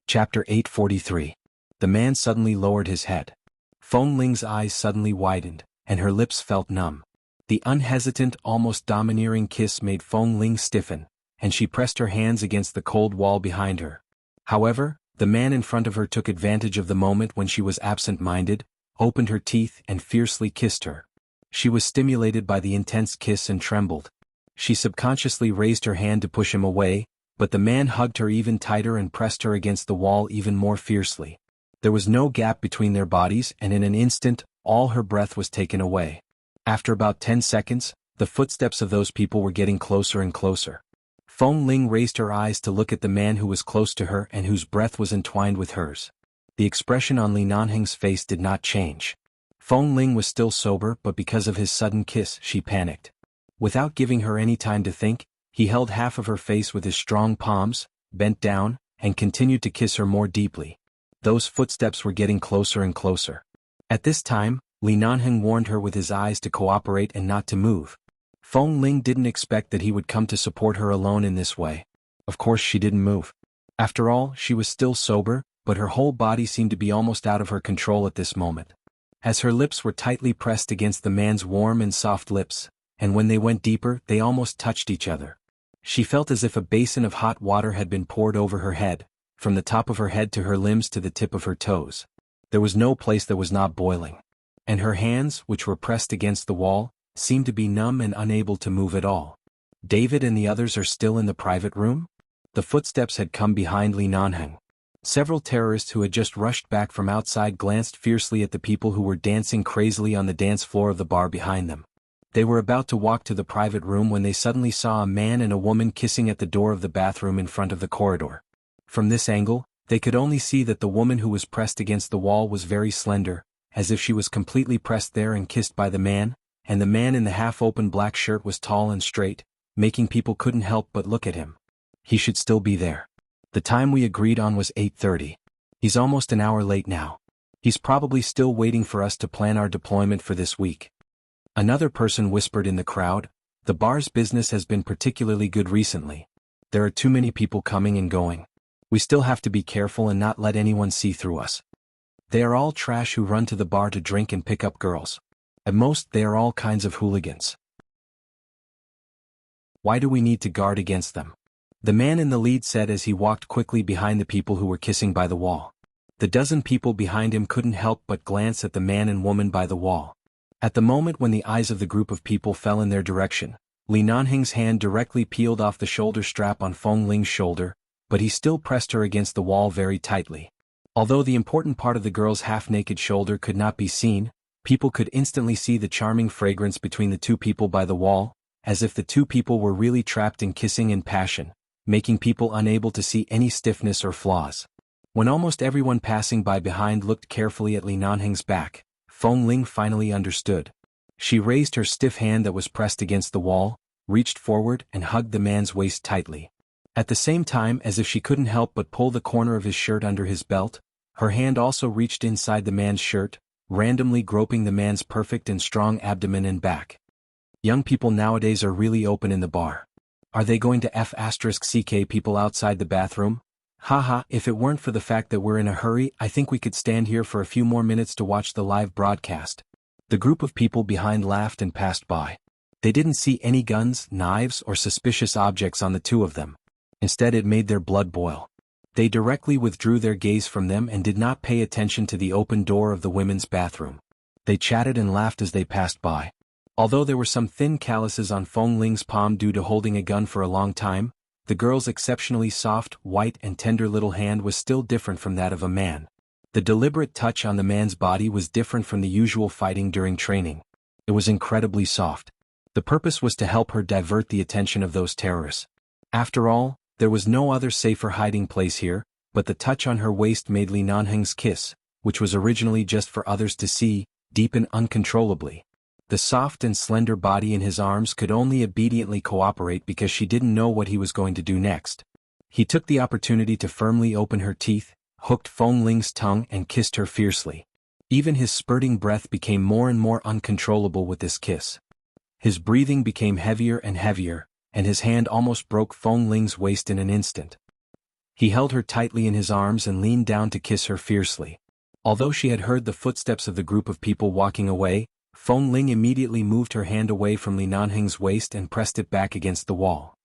Chapter 843. The man suddenly lowered his head. Feng Ling's eyes suddenly widened, and her lips felt numb. The unhesitant, almost domineering kiss made Feng Ling stiffen, and she pressed her hands against the cold wall behind her. However, the man in front of her took advantage of the moment when she was absent-minded, opened her teeth and fiercely kissed her. She was stimulated by the intense kiss and trembled. She subconsciously raised her hand to push him away, but the man hugged her even tighter and pressed her against the wall even more fiercely. There was no gap between their bodies, and in an instant, all her breath was taken away. After about 10 seconds, the footsteps of those people were getting closer and closer. Feng Ling raised her eyes to look at the man who was close to her and whose breath was entwined with hers. The expression on Li Nanheng's face did not change. Feng Ling was still sober, but because of his sudden kiss she panicked. Without giving her any time to think, he held half of her face with his strong palms, bent down, and continued to kiss her more deeply. Those footsteps were getting closer and closer. At this time, Li Nanheng warned her with his eyes to cooperate and not to move. Feng Ling didn't expect that he would come to support her alone in this way. Of course she didn't move. After all, she was still sober, but her whole body seemed to be almost out of her control at this moment. As her lips were tightly pressed against the man's warm and soft lips, and when they went deeper, they almost touched each other. She felt as if a basin of hot water had been poured over her head, from the top of her head to her limbs to the tip of her toes. There was no place that was not boiling. And her hands, which were pressed against the wall, seemed to be numb and unable to move at all. David and the others are still in the private room? The footsteps had come behind Li Nanheng. Several terrorists who had just rushed back from outside glanced fiercely at the people who were dancing crazily on the dance floor of the bar behind them. They were about to walk to the private room when they suddenly saw a man and a woman kissing at the door of the bathroom in front of the corridor. From this angle, they could only see that the woman who was pressed against the wall was very slender, as if she was completely pressed there and kissed by the man, and the man in the half-open black shirt was tall and straight, making people couldn't help but look at him. He should still be there. The time we agreed on was 8:30. He's almost an hour late now. He's probably still waiting for us to plan our deployment for this week. Another person whispered in the crowd, the bar's business has been particularly good recently. There are too many people coming and going. We still have to be careful and not let anyone see through us. They are all trash who run to the bar to drink and pick up girls. At most, they are all kinds of hooligans. Why do we need to guard against them? The man in the lead said as he walked quickly behind the people who were kissing by the wall. The dozen people behind him couldn't help but glance at the man and woman by the wall. At the moment when the eyes of the group of people fell in their direction, Li Nanheng's hand directly peeled off the shoulder strap on Feng Ling's shoulder, but he still pressed her against the wall very tightly. Although the important part of the girl's half-naked shoulder could not be seen, people could instantly see the charming fragrance between the two people by the wall, as if the two people were really trapped in kissing and passion, making people unable to see any stiffness or flaws. When almost everyone passing by behind looked carefully at Li Nanheng's back, Feng Ling finally understood. She raised her stiff hand that was pressed against the wall, reached forward and hugged the man's waist tightly. At the same time, as if she couldn't help but pull the corner of his shirt under his belt, her hand also reached inside the man's shirt, randomly groping the man's perfect and strong abdomen and back. Young people nowadays are really open in the bar. Are they going to F***ck people outside the bathroom? Haha, if it weren't for the fact that we're in a hurry, I think we could stand here for a few more minutes to watch the live broadcast. The group of people behind laughed and passed by. They didn't see any guns, knives, or suspicious objects on the two of them. Instead, it made their blood boil. They directly withdrew their gaze from them and did not pay attention to the open door of the women's bathroom. They chatted and laughed as they passed by. Although there were some thin calluses on Feng Ling's palm due to holding a gun for a long time, the girl's exceptionally soft, white and tender little hand was still different from that of a man. The deliberate touch on the man's body was different from the usual fighting during training. It was incredibly soft. The purpose was to help her divert the attention of those terrorists. After all, there was no other safer hiding place here, but the touch on her waist made Li Nanheng's kiss, which was originally just for others to see, deepen uncontrollably. The soft and slender body in his arms could only obediently cooperate because she didn't know what he was going to do next. He took the opportunity to firmly open her teeth, hooked Feng Ling's tongue and kissed her fiercely. Even his spurting breath became more and more uncontrollable with this kiss. His breathing became heavier and heavier, and his hand almost broke Feng Ling's waist in an instant. He held her tightly in his arms and leaned down to kiss her fiercely. Although she had heard the footsteps of the group of people walking away, Feng Ling immediately moved her hand away from Li Nanheng's waist and pressed it back against the wall.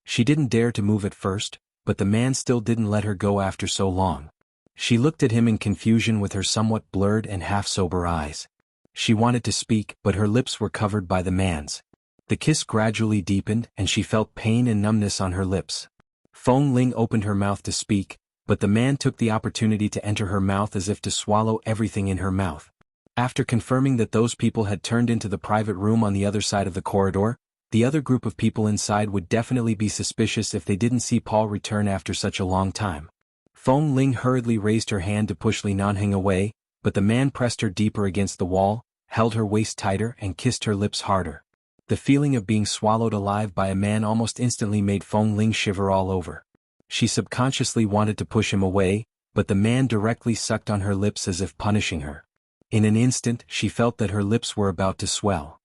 She didn't dare to move at first, but the man still didn't let her go after so long. She looked at him in confusion with her somewhat blurred and half-sober eyes. She wanted to speak, but her lips were covered by the man's. The kiss gradually deepened and she felt pain and numbness on her lips. Feng Ling opened her mouth to speak, but the man took the opportunity to enter her mouth as if to swallow everything in her mouth. After confirming that those people had turned into the private room on the other side of the corridor, The other group of people inside would definitely be suspicious if they didn't see Paul return after such a long time. Feng Ling hurriedly raised her hand to push Li Nanheng away, but the man pressed her deeper against the wall, held her waist tighter and kissed her lips harder. The feeling of being swallowed alive by a man almost instantly made Feng Ling shiver all over. She subconsciously wanted to push him away, but the man directly sucked on her lips as if punishing her. In an instant, she felt that her lips were about to swell.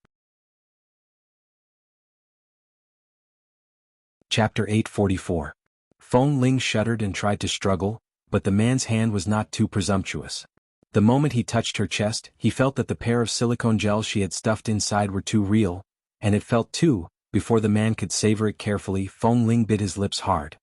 Chapter 844. Feng Ling shuddered and tried to struggle, but the man's hand was not too presumptuous. The moment he touched her chest, he felt that the pair of silicone gels she had stuffed inside were too real, and it felt too. Before the man could savor it carefully, Feng Ling bit his lips hard.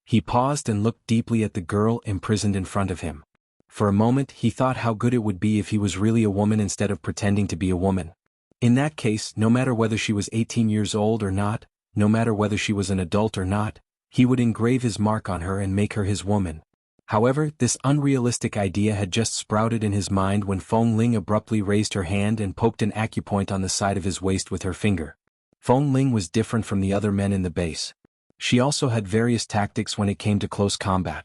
He paused and looked deeply at the girl imprisoned in front of him. For a moment he thought how good it would be if he was really a woman instead of pretending to be a woman. In that case, no matter whether she was 18 years old or not, no matter whether she was an adult or not, he would engrave his mark on her and make her his woman. However, this unrealistic idea had just sprouted in his mind when Feng Ling abruptly raised her hand and poked an acupoint on the side of his waist with her finger. Feng Ling was different from the other men in the base. She also had various tactics when it came to close combat.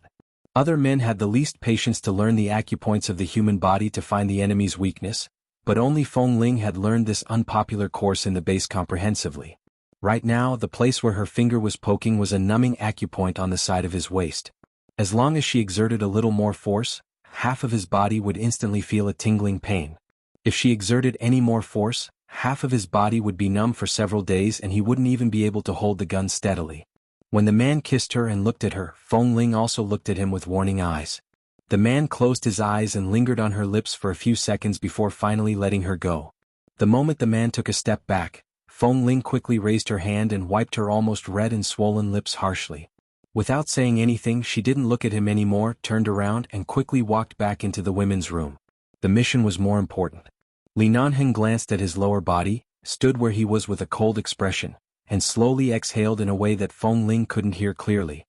Other men had the least patience to learn the acupoints of the human body to find the enemy's weakness, but only Feng Ling had learned this unpopular course in the base comprehensively. Right now, the place where her finger was poking was a numbing acupoint on the side of his waist. As long as she exerted a little more force, half of his body would instantly feel a tingling pain. If she exerted any more force, half of his body would be numb for several days and he wouldn't even be able to hold the gun steadily. When the man kissed her and looked at her, Feng Ling also looked at him with warning eyes. The man closed his eyes and lingered on her lips for a few seconds before finally letting her go. The moment the man took a step back, Feng Ling quickly raised her hand and wiped her almost red and swollen lips harshly. Without saying anything, she didn't look at him anymore, turned around and quickly walked back into the women's room. The mission was more important. Li Nanheng glanced at his lower body, stood where he was with a cold expression, and slowly exhaled in a way that Feng Ling couldn't hear clearly.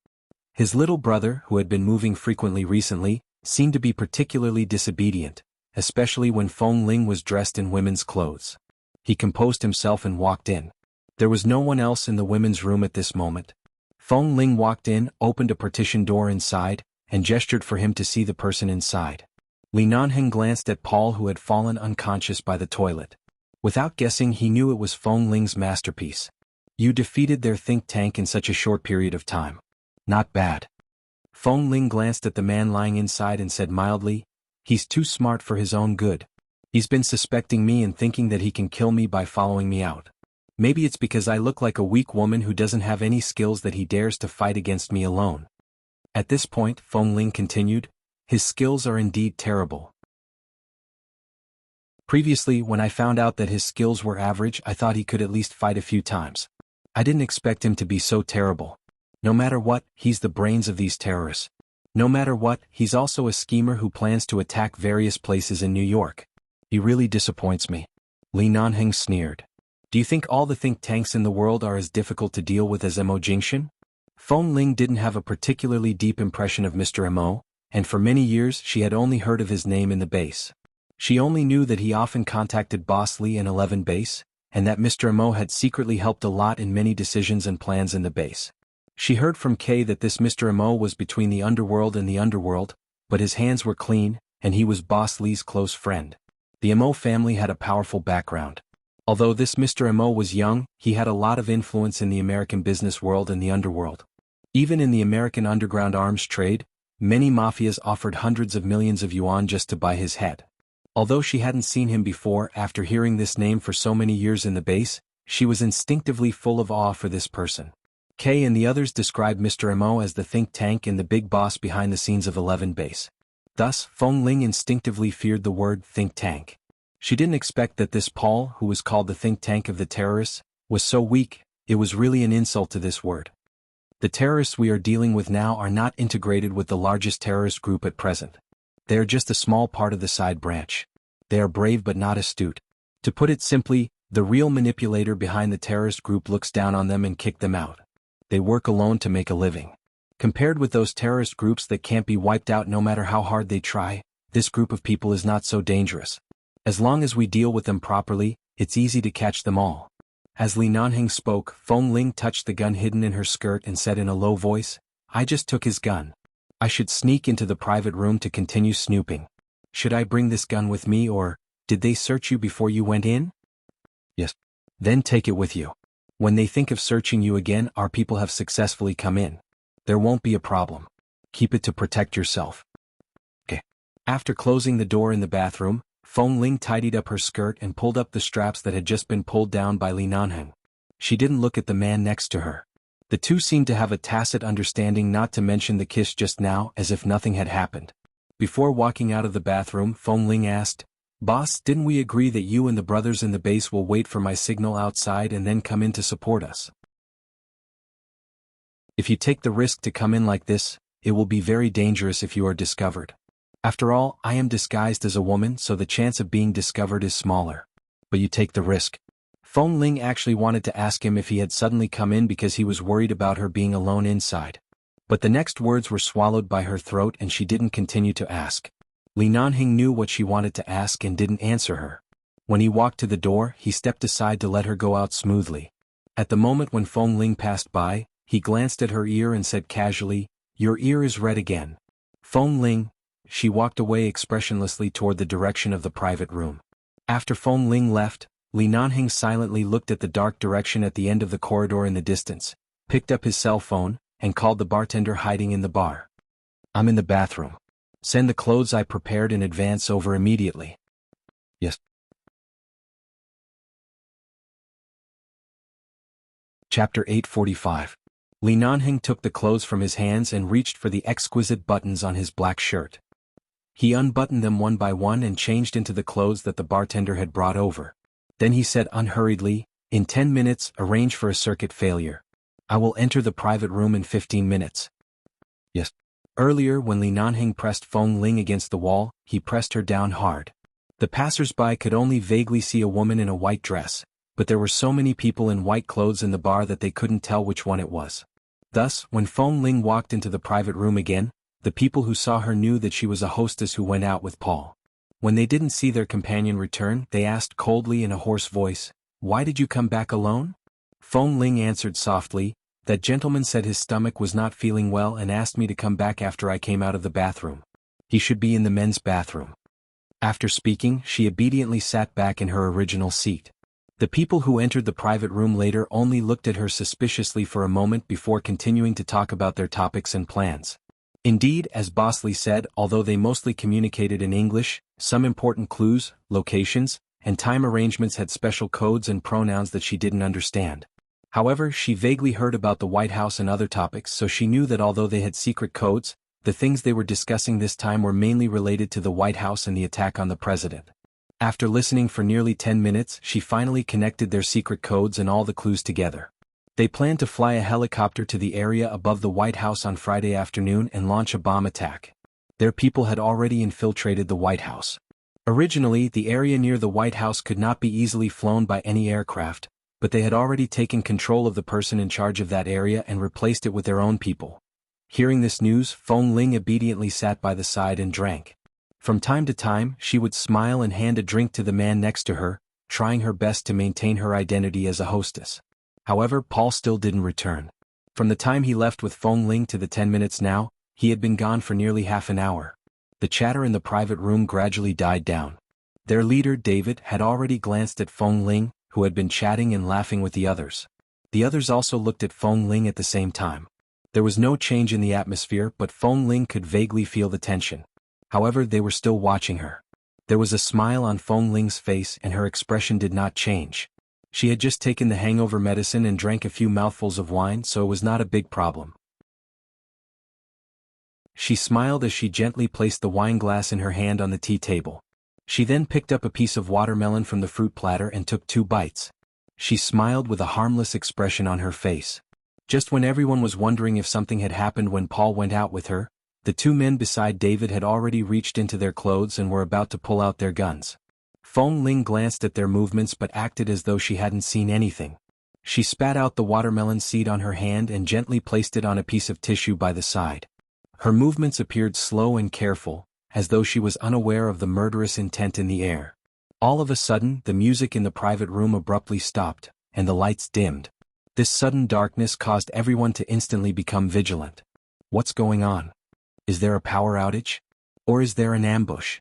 His little brother, who had been moving frequently recently, seemed to be particularly disobedient, especially when Feng Ling was dressed in women's clothes. He composed himself and walked in. There was no one else in the women's room at this moment. Feng Ling walked in, opened a partition door inside, and gestured for him to see the person inside. Li Nanheng glanced at Paul, who had fallen unconscious by the toilet. Without guessing, he knew it was Feng Ling's masterpiece. You defeated their think tank in such a short period of time. Not bad. Feng Ling glanced at the man lying inside and said mildly, "He's too smart for his own good. He's been suspecting me and thinking that he can kill me by following me out. Maybe it's because I look like a weak woman who doesn't have any skills that he dares to fight against me alone." At this point, Feng Ling continued, "His skills are indeed terrible. Previously, when I found out that his skills were average, I thought he could at least fight a few times. I didn't expect him to be so terrible. No matter what, he's the brains of these terrorists. No matter what, he's also a schemer who plans to attack various places in New York. He really disappoints me." Li Nanheng sneered. "Do you think all the think tanks in the world are as difficult to deal with as Mo Jingxin?" Feng Ling didn't have a particularly deep impression of Mr. Mo, and for many years she had only heard of his name in the base. She only knew that he often contacted Boss Li in 11 base, and that Mr. Mo had secretly helped a lot in many decisions and plans in the base. She heard from Kay that this Mr. Mo was between the underworld and the underworld, but his hands were clean, and he was Boss Li's close friend. The Mo family had a powerful background. Although this Mr. Mo was young, he had a lot of influence in the American business world and the underworld. Even in the American underground arms trade, many mafias offered hundreds of millions of yuan just to buy his head. Although she hadn't seen him before, after hearing this name for so many years in the base, she was instinctively full of awe for this person. Kay and the others described Mr. Mo as the think tank and the big boss behind the scenes of 11 base. Thus, Feng Ling instinctively feared the word think tank. She didn't expect that this Paul, who was called the think tank of the terrorists, was so weak. It was really an insult to this word. The terrorists we are dealing with now are not integrated with the largest terrorist group at present. They are just a small part of the side branch. They are brave but not astute. To put it simply, the real manipulator behind the terrorist group looks down on them and kicks them out. They work alone to make a living. Compared with those terrorist groups that can't be wiped out no matter how hard they try, this group of people is not so dangerous. As long as we deal with them properly, it's easy to catch them all. As Li Nanheng spoke, Feng Ling touched the gun hidden in her skirt and said in a low voice, "I just took his gun. I should sneak into the private room to continue snooping. Should I bring this gun with me or, did they search you before you went in?" "Yes." "Then take it with you. When they think of searching you again, our people have successfully come in. There won't be a problem. Keep it to protect yourself." "Okay." After closing the door in the bathroom, Feng Ling tidied up her skirt and pulled up the straps that had just been pulled down by Li Nanheng. She didn't look at the man next to her. The two seemed to have a tacit understanding not to mention the kiss just now, as if nothing had happened. Before walking out of the bathroom, Feng Ling asked, "Boss, didn't we agree that you and the brothers in the base will wait for my signal outside and then come in to support us? If you take the risk to come in like this, it will be very dangerous if you are discovered. After all, I am disguised as a woman, so the chance of being discovered is smaller. But you take the risk." Feng Ling actually wanted to ask him if he had suddenly come in because he was worried about her being alone inside. But the next words were swallowed by her throat and she didn't continue to ask. Li Nanheng knew what she wanted to ask and didn't answer her. When he walked to the door, he stepped aside to let her go out smoothly. At the moment when Feng Ling passed by, he glanced at her ear and said casually, "Your ear is red again." "Feng Ling." She walked away expressionlessly toward the direction of the private room. After Feng Ling left, Li Nanheng silently looked at the dark direction at the end of the corridor in the distance, picked up his cell phone, and called the bartender hiding in the bar. "I'm in the bathroom. Send the clothes I prepared in advance over immediately." "Yes." Chapter 845. Li Nanheng took the clothes from his hands and reached for the exquisite buttons on his black shirt. He unbuttoned them one by one and changed into the clothes that the bartender had brought over. Then he said unhurriedly, "In 10 minutes, arrange for a circuit failure. I will enter the private room in 15 minutes. "Yes." Earlier, when Li Nanheng pressed Feng Ling against the wall, he pressed her down hard. The passers-by could only vaguely see a woman in a white dress, but there were so many people in white clothes in the bar that they couldn't tell which one it was. Thus, when Feng Ling walked into the private room again, the people who saw her knew that she was a hostess who went out with Paul. When they didn't see their companion return, they asked coldly in a hoarse voice, "Why did you come back alone?" Feng Ling answered softly, "That gentleman said his stomach was not feeling well and asked me to come back after I came out of the bathroom. He should be in the men's bathroom." After speaking, she obediently sat back in her original seat. The people who entered the private room later only looked at her suspiciously for a moment before continuing to talk about their topics and plans. Indeed, as Bosley said, although they mostly communicated in English, some important clues, locations, and time arrangements had special codes and pronouns that she didn't understand. However, she vaguely heard about the White House and other topics, so she knew that although they had secret codes, the things they were discussing this time were mainly related to the White House and the attack on the president. After listening for nearly 10 minutes, she finally connected their secret codes and all the clues together. They planned to fly a helicopter to the area above the White House on Friday afternoon and launch a bomb attack. Their people had already infiltrated the White House. Originally, the area near the White House could not be easily flown by any aircraft, but they had already taken control of the person in charge of that area and replaced it with their own people. Hearing this news, Feng Ling obediently sat by the side and drank. From time to time, she would smile and hand a drink to the man next to her, trying her best to maintain her identity as a hostess. However, Paul still didn't return. From the time he left with Feng Ling to the 10 minutes now, he had been gone for nearly half an hour. The chatter in the private room gradually died down. Their leader, David, had already glanced at Feng Ling, who had been chatting and laughing with the others. The others also looked at Feng Ling at the same time. There was no change in the atmosphere, but Feng Ling could vaguely feel the tension. However, they were still watching her. There was a smile on Feng Ling's face and her expression did not change. She had just taken the hangover medicine and drank a few mouthfuls of wine, so it was not a big problem. She smiled as she gently placed the wine glass in her hand on the tea table. She then picked up a piece of watermelon from the fruit platter and took 2 bites. She smiled with a harmless expression on her face. Just when everyone was wondering if something had happened when Paul went out with her, the 2 men beside David had already reached into their clothes and were about to pull out their guns. Feng Ling glanced at their movements but acted as though she hadn't seen anything. She spat out the watermelon seed on her hand and gently placed it on a piece of tissue by the side. Her movements appeared slow and careful, as though she was unaware of the murderous intent in the air. All of a sudden, the music in the private room abruptly stopped, and the lights dimmed. This sudden darkness caused everyone to instantly become vigilant. What's going on? Is there a power outage? Or is there an ambush?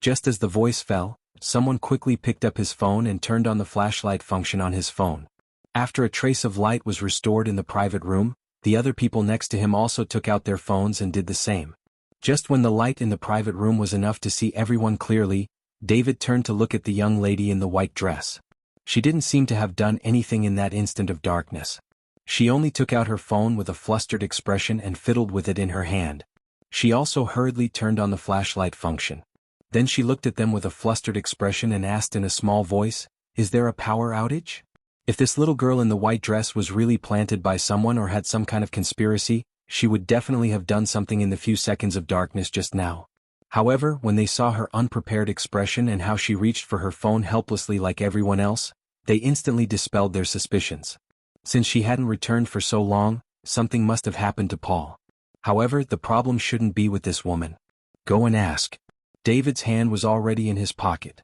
Just as the voice fell, someone quickly picked up his phone and turned on the flashlight function on his phone. After a trace of light was restored in the private room, the other people next to him also took out their phones and did the same. Just when the light in the private room was enough to see everyone clearly, David turned to look at the young lady in the white dress. She didn't seem to have done anything in that instant of darkness. She only took out her phone with a flustered expression and fiddled with it in her hand. She also hurriedly turned on the flashlight function. Then she looked at them with a flustered expression and asked in a small voice, "Is there a power outage?" If this little girl in the white dress was really planted by someone or had some kind of conspiracy, she would definitely have done something in the few seconds of darkness just now. However, when they saw her unprepared expression and how she reached for her phone helplessly like everyone else, they instantly dispelled their suspicions. Since she hadn't returned for so long, something must have happened to Paul. However, the problem shouldn't be with this woman. Go and ask. David's hand was already in his pocket.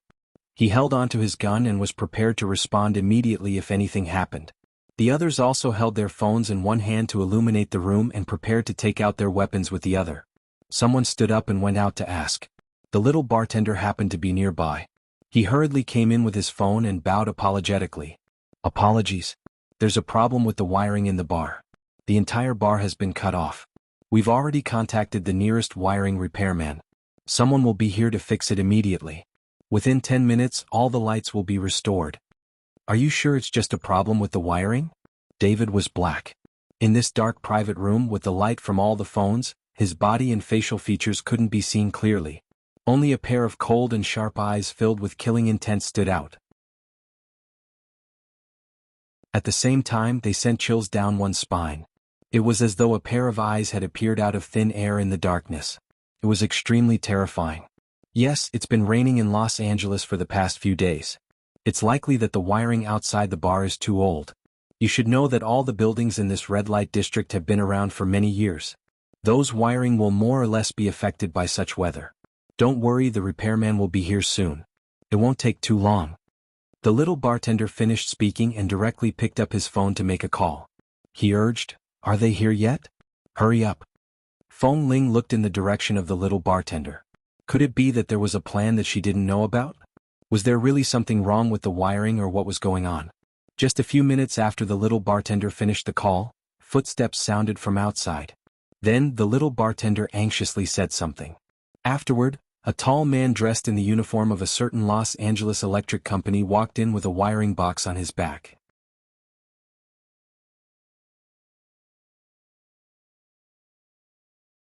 He held onto his gun and was prepared to respond immediately if anything happened. The others also held their phones in one hand to illuminate the room and prepared to take out their weapons with the other. Someone stood up and went out to ask. The little bartender happened to be nearby. He hurriedly came in with his phone and bowed apologetically. "Apologies. There's a problem with the wiring in the bar. The entire bar has been cut off. We've already contacted the nearest wiring repairman. Someone will be here to fix it immediately. Within 10 minutes, all the lights will be restored." "Are you sure it's just a problem with the wiring?" David was black. In this dark private room with the light from all the phones, his body and facial features couldn't be seen clearly. Only a pair of cold and sharp eyes filled with killing intent stood out. At the same time, they sent chills down one's spine. It was as though a pair of eyes had appeared out of thin air in the darkness. It was extremely terrifying. Yes, it's been raining in Los Angeles for the past few days. It's likely that the wiring outside the bar is too old. You should know that all the buildings in this red light district have been around for many years. Those wiring will more or less be affected by such weather. Don't worry, the repairman will be here soon. It won't take too long. The little bartender finished speaking and directly picked up his phone to make a call. He urged, "Are they here yet? Hurry up." Feng Ling looked in the direction of the little bartender. Could it be that there was a plan that she didn't know about? Was there really something wrong with the wiring or what was going on? Just a few minutes after the little bartender finished the call, footsteps sounded from outside. Then the little bartender anxiously said something. Afterward, a tall man dressed in the uniform of a certain Los Angeles electric company walked in with a wiring box on his back.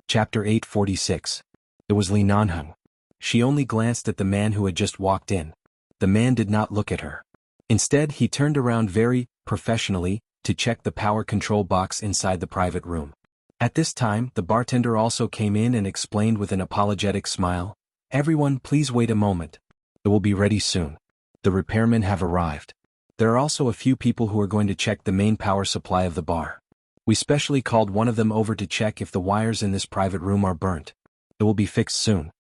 Chapter 846. It was Li Nanheng. She only glanced at the man who had just walked in. The man did not look at her. Instead, he turned around very professionally to check the power control box inside the private room. At this time, the bartender also came in and explained with an apologetic smile, "Everyone, please wait a moment. It will be ready soon. The repairmen have arrived. There are also a few people who are going to check the main power supply of the bar. We specially called one of them over to check if the wires in this private room are burnt. It will be fixed soon."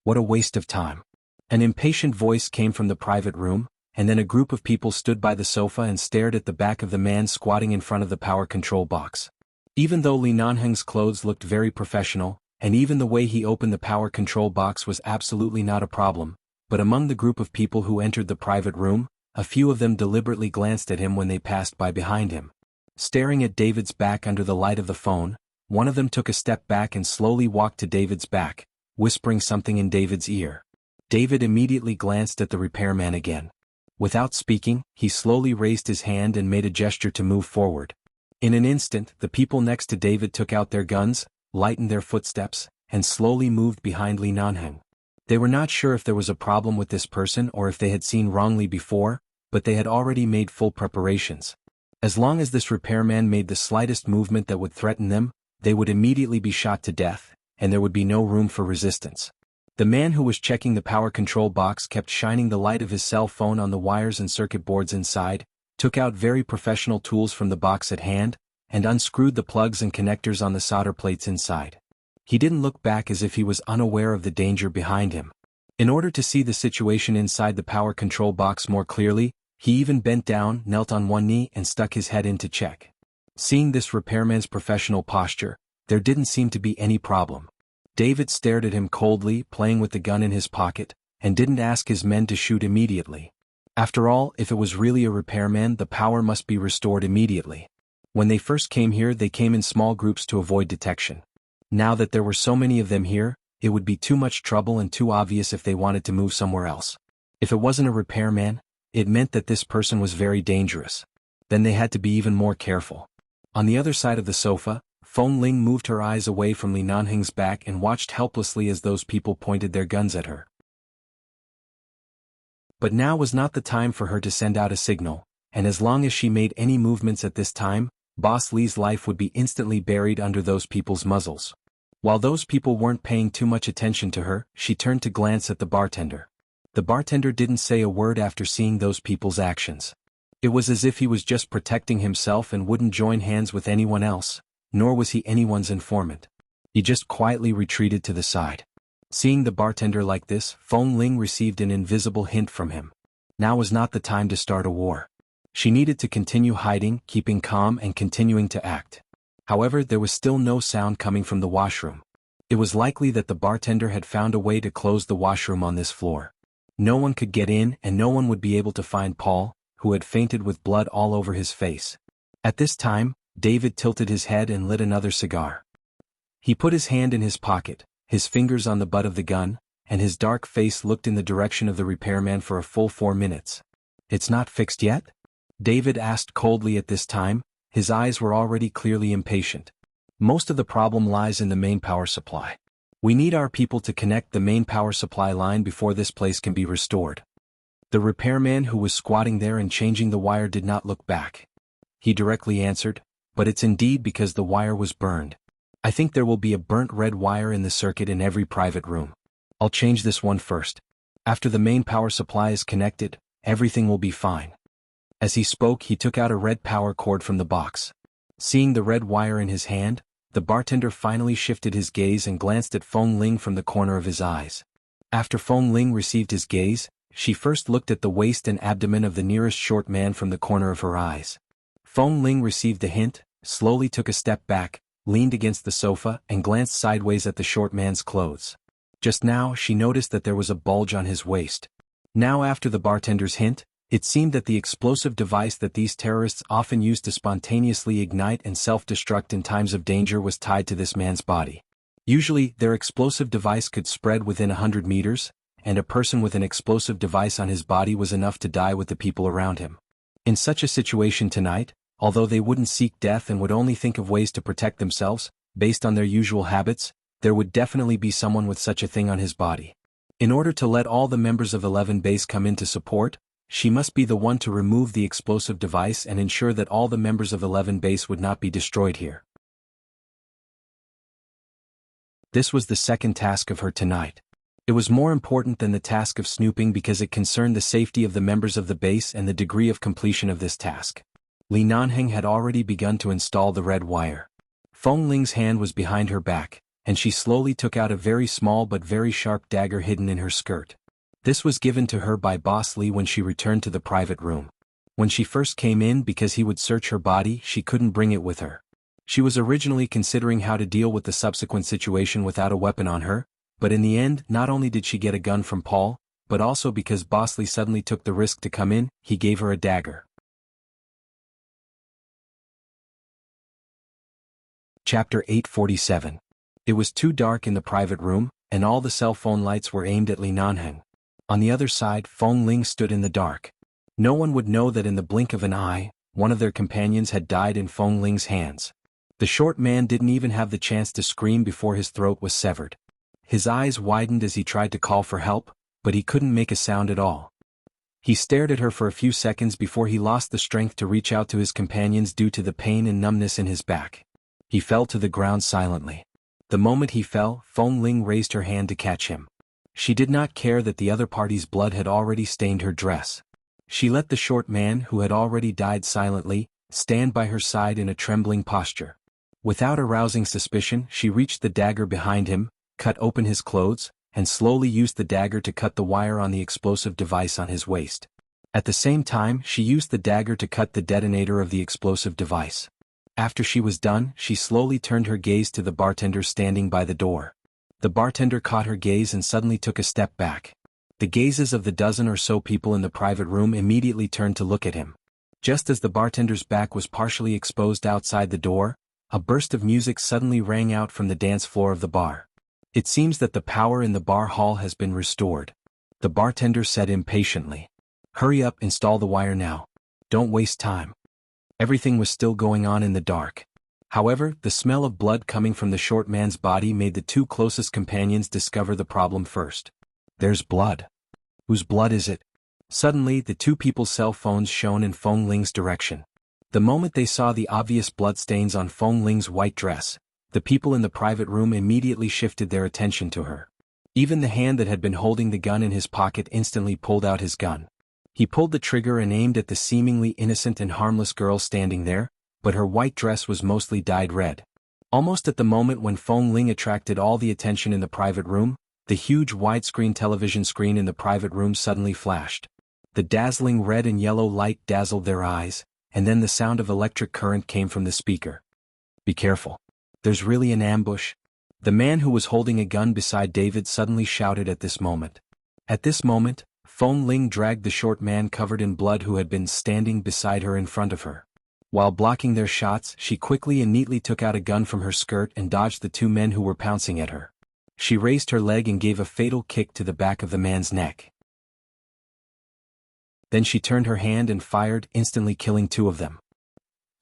What a waste of time. An impatient voice came from the private room, and then a group of people stood by the sofa and stared at the back of the man squatting in front of the power control box. Even though Li Nanheng's clothes looked very professional, and even the way he opened the power control box was absolutely not a problem, but among the group of people who entered the private room, a few of them deliberately glanced at him when they passed by behind him. Staring at David's back under the light of the phone, one of them took a step back and slowly walked to David's back, whispering something in David's ear. David immediately glanced at the repairman again. Without speaking, he slowly raised his hand and made a gesture to move forward. In an instant, the people next to David took out their guns, lightened their footsteps, and slowly moved behind Li Nanheng. They were not sure if there was a problem with this person or if they had seen wrongly before, but they had already made full preparations. As long as this repairman made the slightest movement that would threaten them, they would immediately be shot to death, and there would be no room for resistance. The man who was checking the power control box kept shining the light of his cell phone on the wires and circuit boards inside, took out very professional tools from the box at hand, and unscrewed the plugs and connectors on the solder plates inside. He didn't look back as if he was unaware of the danger behind him. In order to see the situation inside the power control box more clearly, He even bent down, knelt on one knee and stuck his head in to check. Seeing this repairman's professional posture, there didn't seem to be any problem. David stared at him coldly, playing with the gun in his pocket, and didn't ask his men to shoot immediately. After all, if it was really a repairman, the power must be restored immediately. When they first came here, they came in small groups to avoid detection. Now that there were so many of them here, it would be too much trouble and too obvious if they wanted to move somewhere else. If it wasn't a repairman, it meant that this person was very dangerous. Then they had to be even more careful. On the other side of the sofa, Feng Ling moved her eyes away from Li Nanheng's back and watched helplessly as those people pointed their guns at her. But now was not the time for her to send out a signal, and as long as she made any movements at this time, Boss Li's life would be instantly buried under those people's muzzles. While those people weren't paying too much attention to her, she turned to glance at the bartender. The bartender didn't say a word after seeing those people's actions. It was as if he was just protecting himself and wouldn't join hands with anyone else, nor was he anyone's informant. He just quietly retreated to the side. Seeing the bartender like this, Feng Ling received an invisible hint from him. Now was not the time to start a war. She needed to continue hiding, keeping calm and continuing to act. However, there was still no sound coming from the washroom. It was likely that the bartender had found a way to close the washroom on this floor. No one could get in and no one would be able to find Paul, who had fainted with blood all over his face. At this time, David tilted his head and lit another cigar. He put his hand in his pocket, his fingers on the butt of the gun, and his dark face looked in the direction of the repairman for a full 4 minutes. "It's not fixed yet?" David asked coldly at this time. His eyes were already clearly impatient. "Most of the problem lies in the main power supply. We need our people to connect the main power supply line before this place can be restored." The repairman who was squatting there and changing the wire did not look back. He directly answered, "But it's indeed because the wire was burned. I think there will be a burnt red wire in the circuit in every private room. I'll change this one first. After the main power supply is connected, everything will be fine." As he spoke, he took out a red power cord from the box. Seeing the red wire in his hand, the bartender finally shifted his gaze and glanced at Feng Ling from the corner of his eyes. After Feng Ling received his gaze, she first looked at the waist and abdomen of the nearest short man from the corner of her eyes. Feng Ling received the hint, slowly took a step back, leaned against the sofa and glanced sideways at the short man's clothes. Just now she noticed that there was a bulge on his waist. Now after the bartender's hint, it seemed that the explosive device that these terrorists often use to spontaneously ignite and self-destruct in times of danger was tied to this man's body. Usually, their explosive device could spread within 100 meters, and a person with an explosive device on his body was enough to die with the people around him. In such a situation tonight, although they wouldn't seek death and would only think of ways to protect themselves, based on their usual habits, there would definitely be someone with such a thing on his body. In order to let all the members of 11 Base come into support, she must be the one to remove the explosive device and ensure that all the members of 11 Base would not be destroyed here. This was the second task of her tonight. It was more important than the task of snooping because it concerned the safety of the members of the base and the degree of completion of this task. Li Nanheng had already begun to install the red wire. Feng Ling's hand was behind her back, and she slowly took out a very small but very sharp dagger hidden in her skirt. This was given to her by Boss Li when she returned to the private room. When she first came in, because he would search her body, she couldn't bring it with her. She was originally considering how to deal with the subsequent situation without a weapon on her, but in the end, not only did she get a gun from Paul, but also because Boss Li suddenly took the risk to come in, he gave her a dagger. Chapter 847. It was too dark in the private room, and all the cell phone lights were aimed at Li Nanheng. On the other side, Feng Ling stood in the dark. No one would know that in the blink of an eye, one of their companions had died in Feng Ling's hands. The short man didn't even have the chance to scream before his throat was severed. His eyes widened as he tried to call for help, but he couldn't make a sound at all. He stared at her for a few seconds before he lost the strength to reach out to his companions due to the pain and numbness in his back. He fell to the ground silently. The moment he fell, Feng Ling raised her hand to catch him. She did not care that the other party's blood had already stained her dress. She let the short man, who had already died silently, stand by her side in a trembling posture. Without arousing suspicion, she reached the dagger behind him, cut open his clothes, and slowly used the dagger to cut the wire on the explosive device on his waist. At the same time, she used the dagger to cut the detonator of the explosive device. After she was done, she slowly turned her gaze to the bartender standing by the door. The bartender caught her gaze and suddenly took a step back. The gazes of the dozen or so people in the private room immediately turned to look at him. Just as the bartender's back was partially exposed outside the door, a burst of music suddenly rang out from the dance floor of the bar. It seems that the power in the bar hall has been restored. The bartender said impatiently. Hurry up, install the wire now. Don't waste time. Everything was still going on in the dark. However, the smell of blood coming from the short man's body made the two closest companions discover the problem first. There's blood. Whose blood is it? Suddenly, the two people's cell phones shone in Feng Ling's direction. The moment they saw the obvious bloodstains on Feng Ling's white dress, the people in the private room immediately shifted their attention to her. Even the hand that had been holding the gun in his pocket instantly pulled out his gun. He pulled the trigger and aimed at the seemingly innocent and harmless girl standing there, but her white dress was mostly dyed red. Almost at the moment when Feng Ling attracted all the attention in the private room, the huge widescreen television screen in the private room suddenly flashed. The dazzling red and yellow light dazzled their eyes, and then the sound of electric current came from the speaker. Be careful. There's really an ambush. The man who was holding a gun beside David suddenly shouted at this moment. At this moment, Feng Ling dragged the short man covered in blood who had been standing beside her in front of her. While blocking their shots, she quickly and neatly took out a gun from her skirt and dodged the two men who were pouncing at her. She raised her leg and gave a fatal kick to the back of the man's neck. Then she turned her hand and fired, instantly killing two of them.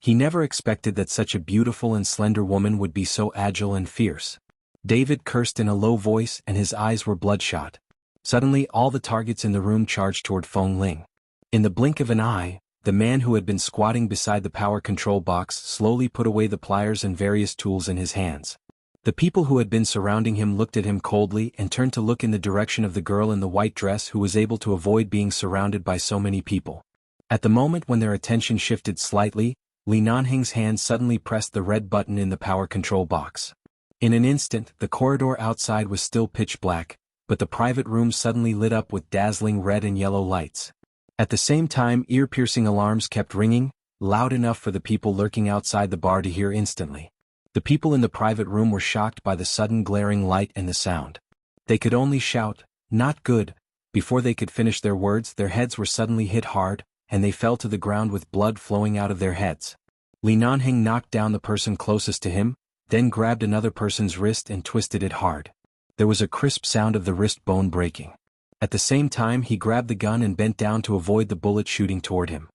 He never expected that such a beautiful and slender woman would be so agile and fierce. David cursed in a low voice and his eyes were bloodshot. Suddenly all the targets in the room charged toward Feng Ling. In the blink of an eye, the man who had been squatting beside the power control box slowly put away the pliers and various tools in his hands. The people who had been surrounding him looked at him coldly and turned to look in the direction of the girl in the white dress who was able to avoid being surrounded by so many people. At the moment when their attention shifted slightly, Li Nanheng's hand suddenly pressed the red button in the power control box. In an instant, the corridor outside was still pitch black, but the private room suddenly lit up with dazzling red and yellow lights. At the same time, ear-piercing alarms kept ringing, loud enough for the people lurking outside the bar to hear instantly. The people in the private room were shocked by the sudden glaring light and the sound. They could only shout, "Not good." Before they could finish their words, their heads were suddenly hit hard, and they fell to the ground with blood flowing out of their heads. Li Nanheng knocked down the person closest to him, then grabbed another person's wrist and twisted it hard. There was a crisp sound of the wrist bone breaking. At the same time, he grabbed the gun and bent down to avoid the bullet shooting toward him.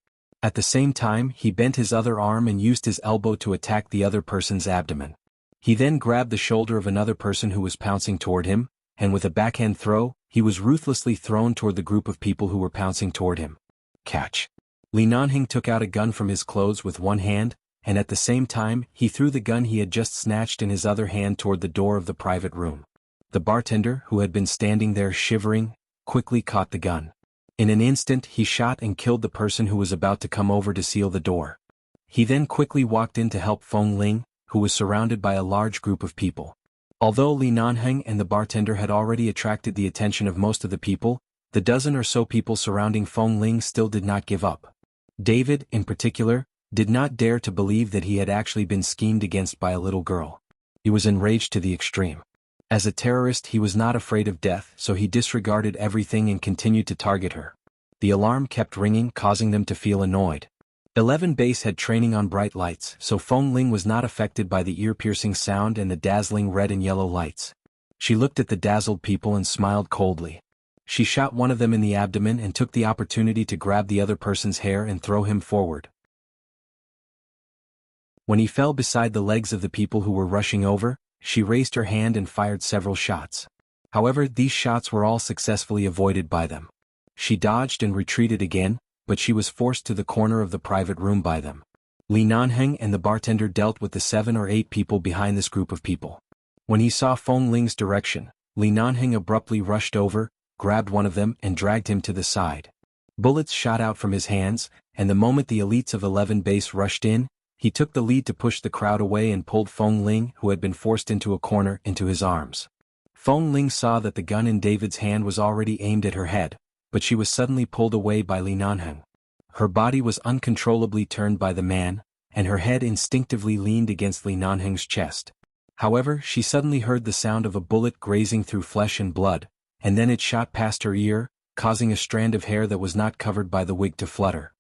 At the same time, he bent his other arm and used his elbow to attack the other person's abdomen. He then grabbed the shoulder of another person who was pouncing toward him, and with a backhand throw, he was ruthlessly thrown toward the group of people who were pouncing toward him. Catch. Li Nanheng took out a gun from his clothes with one hand, and at the same time, he threw the gun he had just snatched in his other hand toward the door of the private room. The bartender, who had been standing there shivering, quickly caught the gun. In an instant, he shot and killed the person who was about to come over to seal the door. He then quickly walked in to help Feng Ling, who was surrounded by a large group of people. Although Li Nanheng and the bartender had already attracted the attention of most of the people, the dozen or so people surrounding Feng Ling still did not give up. David, in particular, did not dare to believe that he had actually been schemed against by a little girl. He was enraged to the extreme. As a terrorist, he was not afraid of death, so he disregarded everything and continued to target her. The alarm kept ringing, causing them to feel annoyed. 11 Base had training on bright lights, so Feng Ling was not affected by the ear-piercing sound and the dazzling red and yellow lights. She looked at the dazzled people and smiled coldly. She shot one of them in the abdomen and took the opportunity to grab the other person's hair and throw him forward. When he fell beside the legs of the people who were rushing over, she raised her hand and fired several shots. However, these shots were all successfully avoided by them. She dodged and retreated again, but she was forced to the corner of the private room by them. Li Nanheng and the bartender dealt with the 7 or 8 people behind this group of people. When he saw Feng Ling's direction, Li Nanheng abruptly rushed over, grabbed one of them and dragged him to the side. Bullets shot out from his hands, and the moment the elites of 11 Base rushed in, he took the lead to push the crowd away and pulled Feng Ling, who had been forced into a corner, into his arms. Feng Ling saw that the gun in David's hand was already aimed at her head, but she was suddenly pulled away by Li Nanheng. Her body was uncontrollably turned by the man, and her head instinctively leaned against Li Nanheng's chest. However, she suddenly heard the sound of a bullet grazing through flesh and blood, and then it shot past her ear, causing a strand of hair that was not covered by the wig to flutter.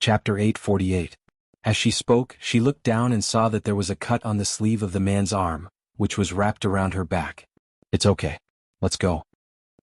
Chapter 848. As she spoke, she looked down and saw that there was a cut on the sleeve of the man's arm, which was wrapped around her back. "It's okay. Let's go."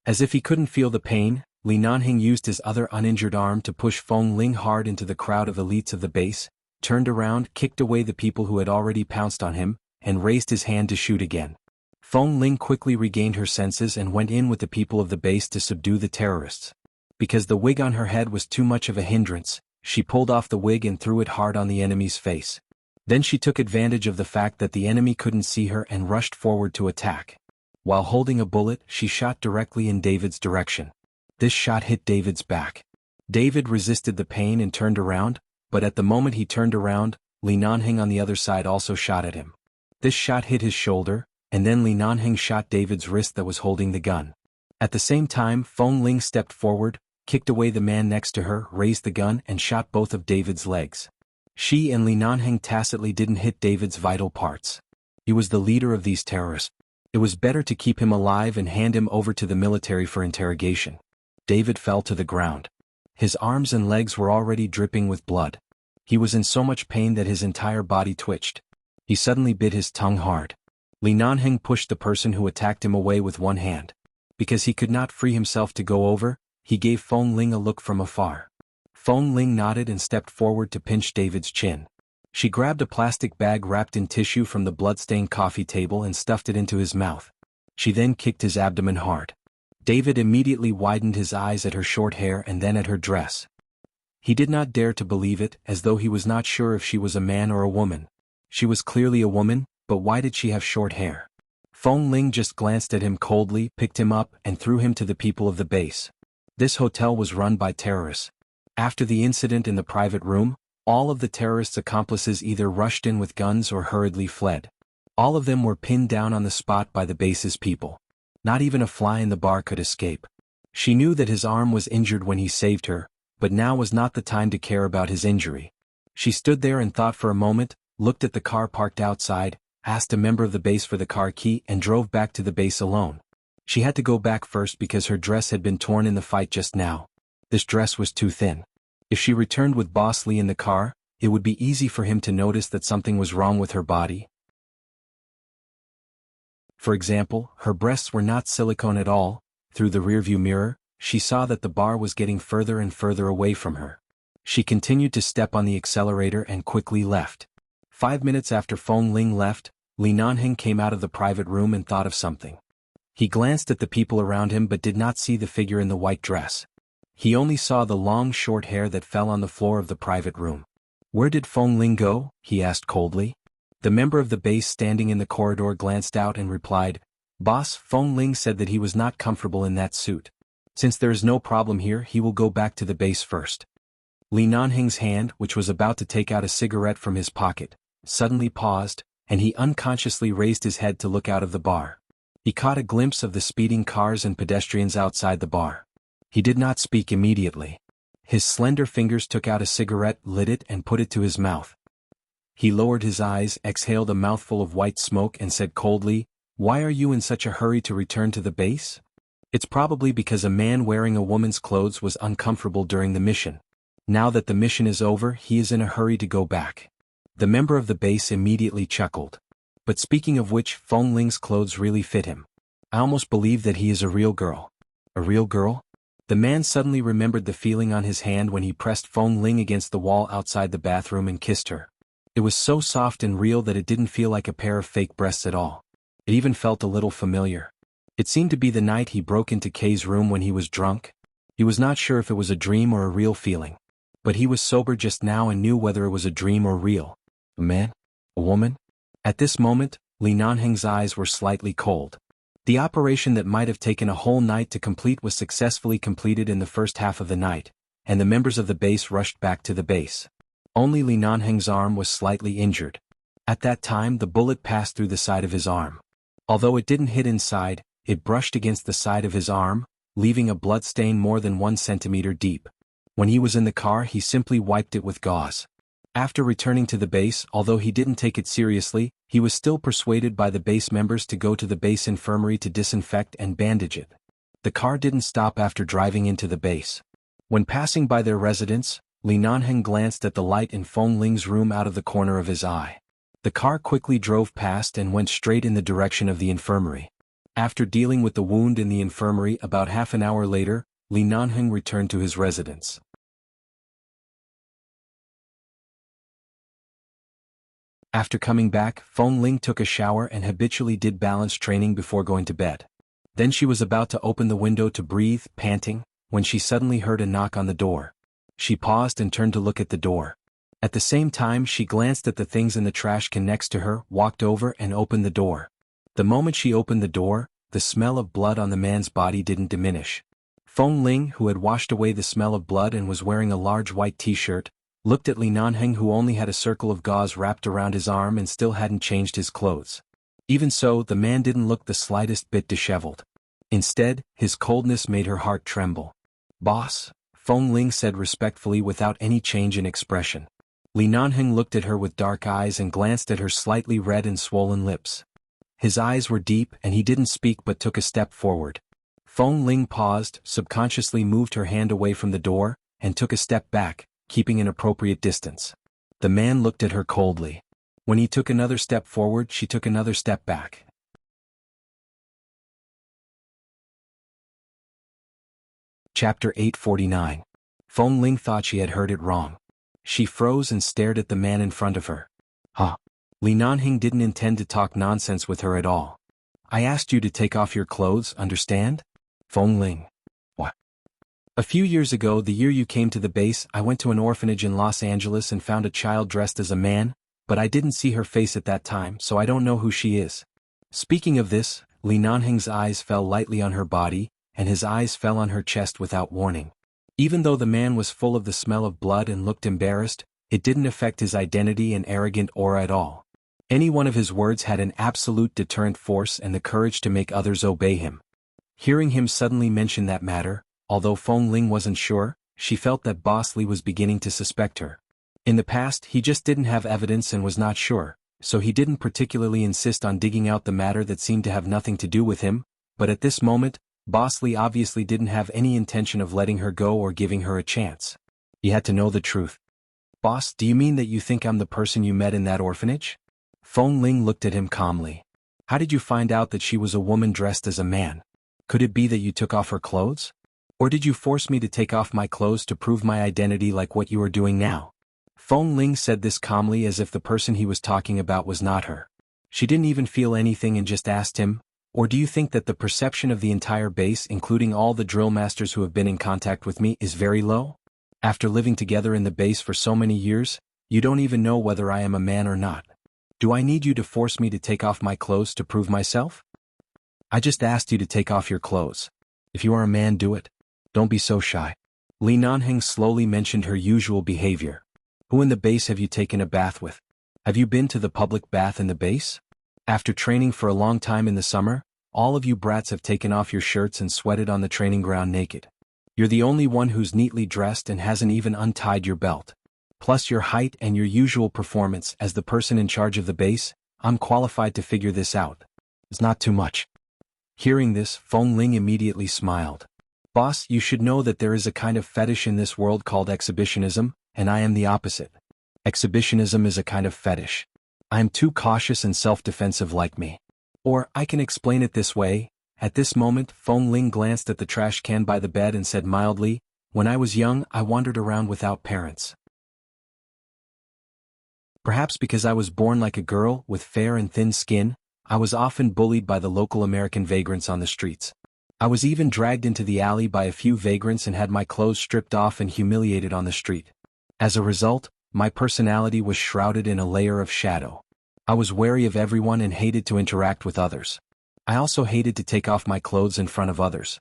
As if he couldn't feel the pain, Li Nanheng used his other uninjured arm to push Feng Ling hard into the crowd of elites of the base, turned around, kicked away the people who had already pounced on him, and raised his hand to shoot again. Feng Ling quickly regained her senses and went in with the people of the base to subdue the terrorists. Because the wig on her head was too much of a hindrance, she pulled off the wig and threw it hard on the enemy's face. Then she took advantage of the fact that the enemy couldn't see her and rushed forward to attack. While holding a bullet, she shot directly in David's direction. This shot hit David's back. David resisted the pain and turned around, but at the moment he turned around, Li Nanheng on the other side also shot at him. This shot hit his shoulder, and then Li Nanheng shot David's wrist that was holding the gun. At the same time, Feng Ling stepped forward, kicked away the man next to her, raised the gun and shot both of David's legs. She and Li Nanheng tacitly didn't hit David's vital parts. He was the leader of these terrorists. It was better to keep him alive and hand him over to the military for interrogation. David fell to the ground. His arms and legs were already dripping with blood. He was in so much pain that his entire body twitched. He suddenly bit his tongue hard. Li Nanheng pushed the person who attacked him away with one hand. Because he could not free himself to go over, he gave Feng Ling a look from afar. Feng Ling nodded and stepped forward to pinch David's chin. She grabbed a plastic bag wrapped in tissue from the blood-stained coffee table and stuffed it into his mouth. She then kicked his abdomen hard. David immediately widened his eyes at her short hair and then at her dress. He did not dare to believe it, as though he was not sure if she was a man or a woman. She was clearly a woman, but why did she have short hair? Feng Ling just glanced at him coldly, picked him up, and threw him to the people of the base. This hotel was run by terrorists. After the incident in the private room, all of the terrorists' accomplices either rushed in with guns or hurriedly fled. All of them were pinned down on the spot by the base's people. Not even a fly in the bar could escape. She knew that his arm was injured when he saved her, but now was not the time to care about his injury. She stood there and thought for a moment, looked at the car parked outside, asked a member of the base for the car key and drove back to the base alone. She had to go back first because her dress had been torn in the fight just now. This dress was too thin. If she returned with Boss Lee in the car, it would be easy for him to notice that something was wrong with her body. For example, her breasts were not silicone at all. Through the rearview mirror, she saw that the bar was getting further and further away from her. She continued to step on the accelerator and quickly left. 5 minutes after Feng Ling left, Li Nanheng came out of the private room and thought of something. He glanced at the people around him but did not see the figure in the white dress. He only saw the long short hair that fell on the floor of the private room. "Where did Feng Ling go?" he asked coldly. The member of the base standing in the corridor glanced out and replied, "Boss, Feng Ling said that he was not comfortable in that suit. Since there is no problem here, he will go back to the base first." Li Nanheng's hand, which was about to take out a cigarette from his pocket, suddenly paused, and he unconsciously raised his head to look out of the bar. He caught a glimpse of the speeding cars and pedestrians outside the bar. He did not speak immediately. His slender fingers took out a cigarette, lit it and put it to his mouth. He lowered his eyes, exhaled a mouthful of white smoke and said coldly, "Why are you in such a hurry to return to the base?" "It's probably because a man wearing a woman's clothes was uncomfortable during the mission. Now that the mission is over, he is in a hurry to go back." The member of the base immediately chuckled. "But speaking of which, Feng Ling's clothes really fit him. I almost believe that he is a real girl." "A real girl?" The man suddenly remembered the feeling on his hand when he pressed Feng Ling against the wall outside the bathroom and kissed her. It was so soft and real that it didn't feel like a pair of fake breasts at all. It even felt a little familiar. It seemed to be the night he broke into Kay's room when he was drunk. He was not sure if it was a dream or a real feeling. But he was sober just now and knew whether it was a dream or real. A man? A woman? At this moment, Li Nanheng's eyes were slightly cold. The operation that might have taken a whole night to complete was successfully completed in the first half of the night, and the members of the base rushed back to the base. Only Li Nanheng's arm was slightly injured. At that time the bullet passed through the side of his arm. Although it didn't hit inside, it brushed against the side of his arm, leaving a blood stain more than 1 centimeter deep. When he was in the car, he simply wiped it with gauze. After returning to the base, although he didn't take it seriously, he was still persuaded by the base members to go to the base infirmary to disinfect and bandage it. The car didn't stop after driving into the base. When passing by their residence, Li Nanheng glanced at the light in Feng Ling's room out of the corner of his eye. The car quickly drove past and went straight in the direction of the infirmary. After dealing with the wound in the infirmary about half an hour later, Li Nanheng returned to his residence. After coming back, Feng Ling took a shower and habitually did balance training before going to bed. Then she was about to open the window to breathe, panting, when she suddenly heard a knock on the door. She paused and turned to look at the door. At the same time, she glanced at the things in the trash can next to her, walked over and opened the door. The moment she opened the door, the smell of blood on the man's body didn't diminish. Feng Ling, who had washed away the smell of blood and was wearing a large white t-shirt, looked at Li Nanheng, who only had a circle of gauze wrapped around his arm and still hadn't changed his clothes. Even so, the man didn't look the slightest bit disheveled. Instead, his coldness made her heart tremble. "Boss," Feng Ling said respectfully without any change in expression. Li Nanheng looked at her with dark eyes and glanced at her slightly red and swollen lips. His eyes were deep and he didn't speak but took a step forward. Feng Ling paused, subconsciously moved her hand away from the door, and took a step back, keeping an appropriate distance. The man looked at her coldly. When he took another step forward, she took another step back. Chapter 849. Feng Ling thought she had heard it wrong. She froze and stared at the man in front of her. "Huh." Li Nanheng didn't intend to talk nonsense with her at all. "I asked you to take off your clothes, understand?" Feng Ling. "What?" "A few years ago, the year you came to the base, I went to an orphanage in Los Angeles and found a child dressed as a man, but I didn't see her face at that time, so I don't know who she is." Speaking of this, Li Nanheng's eyes fell lightly on her body, and his eyes fell on her chest without warning. Even though the man was full of the smell of blood and looked embarrassed, it didn't affect his identity and arrogant aura at all. Any one of his words had an absolute deterrent force and the courage to make others obey him. Hearing him suddenly mention that matter, although Feng Ling wasn't sure, she felt that Boss Li was beginning to suspect her. In the past, he just didn't have evidence and was not sure, so he didn't particularly insist on digging out the matter that seemed to have nothing to do with him, but at this moment, Boss Li obviously didn't have any intention of letting her go or giving her a chance. He had to know the truth. "Boss, do you mean that you think I'm the person you met in that orphanage?" Feng Ling looked at him calmly. "How did you find out that she was a woman dressed as a man? Could it be that you took off her clothes? Or did you force me to take off my clothes to prove my identity like what you are doing now?" Feng Ling said this calmly as if the person he was talking about was not her. She didn't even feel anything and just asked him, "Or do you think that the perception of the entire base, including all the drill masters who have been in contact with me, is very low? After living together in the base for so many years, you don't even know whether I am a man or not. Do I need you to force me to take off my clothes to prove myself? I just asked you to take off your clothes. If you are a man, do it. Don't be so shy." Li Nanheng slowly mentioned her usual behavior. "Who in the base have you taken a bath with? Have you been to the public bath in the base? After training for a long time in the summer, all of you brats have taken off your shirts and sweated on the training ground naked. You're the only one who's neatly dressed and hasn't even untied your belt. Plus your height and your usual performance as the person in charge of the base, I'm qualified to figure this out. It's not too much." Hearing this, Feng Ling immediately smiled. "Boss, you should know that there is a kind of fetish in this world called exhibitionism, and I am the opposite. Exhibitionism is a kind of fetish. I am too cautious and self-defensive like me. Or, I can explain it this way." At this moment, Feng Ling glanced at the trash can by the bed and said mildly, "When I was young, I wandered around without parents. Perhaps because I was born like a girl with fair and thin skin, I was often bullied by the local American vagrants on the streets. I was even dragged into the alley by a few vagrants and had my clothes stripped off and humiliated on the street. As a result, my personality was shrouded in a layer of shadow. I was wary of everyone and hated to interact with others. I also hated to take off my clothes in front of others."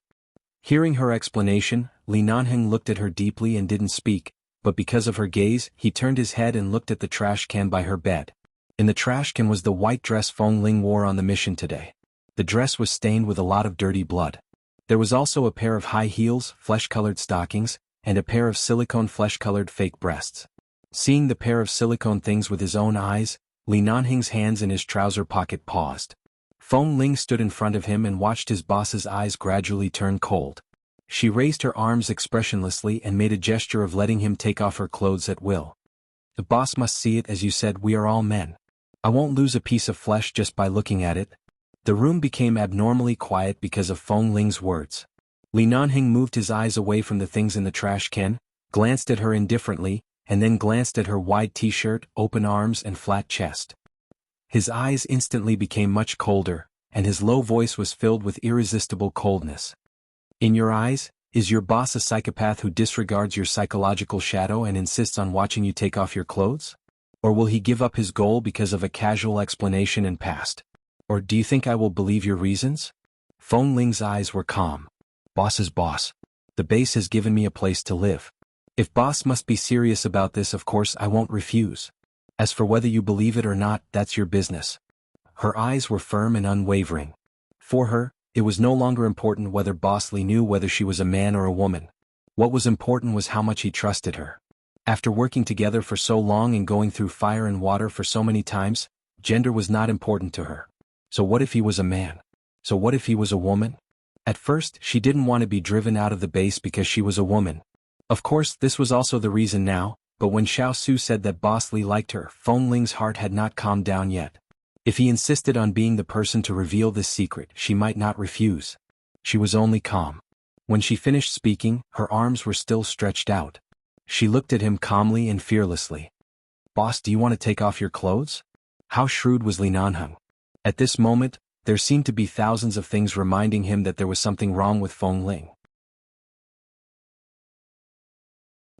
Hearing her explanation, Li Nanheng looked at her deeply and didn't speak, but because of her gaze, he turned his head and looked at the trash can by her bed. In the trash can was the white dress Feng Ling wore on the mission today. The dress was stained with a lot of dirty blood. There was also a pair of high heels, flesh-colored stockings, and a pair of silicone flesh-colored fake breasts. Seeing the pair of silicone things with his own eyes, Li Nanhing's hands in his trouser pocket paused. Feng Ling stood in front of him and watched his boss's eyes gradually turn cold. She raised her arms expressionlessly and made a gesture of letting him take off her clothes at will. The boss must see it, as you said, we are all men. I won't lose a piece of flesh just by looking at it. The room became abnormally quiet because of Feng Ling's words. Li Nanhing moved his eyes away from the things in the trash can, glanced at her indifferently, and then glanced at her wide t-shirt, open arms and flat chest. His eyes instantly became much colder, and his low voice was filled with irresistible coldness. In your eyes, is your boss a psychopath who disregards your psychological shadow and insists on watching you take off your clothes? Or will he give up his goal because of a casual explanation and past? Or do you think I will believe your reasons? Feng Ling's eyes were calm. Boss is boss. The base has given me a place to live. If boss must be serious about this, of course I won't refuse. As for whether you believe it or not, that's your business. Her eyes were firm and unwavering. For her, it was no longer important whether Boss Li knew whether she was a man or a woman. What was important was how much he trusted her. After working together for so long and going through fire and water for so many times, gender was not important to her. So what if he was a man? So what if he was a woman? At first, she didn't want to be driven out of the base because she was a woman. Of course, this was also the reason now, but when Xiao Su said that Boss Li liked her, Feng Ling's heart had not calmed down yet. If he insisted on being the person to reveal this secret, she might not refuse. She was only calm. When she finished speaking, her arms were still stretched out. She looked at him calmly and fearlessly. Boss, do you want to take off your clothes? How shrewd was Li Nanheng? At this moment, there seemed to be thousands of things reminding him that there was something wrong with Feng Ling.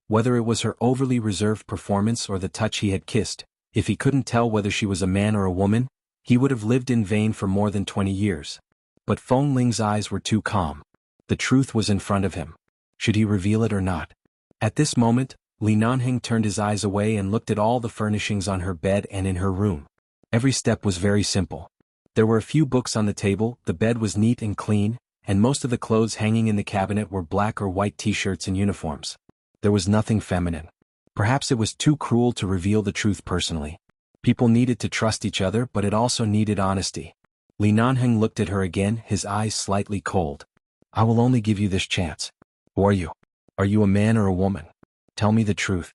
Whether it was her overly reserved performance or the touch he had kissed, if he couldn't tell whether she was a man or a woman, he would have lived in vain for more than 20 years. But Feng Ling's eyes were too calm. The truth was in front of him. Should he reveal it or not? At this moment, Li Nanheng turned his eyes away and looked at all the furnishings on her bed and in her room. Every step was very simple. There were a few books on the table, the bed was neat and clean, and most of the clothes hanging in the cabinet were black or white t-shirts and uniforms. There was nothing feminine. Perhaps it was too cruel to reveal the truth personally. People needed to trust each other, but it also needed honesty. Li Nanheng looked at her again, his eyes slightly cold. I will only give you this chance. Who are you? Are you a man or a woman? Tell me the truth.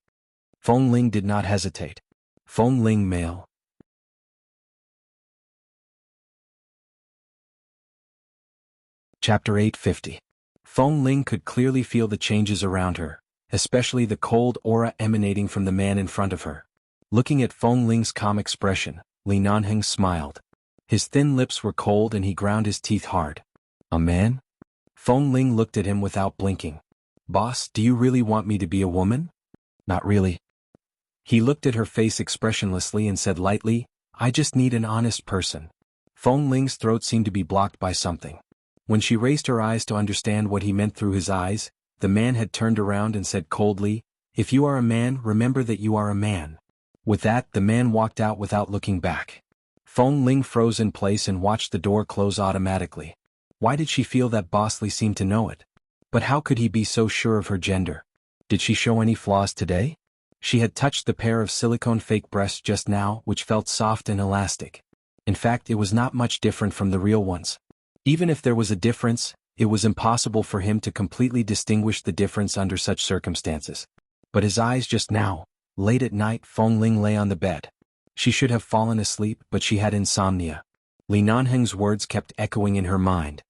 Feng Ling did not hesitate. Feng Ling, male. Chapter 850. Feng Ling could clearly feel the changes around her, especially the cold aura emanating from the man in front of her. Looking at Feng Ling's calm expression, Li Nanheng smiled. His thin lips were cold and he ground his teeth hard. A man? Feng Ling looked at him without blinking. Boss, do you really want me to be a woman? Not really. He looked at her face expressionlessly and said lightly, I just need an honest person. Feng Ling's throat seemed to be blocked by something. When she raised her eyes to understand what he meant through his eyes, the man had turned around and said coldly, If you are a man, remember that you are a man. With that, the man walked out without looking back. Feng Ling froze in place and watched the door close automatically. Why did she feel that Boss Li seemed to know it? But how could he be so sure of her gender? Did she show any flaws today? She had touched the pair of silicone fake breasts just now, which felt soft and elastic. In fact, it was not much different from the real ones. Even if there was a difference, it was impossible for him to completely distinguish the difference under such circumstances. But his eyes just now. Late at night, Feng Ling lay on the bed. She should have fallen asleep, but she had insomnia. Li Nanheng's words kept echoing in her mind.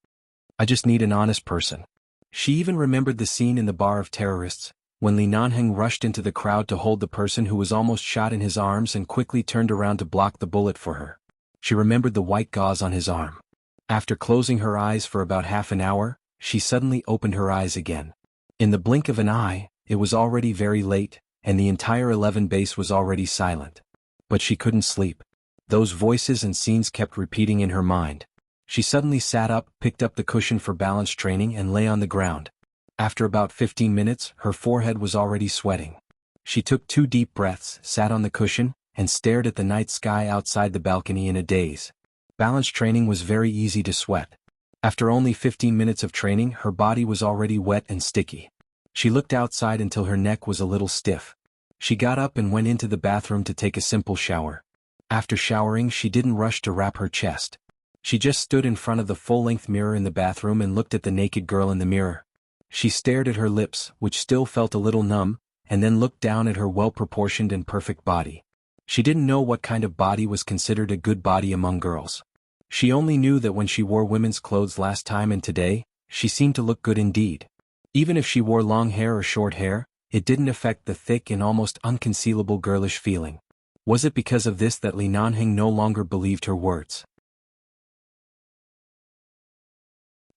I just need an honest person. She even remembered the scene in the bar of terrorists, when Li Nanheng rushed into the crowd to hold the person who was almost shot in his arms and quickly turned around to block the bullet for her. She remembered the white gauze on his arm. After closing her eyes for about half an hour, she suddenly opened her eyes again. In the blink of an eye, it was already very late, and the entire 11 base was already silent. But she couldn't sleep. Those voices and scenes kept repeating in her mind. She suddenly sat up, picked up the cushion for balance training and lay on the ground. After about 15 minutes, her forehead was already sweating. She took 2 deep breaths, sat on the cushion, and stared at the night sky outside the balcony in a daze. Balance training was very easy to sweat. After only 15 minutes of training, her body was already wet and sticky. She looked outside until her neck was a little stiff. She got up and went into the bathroom to take a simple shower. After showering, she didn't rush to wrap her chest. She just stood in front of the full-length mirror in the bathroom and looked at the naked girl in the mirror. She stared at her lips, which still felt a little numb, and then looked down at her well-proportioned and perfect body. She didn't know what kind of body was considered a good body among girls. She only knew that when she wore women's clothes last time and today, she seemed to look good indeed. Even if she wore long hair or short hair, it didn't affect the thick and almost unconcealable girlish feeling. Was it because of this that Li Nanheng no longer believed her words?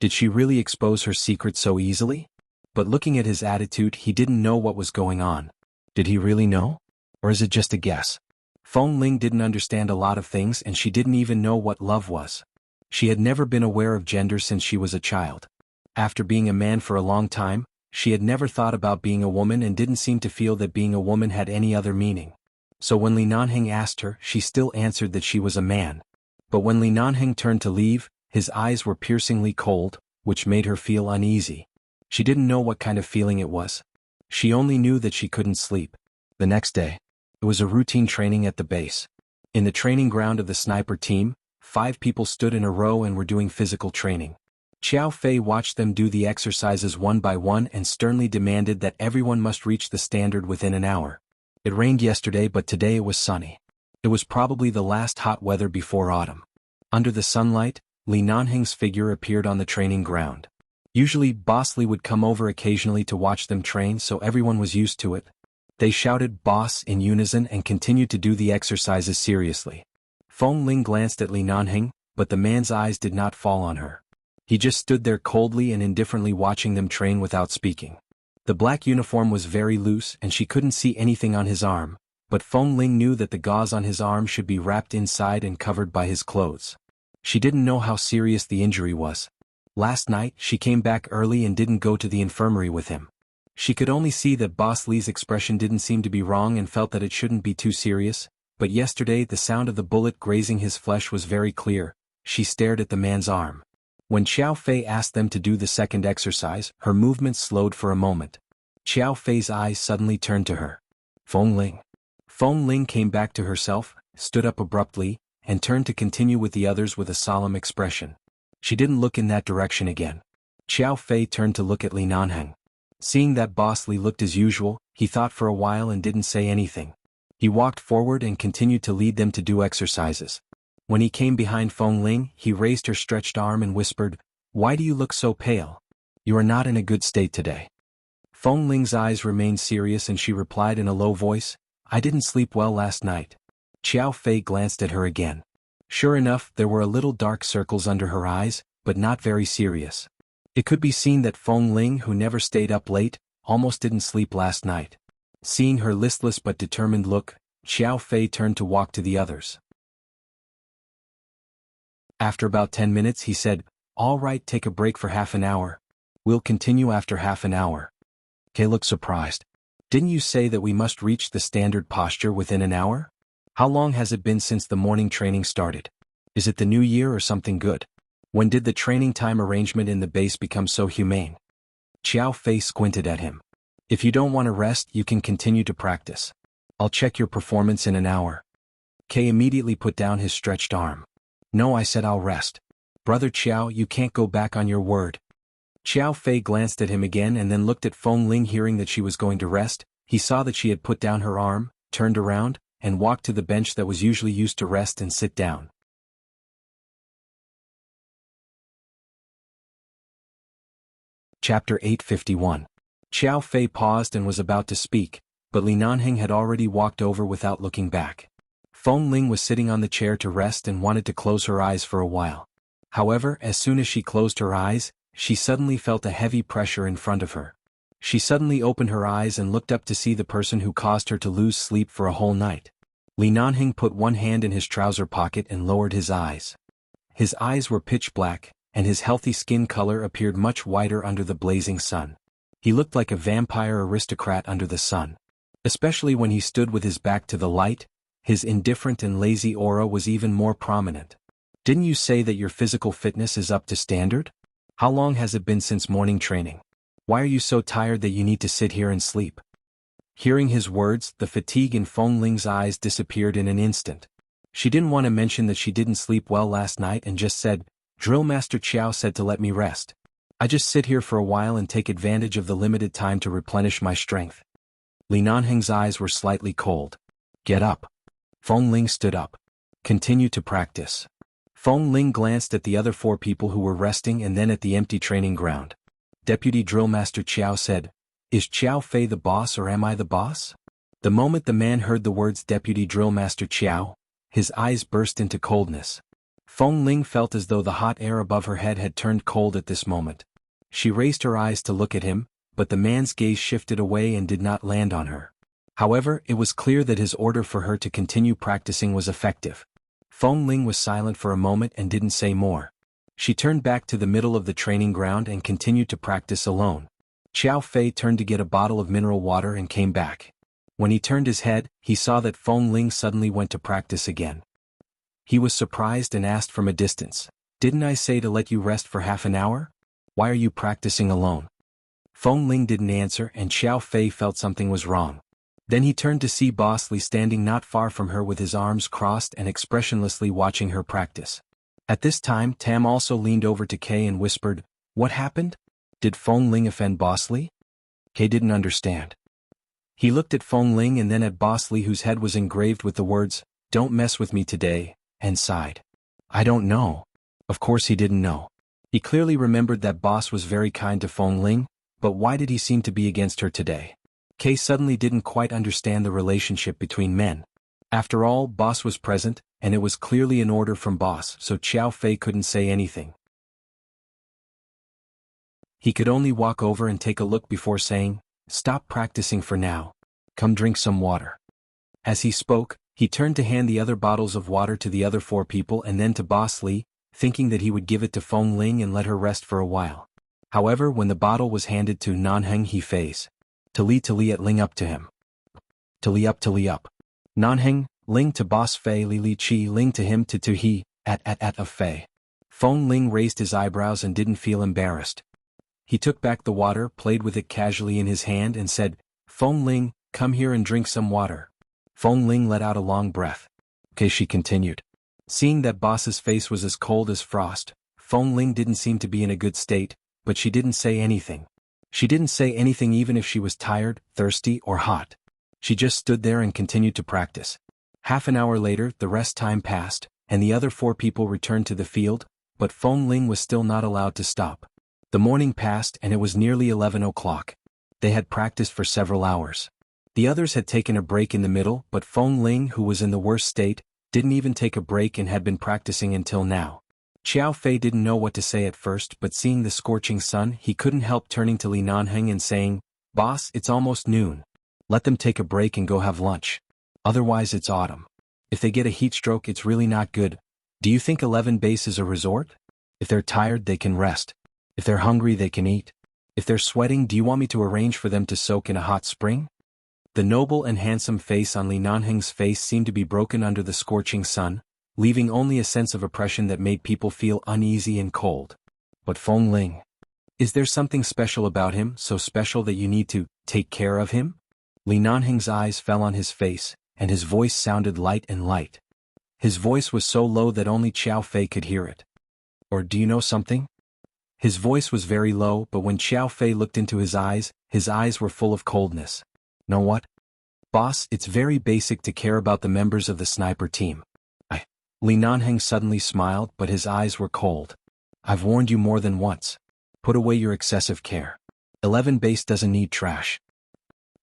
Did she really expose her secret so easily? But looking at his attitude, he didn't know what was going on. Did he really know? Or is it just a guess? Feng Ling didn't understand a lot of things, and she didn't even know what love was. She had never been aware of gender since she was a child. After being a man for a long time, she had never thought about being a woman and didn't seem to feel that being a woman had any other meaning. So when Li Nanheng asked her, she still answered that she was a man. But when Li Nanheng turned to leave, his eyes were piercingly cold, which made her feel uneasy. She didn't know what kind of feeling it was. She only knew that she couldn't sleep. The next day, it was a routine training at the base. In the training ground of the sniper team, 5 people stood in a row and were doing physical training. Qiao Fei watched them do the exercises one by one and sternly demanded that everyone must reach the standard within an hour. It rained yesterday, but today it was sunny. It was probably the last hot weather before autumn. Under the sunlight, Li Nanheng's figure appeared on the training ground. Usually, Boss Li would come over occasionally to watch them train, so everyone was used to it. They shouted "boss" in unison and continued to do the exercises seriously. Feng Ling glanced at Li Nanheng, but the man's eyes did not fall on her. He just stood there coldly and indifferently watching them train without speaking. The black uniform was very loose and she couldn't see anything on his arm, but Feng Ling knew that the gauze on his arm should be wrapped inside and covered by his clothes. She didn't know how serious the injury was. Last night, she came back early and didn't go to the infirmary with him. She could only see that Boss Li's expression didn't seem to be wrong and felt that it shouldn't be too serious, but yesterday the sound of the bullet grazing his flesh was very clear. She stared at the man's arm. When Qiao Fei asked them to do the second exercise, her movements slowed for a moment. Qiao Fei's eyes suddenly turned to her. Feng Ling. Feng Ling came back to herself, stood up abruptly, and turned to continue with the others with a solemn expression. She didn't look in that direction again. Qiao Fei turned to look at Li Nanheng. Seeing that Boss Li looked as usual, he thought for a while and didn't say anything. He walked forward and continued to lead them to do exercises. When he came behind Feng Ling, he raised her stretched arm and whispered, "Why do you look so pale? You are not in a good state today." Feng Ling's eyes remained serious and she replied in a low voice, "I didn't sleep well last night." Qiao Fei glanced at her again. Sure enough, there were a little dark circles under her eyes, but not very serious. It could be seen that Feng Ling, who never stayed up late, almost didn't sleep last night. Seeing her listless but determined look, Qiao Fei turned to walk to the others. After about 10 minutes he said, "All right, take a break for half an hour. We'll continue after half an hour." Kay looked surprised. "Didn't you say that we must reach the standard posture within an hour? How long has it been since the morning training started? Is it the new year or something good? When did the training time arrangement in the base become so humane?" Qiao Fei squinted at him. "If you don't want to rest, you can continue to practice. I'll check your performance in an hour." Kay immediately put down his stretched arm. "No, I said I'll rest. Brother Qiao, you can't go back on your word." Qiao Fei glanced at him again and then looked at Feng Ling. Hearing that she was going to rest, he saw that she had put down her arm, turned around, and walked to the bench that was usually used to rest and sit down. Chapter 851. Qiao Fei paused and was about to speak, but Li Nanheng had already walked over without looking back. Feng Ling was sitting on the chair to rest and wanted to close her eyes for a while. However, as soon as she closed her eyes, she suddenly felt a heavy pressure in front of her. She suddenly opened her eyes and looked up to see the person who caused her to lose sleep for a whole night. Li Nanheng put one hand in his trouser pocket and lowered his eyes. His eyes were pitch black, and his healthy skin color appeared much whiter under the blazing sun. He looked like a vampire aristocrat under the sun. Especially when he stood with his back to the light, his indifferent and lazy aura was even more prominent. Didn't you say that your physical fitness is up to standard? How long has it been since morning training? Why are you so tired that you need to sit here and sleep? Hearing his words, the fatigue in Feng Ling's eyes disappeared in an instant. She didn't want to mention that she didn't sleep well last night and just said, "Drill Master Qiao said to let me rest. I just sit here for a while and take advantage of the limited time to replenish my strength." Li Nanheng's eyes were slightly cold. "Get up." Feng Ling stood up. "Continue to practice." Feng Ling glanced at the other 4 people who were resting and then at the empty training ground. Deputy Drill Master Qiao said, "Is Qiao Fei the boss or am I the boss?" The moment the man heard the words Deputy Drill Master Qiao, his eyes burst into coldness. Feng Ling felt as though the hot air above her head had turned cold at this moment. She raised her eyes to look at him, but the man's gaze shifted away and did not land on her. However, it was clear that his order for her to continue practicing was effective. Feng Ling was silent for a moment and didn't say more. She turned back to the middle of the training ground and continued to practice alone. Qiao Fei turned to get a bottle of mineral water and came back. When he turned his head, he saw that Feng Ling suddenly went to practice again. He was surprised and asked from a distance, "Didn't I say to let you rest for half an hour? Why are you practicing alone?" Feng Ling didn't answer and Qiao Fei felt something was wrong. Then he turned to see Boss Li standing not far from her with his arms crossed and expressionlessly watching her practice. At this time Tam also leaned over to Kay and whispered, "What happened? Did Feng Ling offend Boss Li?" Kay didn't understand. He looked at Feng Ling and then at Boss Li whose head was engraved with the words, "Don't mess with me today," and sighed. "I don't know." Of course he didn't know. He clearly remembered that Boss was very kind to Feng Ling, but why did he seem to be against her today? Kay suddenly didn't quite understand the relationship between men. After all, Boss was present, and it was clearly an order from Boss, so Qiao Fei couldn't say anything. He could only walk over and take a look before saying, "Stop practicing for now. Come drink some water." As he spoke, he turned to hand the other bottles of water to the other 4 people and then to Boss Li, thinking that he would give it to Feng Ling and let her rest for a while. However, when the bottle was handed to Nanheng he phased. Tali at Ling up to him. Tali up. Nanheng, Ling to Boss Fei Li Chi Ling to him to he, at of Fei. Feng Ling raised his eyebrows and didn't feel embarrassed. He took back the water, played with it casually in his hand and said, "Feng Ling, come here and drink some water." Feng Ling let out a long breath. "Okay," she continued. Seeing that Boss's face was as cold as frost, Feng Ling didn't seem to be in a good state, but she didn't say anything. She didn't say anything even if she was tired, thirsty, or hot. She just stood there and continued to practice. Half an hour later, the rest time passed, and the other 4 people returned to the field, but Feng Ling was still not allowed to stop. The morning passed and it was nearly 11 o'clock. They had practiced for several hours. The others had taken a break in the middle, but Feng Ling, who was in the worst state, didn't even take a break and had been practicing until now. Qiao Fei didn't know what to say at first, but seeing the scorching sun, he couldn't help turning to Li Nanheng and saying, "Boss, it's almost noon. Let them take a break and go have lunch. Otherwise it's autumn. If they get a heat stroke it's really not good. Do you think 11 Base is a resort? If they're tired they can rest. If they're hungry they can eat. If they're sweating, do you want me to arrange for them to soak in a hot spring?" The noble and handsome face on Li Nanheng's face seemed to be broken under the scorching sun, leaving only a sense of oppression that made people feel uneasy and cold. But Feng Ling, is there something special about him, so special that you need to take care of him? Li Nanheng's eyes fell on his face, and his voice sounded light and light. His voice was so low that only Qiao Fei could hear it. "Or do you know something?" His voice was very low, but when Qiao Fei looked into his eyes were full of coldness. "Know what? Boss, it's very basic to care about the members of the sniper team." Li Nanheng suddenly smiled, but his eyes were cold. "I've warned you more than once. Put away your excessive care. 11 Base doesn't need trash."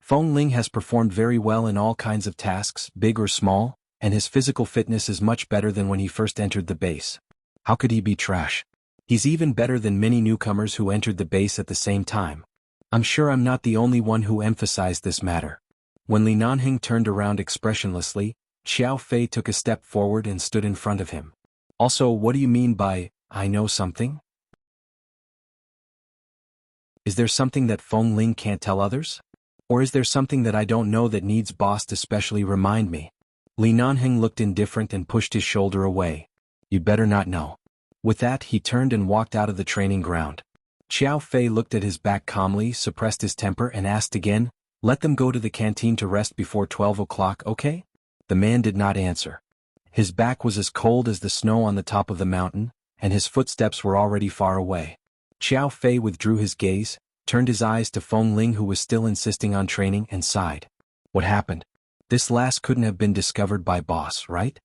Feng Ling has performed very well in all kinds of tasks, big or small, and his physical fitness is much better than when he first entered the base. How could he be trash? He's even better than many newcomers who entered the base at the same time. I'm sure I'm not the only one who emphasized this matter. When Li Nanheng turned around expressionlessly, Qiao Fei took a step forward and stood in front of him. "Also, what do you mean by, I know something? Is there something that Feng Ling can't tell others? Or is there something that I don't know that needs Boss to specially remind me?" Li Nanheng looked indifferent and pushed his shoulder away. You better not know. With that, he turned and walked out of the training ground. Xiao Fei looked at his back calmly, suppressed his temper and asked again, "Let them go to the canteen to rest before 12 o'clock, okay?" The man did not answer. His back was as cold as the snow on the top of the mountain, and his footsteps were already far away. Xiao Fei withdrew his gaze, turned his eyes to Feng Ling, who was still insisting on training, and sighed. What happened? This last couldn't have been discovered by boss, right?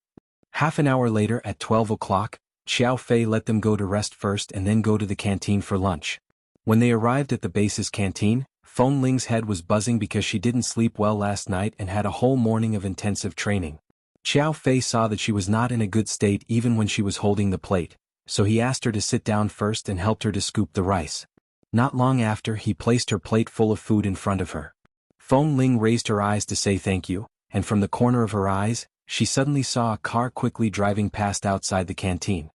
Half an hour later at 12 o'clock, Xiao Fei let them go to rest first and then go to the canteen for lunch. When they arrived at the base's canteen, Feng Ling's head was buzzing because she didn't sleep well last night and had a whole morning of intensive training. Xiao Fei saw that she was not in a good state even when she was holding the plate, so he asked her to sit down first and helped her to scoop the rice. Not long after, he placed her plate full of food in front of her. Feng Ling raised her eyes to say thank you, and from the corner of her eyes, she suddenly saw a car quickly driving past outside the canteen.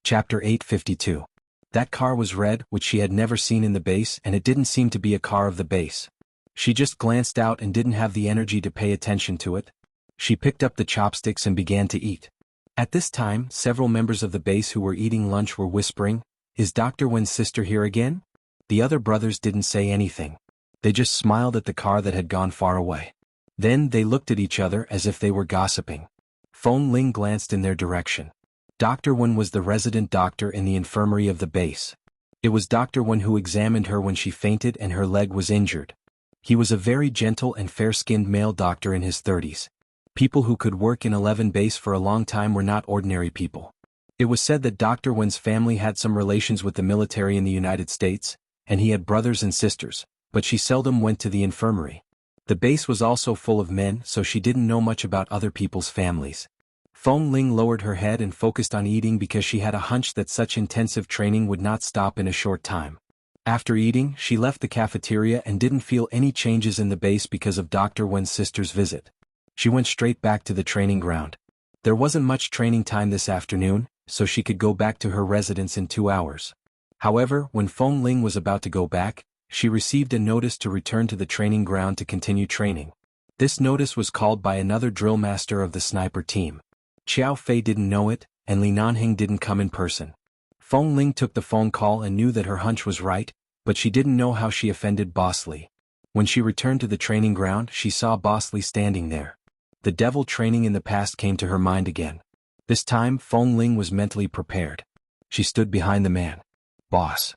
Chapter 852. That car was red, which she had never seen in the base, and it didn't seem to be a car of the base. She just glanced out and didn't have the energy to pay attention to it. She picked up the chopsticks and began to eat. At this time, several members of the base who were eating lunch were whispering, "Is Dr. Wen's sister here again?" The other brothers didn't say anything. They just smiled at the car that had gone far away. Then they looked at each other as if they were gossiping. Feng Ling glanced in their direction. Dr. Wen was the resident doctor in the infirmary of the base. It was Dr. Wen who examined her when she fainted and her leg was injured. He was a very gentle and fair-skinned male doctor in his 30s. People who could work in 11 base for a long time were not ordinary people. It was said that Dr. Wen's family had some relations with the military in the United States, and he had brothers and sisters, but she seldom went to the infirmary. The base was also full of men, so she didn't know much about other people's families. Feng Ling lowered her head and focused on eating because she had a hunch that such intensive training would not stop in a short time. After eating, she left the cafeteria and didn't feel any changes in the base because of Dr. Wen's sister's visit. She went straight back to the training ground. There wasn't much training time this afternoon, so she could go back to her residence in 2 hours. However, when Feng Ling was about to go back, she received a notice to return to the training ground to continue training. This notice was called by another drill master of the sniper team. Xiao Fei didn't know it, and Li Nanheng didn't come in person. Feng Ling took the phone call and knew that her hunch was right, but she didn't know how she offended Boss Li. When she returned to the training ground, she saw Boss Li standing there. The devil training in the past came to her mind again. This time, Feng Ling was mentally prepared. She stood behind the man. "Boss."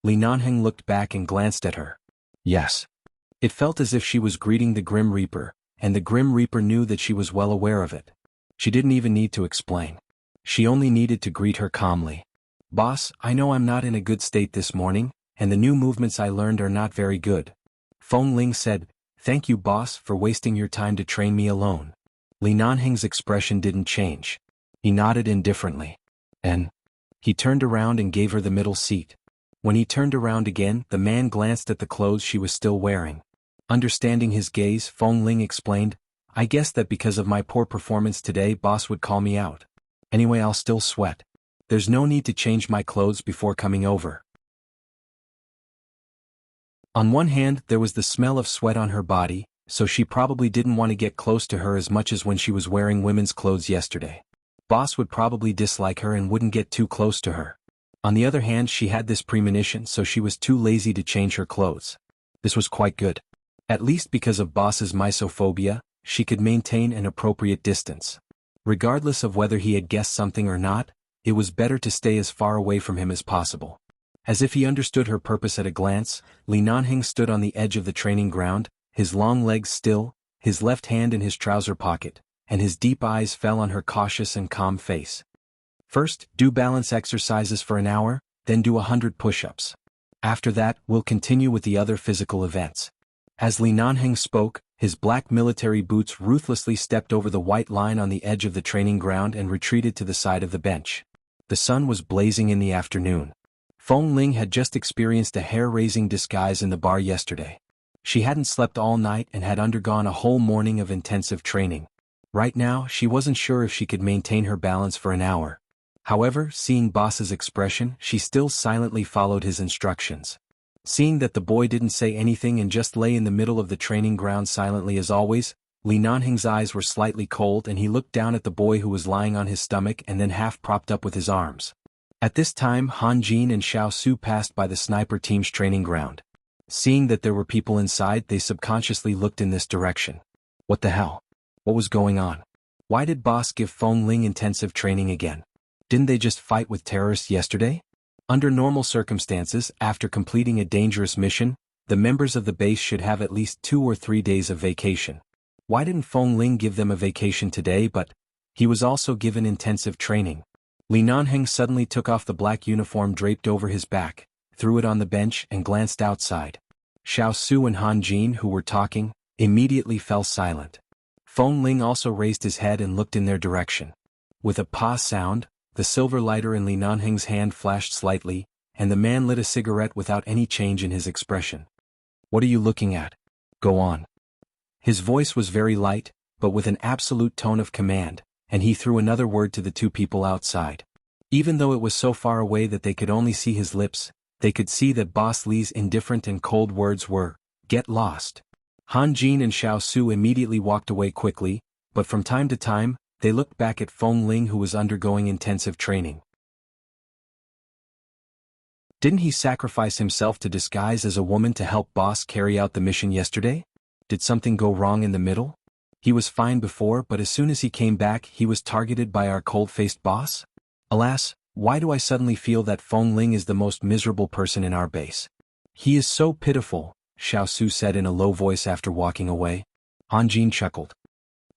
Li Nanheng looked back and glanced at her. "Yes." It felt as if she was greeting the Grim Reaper, and the Grim Reaper knew that she was well aware of it. She didn't even need to explain. She only needed to greet her calmly. "Boss, I know I'm not in a good state this morning, and the new movements I learned are not very good." Feng Ling said, "Thank you, boss, for wasting your time to train me alone." Li Nanheng's expression didn't change. He nodded indifferently. And he turned around and gave her the middle seat. When he turned around again, the man glanced at the clothes she was still wearing. Understanding his gaze, Feng Ling explained, "I guess that because of my poor performance today, boss would call me out. Anyway, I'll still sweat. There's no need to change my clothes before coming over." On one hand, there was the smell of sweat on her body, so she probably didn't want to get close to her as much as when she was wearing women's clothes yesterday. Boss would probably dislike her and wouldn't get too close to her. On the other hand, she had this premonition, so she was too lazy to change her clothes. This was quite good. At least because of boss's misophobia, she could maintain an appropriate distance. Regardless of whether he had guessed something or not, it was better to stay as far away from him as possible. As if he understood her purpose at a glance, Li Nanheng stood on the edge of the training ground, his long legs still, his left hand in his trouser pocket, and his deep eyes fell on her cautious and calm face. "First, do balance exercises for an hour, then do 100 push-ups. After that, we'll continue with the other physical events." As Li Nanheng spoke, his black military boots ruthlessly stepped over the white line on the edge of the training ground and retreated to the side of the bench. The sun was blazing in the afternoon. Feng Ling had just experienced a hair-raising disguise in the bar yesterday. She hadn't slept all night and had undergone a whole morning of intensive training. Right now, she wasn't sure if she could maintain her balance for an hour. However, seeing boss's expression, she still silently followed his instructions. Seeing that the boy didn't say anything and just lay in the middle of the training ground silently as always, Li Nanheng's eyes were slightly cold and he looked down at the boy who was lying on his stomach and then half propped up with his arms. At this time Han Jin and Xiao Su passed by the sniper team's training ground. Seeing that there were people inside, they subconsciously looked in this direction. What the hell? What was going on? Why did boss give Feng Ling intensive training again? Didn't they just fight with terrorists yesterday? Under normal circumstances, after completing a dangerous mission, the members of the base should have at least 2 or 3 days of vacation. Why didn't Feng Ling give them a vacation today? But he was also given intensive training. Li Nanheng suddenly took off the black uniform draped over his back, threw it on the bench and glanced outside. Xiao Su and Han Jin, who were talking, immediately fell silent. Feng Ling also raised his head and looked in their direction. With a pa sound, the silver lighter in Li Nanheng's hand flashed slightly, and the man lit a cigarette without any change in his expression. What are you looking at? Go on. His voice was very light, but with an absolute tone of command, and he threw another word to the 2 people outside. Even though it was so far away that they could only see his lips, they could see that Boss Li's indifferent and cold words were, "Get lost." Han Jin and Xiao Su immediately walked away quickly, but from time to time, they looked back at Feng Ling, who was undergoing intensive training. Didn't he sacrifice himself to disguise as a woman to help Boss carry out the mission yesterday? Did something go wrong in the middle? He was fine before, but as soon as he came back he was targeted by our cold-faced boss? Alas, why do I suddenly feel that Feng Ling is the most miserable person in our base? He is so pitiful, Xiao Su said in a low voice after walking away. Han Jin chuckled.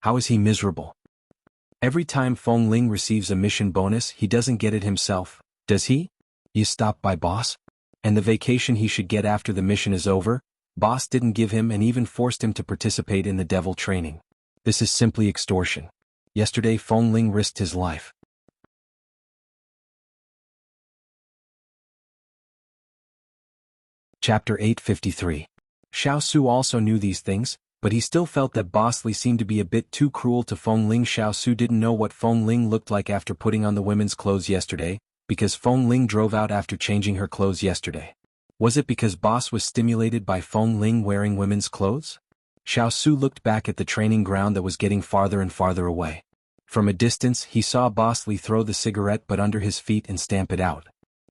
How is he miserable? Every time Feng Ling receives a mission bonus he doesn't get it himself, does he? You stopped by boss? And the vacation he should get after the mission is over, boss didn't give him and even forced him to participate in the devil training. This is simply extortion. Yesterday Feng Ling risked his life. Chapter 853. Xiao Su also knew these things, but he still felt that Boss Li seemed to be a bit too cruel to Feng Ling. Xiao Su didn't know what Feng Ling looked like after putting on the women's clothes yesterday, because Feng Ling drove out after changing her clothes yesterday. Was it because Boss was stimulated by Feng Ling wearing women's clothes? Xiao Su looked back at the training ground that was getting farther and farther away. From a distance he saw Boss Li throw the cigarette butt under his feet and stamp it out.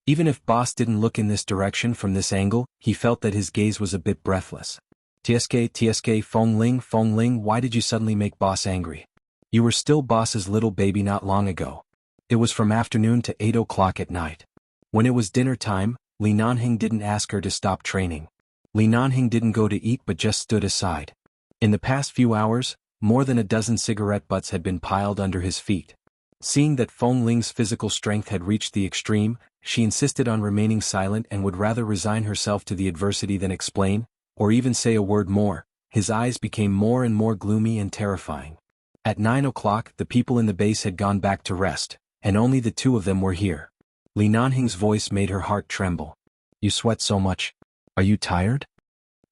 Even if Boss didn't look in this direction from this angle, he felt that his gaze was a bit breathless. TSK Feng Ling, why did you suddenly make Boss angry? You were still Boss's little baby not long ago. It was from afternoon to 8 o'clock at night. When it was dinner time, Li Nanheng didn't ask her to stop training. Li Nanheng didn't go to eat but just stood aside. In the past few hours, more than a dozen cigarette butts had been piled under his feet. Seeing that Feng Ling's physical strength had reached the extreme, she insisted on remaining silent and would rather resign herself to the adversity than explain, or even say a word more. His eyes became more and more gloomy and terrifying. At 9 o'clock the people in the base had gone back to rest, and only the 2 of them were here. Li Nanheng's voice made her heart tremble. You sweat so much. Are you tired?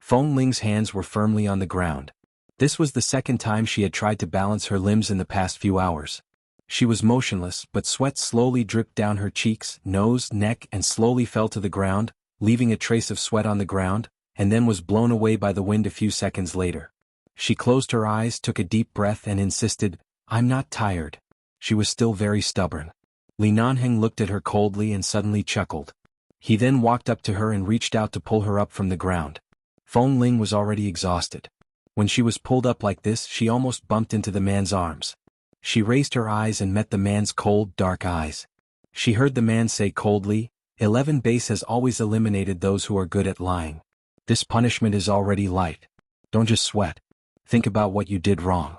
Feng Ling's hands were firmly on the ground. This was the second time she had tried to balance her limbs in the past few hours. She was motionless, but sweat slowly dripped down her cheeks, nose, neck and slowly fell to the ground, leaving a trace of sweat on the ground, and then was blown away by the wind a few seconds later. She closed her eyes, took a deep breath and insisted, I'm not tired. She was still very stubborn. Li Nanheng looked at her coldly and suddenly chuckled. He then walked up to her and reached out to pull her up from the ground. Feng Ling was already exhausted. When she was pulled up like this she almost bumped into the man's arms. She raised her eyes and met the man's cold, dark eyes. She heard the man say coldly, 11 base has always eliminated those who are good at lying. This punishment is already light. Don't just sweat. Think about what you did wrong.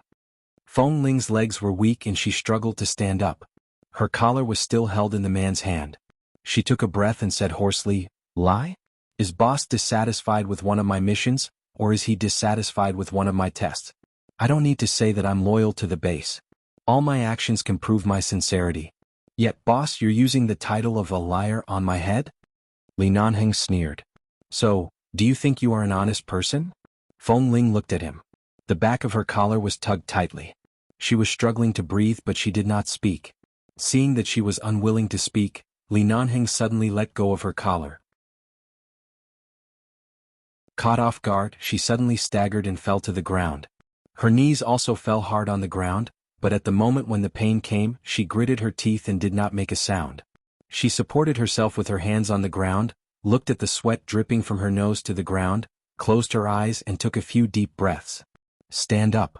Feng Ling's legs were weak and she struggled to stand up. Her collar was still held in the man's hand. She took a breath and said hoarsely, Lie? Is boss dissatisfied with one of my missions, or is he dissatisfied with one of my tests? I don't need to say that I'm loyal to the base. All my actions can prove my sincerity. Yet boss, you're using the title of a liar on my head? Li Nanheng sneered. So, do you think you are an honest person? Feng Ling looked at him. The back of her collar was tugged tightly. She was struggling to breathe but she did not speak. Seeing that she was unwilling to speak, Li Nanheng suddenly let go of her collar. Caught off guard, she suddenly staggered and fell to the ground. Her knees also fell hard on the ground, but at the moment when the pain came, she gritted her teeth and did not make a sound. She supported herself with her hands on the ground, looked at the sweat dripping from her nose to the ground, closed her eyes and took a few deep breaths. Stand up.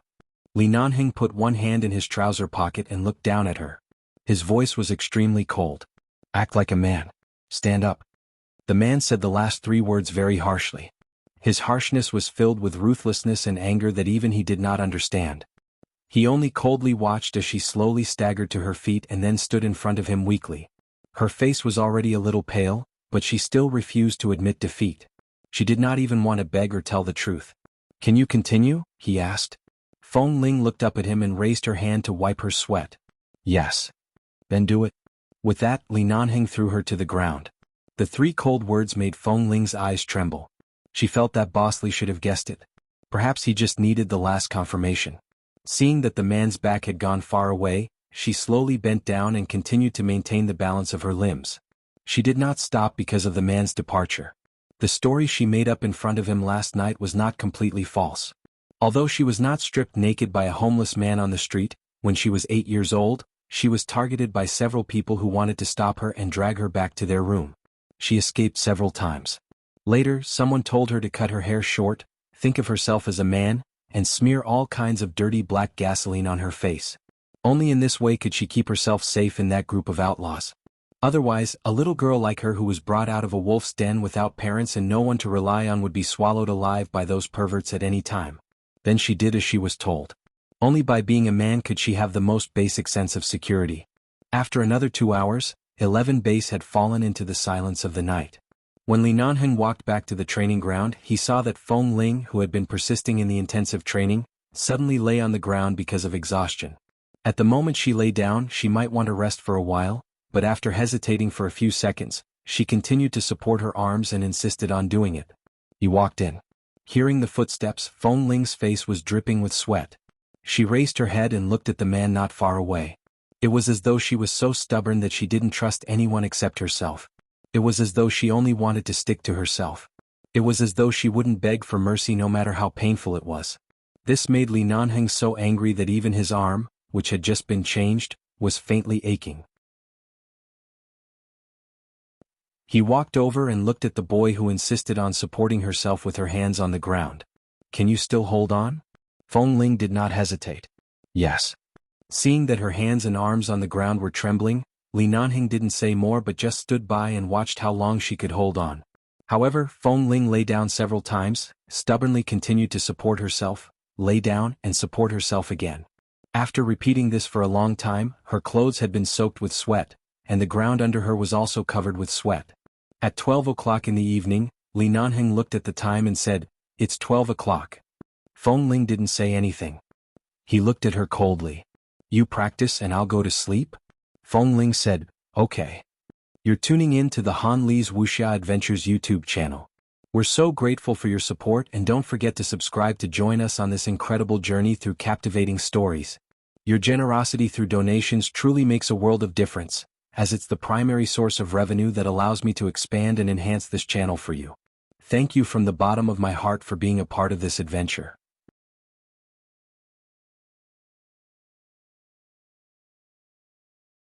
Li Nanheng put one hand in his trouser pocket and looked down at her. His voice was extremely cold. Act like a man. Stand up. The man said the last 3 words very harshly. His harshness was filled with ruthlessness and anger that even he did not understand. He only coldly watched as she slowly staggered to her feet and then stood in front of him weakly. Her face was already a little pale, but she still refused to admit defeat. She did not even want to beg or tell the truth. Can you continue? He asked. Feng Ling looked up at him and raised her hand to wipe her sweat. Yes. Then do it. With that, Li Nanheng threw her to the ground. The 3 cold words made Feng Ling's eyes tremble. She felt that Boss Li should have guessed it. Perhaps he just needed the last confirmation. Seeing that the man's back had gone far away, she slowly bent down and continued to maintain the balance of her limbs. She did not stop because of the man's departure. The story she made up in front of him last night was not completely false. Although she was not stripped naked by a homeless man on the street, when she was 8 years old, she was targeted by several people who wanted to stop her and drag her back to their room. She escaped several times. Later, someone told her to cut her hair short, think of herself as a man, and smear all kinds of dirty black gasoline on her face. Only in this way could she keep herself safe in that group of outlaws. Otherwise, a little girl like her who was brought out of a wolf's den without parents and no one to rely on would be swallowed alive by those perverts at any time. Then she did as she was told. Only by being a man could she have the most basic sense of security. After another 2 hours, 11 base had fallen into the silence of the night. When Li Nanheng walked back to the training ground, he saw that Feng Ling, who had been persisting in the intensive training, suddenly lay on the ground because of exhaustion. At the moment she lay down, she might want to rest for a while, but after hesitating for a few seconds, she continued to support her arms and insisted on doing it. He walked in. Hearing the footsteps, Feng Ling's face was dripping with sweat. She raised her head and looked at the man not far away. It was as though she was so stubborn that she didn't trust anyone except herself. It was as though she only wanted to stick to herself. It was as though she wouldn't beg for mercy no matter how painful it was. This made Li Nanheng so angry that even his arm, which had just been changed, was faintly aching. He walked over and looked at the boy who insisted on supporting herself with her hands on the ground. Can you still hold on? Feng Ling did not hesitate. Yes. Seeing that her hands and arms on the ground were trembling, Li Nanheng didn't say more but just stood by and watched how long she could hold on. However, Feng Ling lay down several times, stubbornly continued to support herself, lay down and support herself again. After repeating this for a long time, her clothes had been soaked with sweat, and the ground under her was also covered with sweat. At 12 o'clock in the evening, Li Nanheng looked at the time and said, "It's 12 o'clock." Feng Ling didn't say anything. He looked at her coldly. "You practice and I'll go to sleep?" Feng Ling said, "Okay." You're tuning in to the Han Li's Wuxia Adventures YouTube channel. We're so grateful for your support and don't forget to subscribe to join us on this incredible journey through captivating stories. Your generosity through donations truly makes a world of difference, as it's the primary source of revenue that allows me to expand and enhance this channel for you. Thank you from the bottom of my heart for being a part of this adventure.